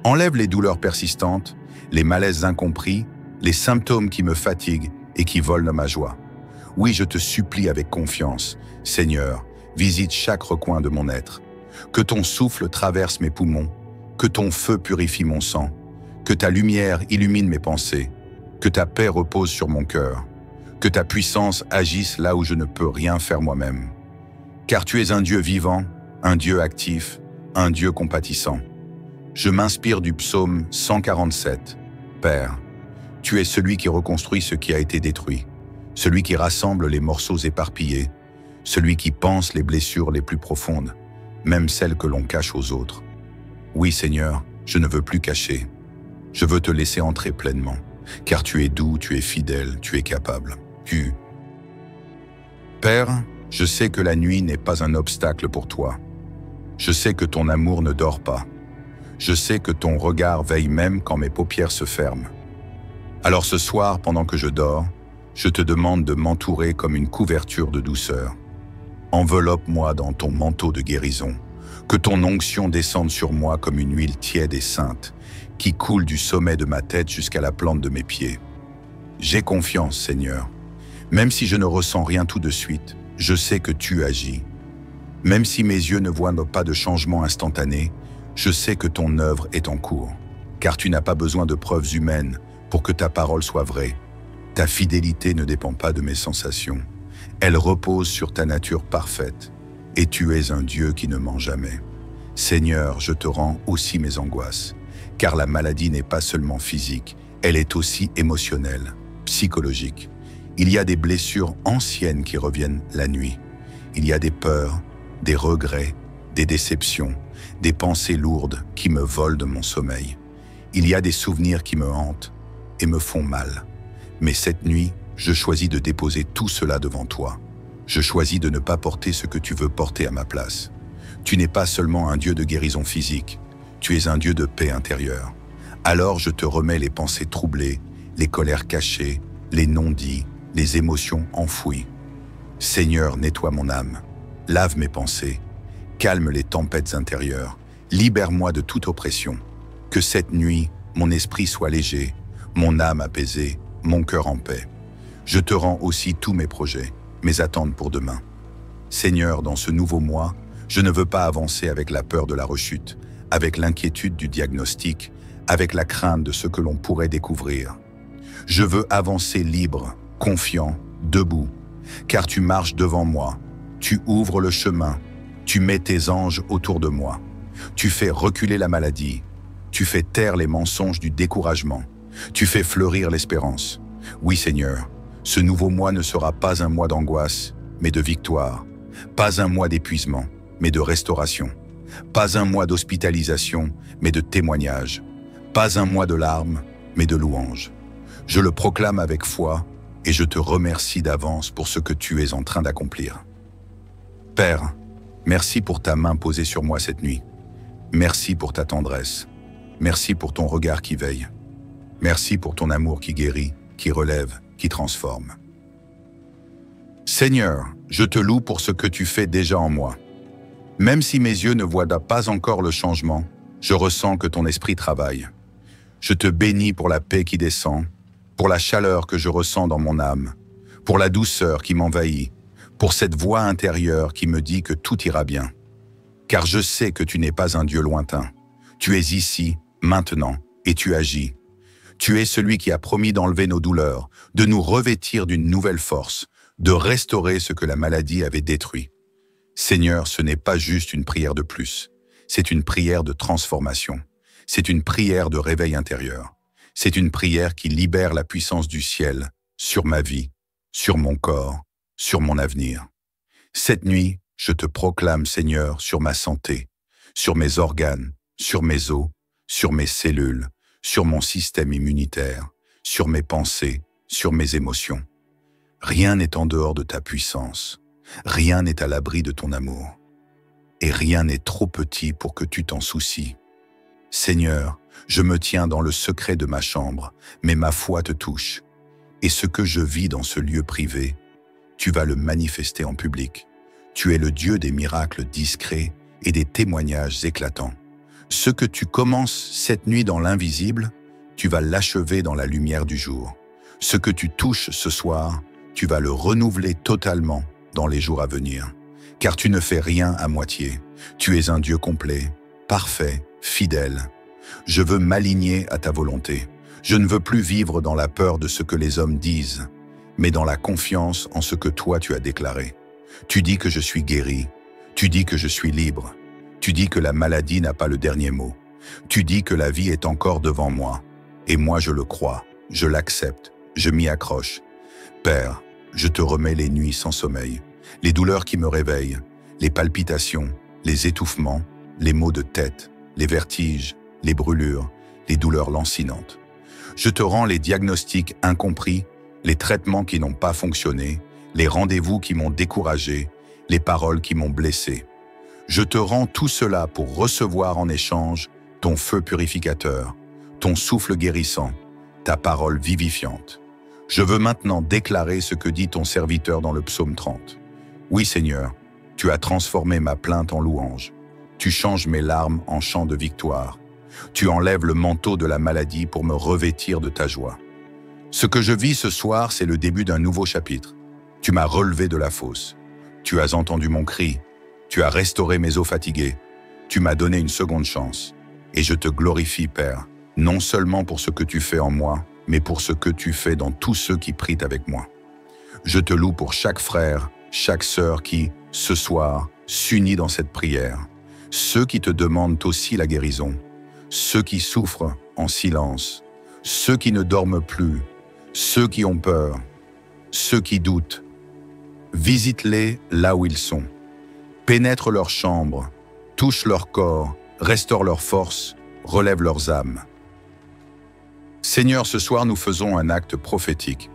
Enlève les douleurs persistantes, les malaises incompris, les symptômes qui me fatiguent et qui volent ma joie. Oui, je te supplie avec confiance, Seigneur, visite chaque recoin de mon être. Que ton souffle traverse mes poumons, que ton feu purifie mon sang, que ta lumière illumine mes pensées, que ta paix repose sur mon cœur, que ta puissance agisse là où je ne peux rien faire moi-même. Car tu es un Dieu vivant, un Dieu actif, un Dieu compatissant. Je m'inspire du psaume 147. Père, tu es celui qui reconstruit ce qui a été détruit, celui qui rassemble les morceaux éparpillés, celui qui pense les blessures les plus profondes, même celles que l'on cache aux autres. Oui, Seigneur, je ne veux plus cacher. Je veux te laisser entrer pleinement, car tu es doux, tu es fidèle, tu es capable. Père, je sais que la nuit n'est pas un obstacle pour toi. Je sais que ton amour ne dort pas. Je sais que ton regard veille même quand mes paupières se ferment. Alors ce soir, pendant que je dors, je te demande de m'entourer comme une couverture de douceur. Enveloppe-moi dans ton manteau de guérison, que ton onction descende sur moi comme une huile tiède et sainte, qui coule du sommet de ma tête jusqu'à la plante de mes pieds. J'ai confiance, Seigneur. Même si je ne ressens rien tout de suite, je sais que tu agis. Même si mes yeux ne voient pas de changement instantané, je sais que ton œuvre est en cours, car tu n'as pas besoin de preuves humaines pour que ta parole soit vraie. Ta fidélité ne dépend pas de mes sensations. Elle repose sur ta nature parfaite, et tu es un Dieu qui ne ment jamais. Seigneur, je te rends aussi mes angoisses, car la maladie n'est pas seulement physique, elle est aussi émotionnelle, psychologique. Il y a des blessures anciennes qui reviennent la nuit. Il y a des peurs, des regrets, des déceptions, des pensées lourdes qui me volent de mon sommeil. Il y a des souvenirs qui me hantent et me font mal. Mais cette nuit, je choisis de déposer tout cela devant toi. Je choisis de ne pas porter ce que tu veux porter à ma place. Tu n'es pas seulement un Dieu de guérison physique, tu es un Dieu de paix intérieure. Alors je te remets les pensées troublées, les colères cachées, les non-dits, les émotions enfouies. Seigneur, nettoie mon âme, lave mes pensées, calme les tempêtes intérieures, libère-moi de toute oppression. Que cette nuit, mon esprit soit léger, mon âme apaisée, mon cœur en paix. Je te rends aussi tous mes projets, mes attentes pour demain. Seigneur, dans ce nouveau mois, je ne veux pas avancer avec la peur de la rechute, avec l'inquiétude du diagnostic, avec la crainte de ce que l'on pourrait découvrir. Je veux avancer libre, confiant, debout, car tu marches devant moi, tu ouvres le chemin, tu mets tes anges autour de moi, tu fais reculer la maladie, tu fais taire les mensonges du découragement, tu fais fleurir l'espérance. Oui Seigneur, ce nouveau mois ne sera pas un mois d'angoisse, mais de victoire, pas un mois d'épuisement, mais de restauration, pas un mois d'hospitalisation, mais de témoignage, pas un mois de larmes, mais de louanges. Je le proclame avec foi, et je te remercie d'avance pour ce que tu es en train d'accomplir. Père, merci pour ta main posée sur moi cette nuit. Merci pour ta tendresse. Merci pour ton regard qui veille. Merci pour ton amour qui guérit, qui relève, qui transforme. Seigneur, je te loue pour ce que tu fais déjà en moi. Même si mes yeux ne voient pas encore le changement, je ressens que ton esprit travaille. Je te bénis pour la paix qui descend, pour la chaleur que je ressens dans mon âme, pour la douceur qui m'envahit, pour cette voix intérieure qui me dit que tout ira bien. Car je sais que tu n'es pas un Dieu lointain. Tu es ici, maintenant, et tu agis. Tu es celui qui a promis d'enlever nos douleurs, de nous revêtir d'une nouvelle force, de restaurer ce que la maladie avait détruit. Seigneur, ce n'est pas juste une prière de plus, c'est une prière de transformation, c'est une prière de réveil intérieur. C'est une prière qui libère la puissance du ciel sur ma vie, sur mon corps, sur mon avenir. Cette nuit, je te proclame, Seigneur, sur ma santé, sur mes organes, sur mes os, sur mes cellules, sur mon système immunitaire, sur mes pensées, sur mes émotions. Rien n'est en dehors de ta puissance, rien n'est à l'abri de ton amour, et rien n'est trop petit pour que tu t'en soucies. Seigneur, je me tiens dans le secret de ma chambre, mais ma foi te touche. Et ce que je vis dans ce lieu privé, tu vas le manifester en public. Tu es le Dieu des miracles discrets et des témoignages éclatants. Ce que tu commences cette nuit dans l'invisible, tu vas l'achever dans la lumière du jour. Ce que tu touches ce soir, tu vas le renouveler totalement dans les jours à venir. Car tu ne fais rien à moitié. Tu es un Dieu complet, parfait, fidèle. Je veux m'aligner à ta volonté. Je ne veux plus vivre dans la peur de ce que les hommes disent, mais dans la confiance en ce que toi tu as déclaré. Tu dis que je suis guéri, tu dis que je suis libre, tu dis que la maladie n'a pas le dernier mot, tu dis que la vie est encore devant moi, et moi je le crois, je l'accepte, je m'y accroche. Père, je te remets les nuits sans sommeil, les douleurs qui me réveillent, les palpitations, les étouffements, les maux de tête, les vertiges, les brûlures, les douleurs lancinantes. Je te rends les diagnostics incompris, les traitements qui n'ont pas fonctionné, les rendez-vous qui m'ont découragé, les paroles qui m'ont blessé. Je te rends tout cela pour recevoir en échange ton feu purificateur, ton souffle guérissant, ta parole vivifiante. Je veux maintenant déclarer ce que dit ton serviteur dans le psaume 30. Oui, Seigneur, tu as transformé ma plainte en louange. Tu changes mes larmes en chants de victoire. Tu enlèves le manteau de la maladie pour me revêtir de ta joie. Ce que je vis ce soir, c'est le début d'un nouveau chapitre. Tu m'as relevé de la fosse. Tu as entendu mon cri. Tu as restauré mes os fatigués. Tu m'as donné une seconde chance. Et je te glorifie, Père, non seulement pour ce que tu fais en moi, mais pour ce que tu fais dans tous ceux qui prient avec moi. Je te loue pour chaque frère, chaque sœur qui, ce soir, s'unit dans cette prière. Ceux qui te demandent aussi la guérison. Ceux qui souffrent en silence. Ceux qui ne dorment plus. Ceux qui ont peur. Ceux qui doutent. Visite-les là où ils sont. Pénètre leurs chambres. Touche leur corps. Restaure leurs forces. Relève leurs âmes. Seigneur, ce soir, nous faisons un acte prophétique.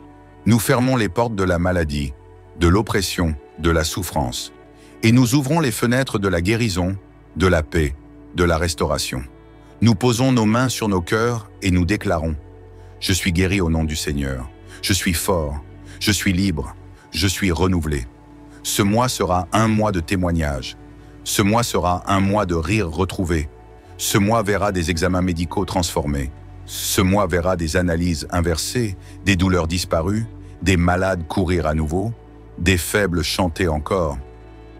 Nous fermons les portes de la maladie, de l'oppression, de la souffrance, et nous ouvrons les fenêtres de la guérison, de la paix, de la restauration. Nous posons nos mains sur nos cœurs et nous déclarons « Je suis guéri au nom du Seigneur. Je suis fort. Je suis libre. Je suis renouvelé. » Ce mois sera un mois de témoignage. Ce mois sera un mois de rire retrouvé. Ce mois verra des examens médicaux transformés. Ce mois verra des analyses inversées, des douleurs disparues, des malades courir à nouveau, des faibles chanter encore.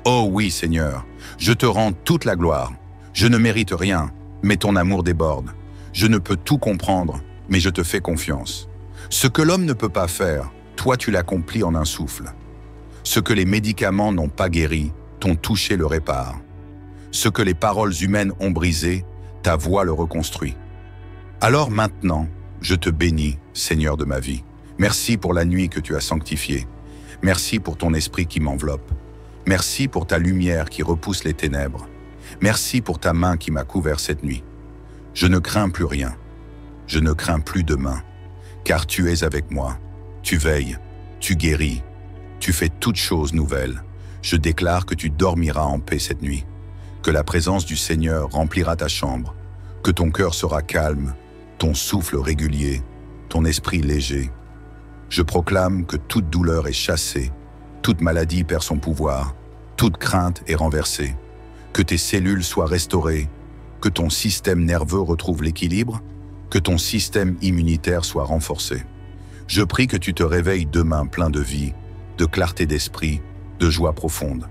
Oh oui, Seigneur, je te rends toute la gloire. Je ne mérite rien, mais ton amour déborde. Je ne peux tout comprendre, mais je te fais confiance. Ce que l'homme ne peut pas faire, toi tu l'accomplis en un souffle. Ce que les médicaments n'ont pas guéri, ton toucher le répare. Ce que les paroles humaines ont brisé, ta voix le reconstruit. Alors maintenant, je te bénis, Seigneur de ma vie. Merci pour la nuit que tu as sanctifiée. Merci pour ton esprit qui m'enveloppe. Merci pour ta lumière qui repousse les ténèbres. Merci pour ta main qui m'a couvert cette nuit. Je ne crains plus rien. Je ne crains plus demain, car tu es avec moi. Tu veilles, tu guéris, tu fais toutes choses nouvelles. Je déclare que tu dormiras en paix cette nuit, que la présence du Seigneur remplira ta chambre, que ton cœur sera calme, ton souffle régulier, ton esprit léger. Je proclame que toute douleur est chassée, toute maladie perd son pouvoir, toute crainte est renversée, que tes cellules soient restaurées, que ton système nerveux retrouve l'équilibre, que ton système immunitaire soit renforcé. Je prie que tu te réveilles demain plein de vie, de clarté d'esprit, de joie profonde,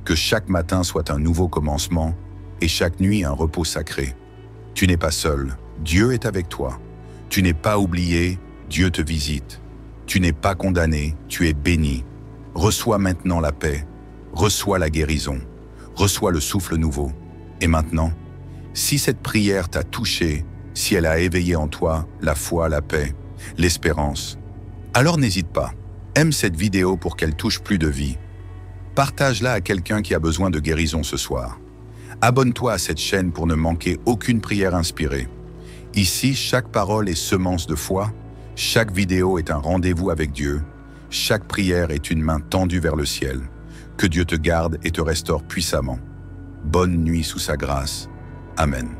que chaque matin soit un nouveau commencement et chaque nuit un repos sacré. Tu n'es pas seul, Dieu est avec toi. Tu n'es pas oublié, Dieu te visite. Tu n'es pas condamné, tu es béni. Reçois maintenant la paix, reçois la guérison, reçois le souffle nouveau. Et maintenant, si cette prière t'a touché, si elle a éveillé en toi la foi, la paix, l'espérance, alors n'hésite pas. Aime cette vidéo pour qu'elle touche plus de vie. Partage-la à quelqu'un qui a besoin de guérison ce soir. Abonne-toi à cette chaîne pour ne manquer aucune prière inspirée. Ici, chaque parole est semence de foi, chaque vidéo est un rendez-vous avec Dieu, chaque prière est une main tendue vers le ciel. Que Dieu te garde et te restaure puissamment. Bonne nuit sous sa grâce. Amen.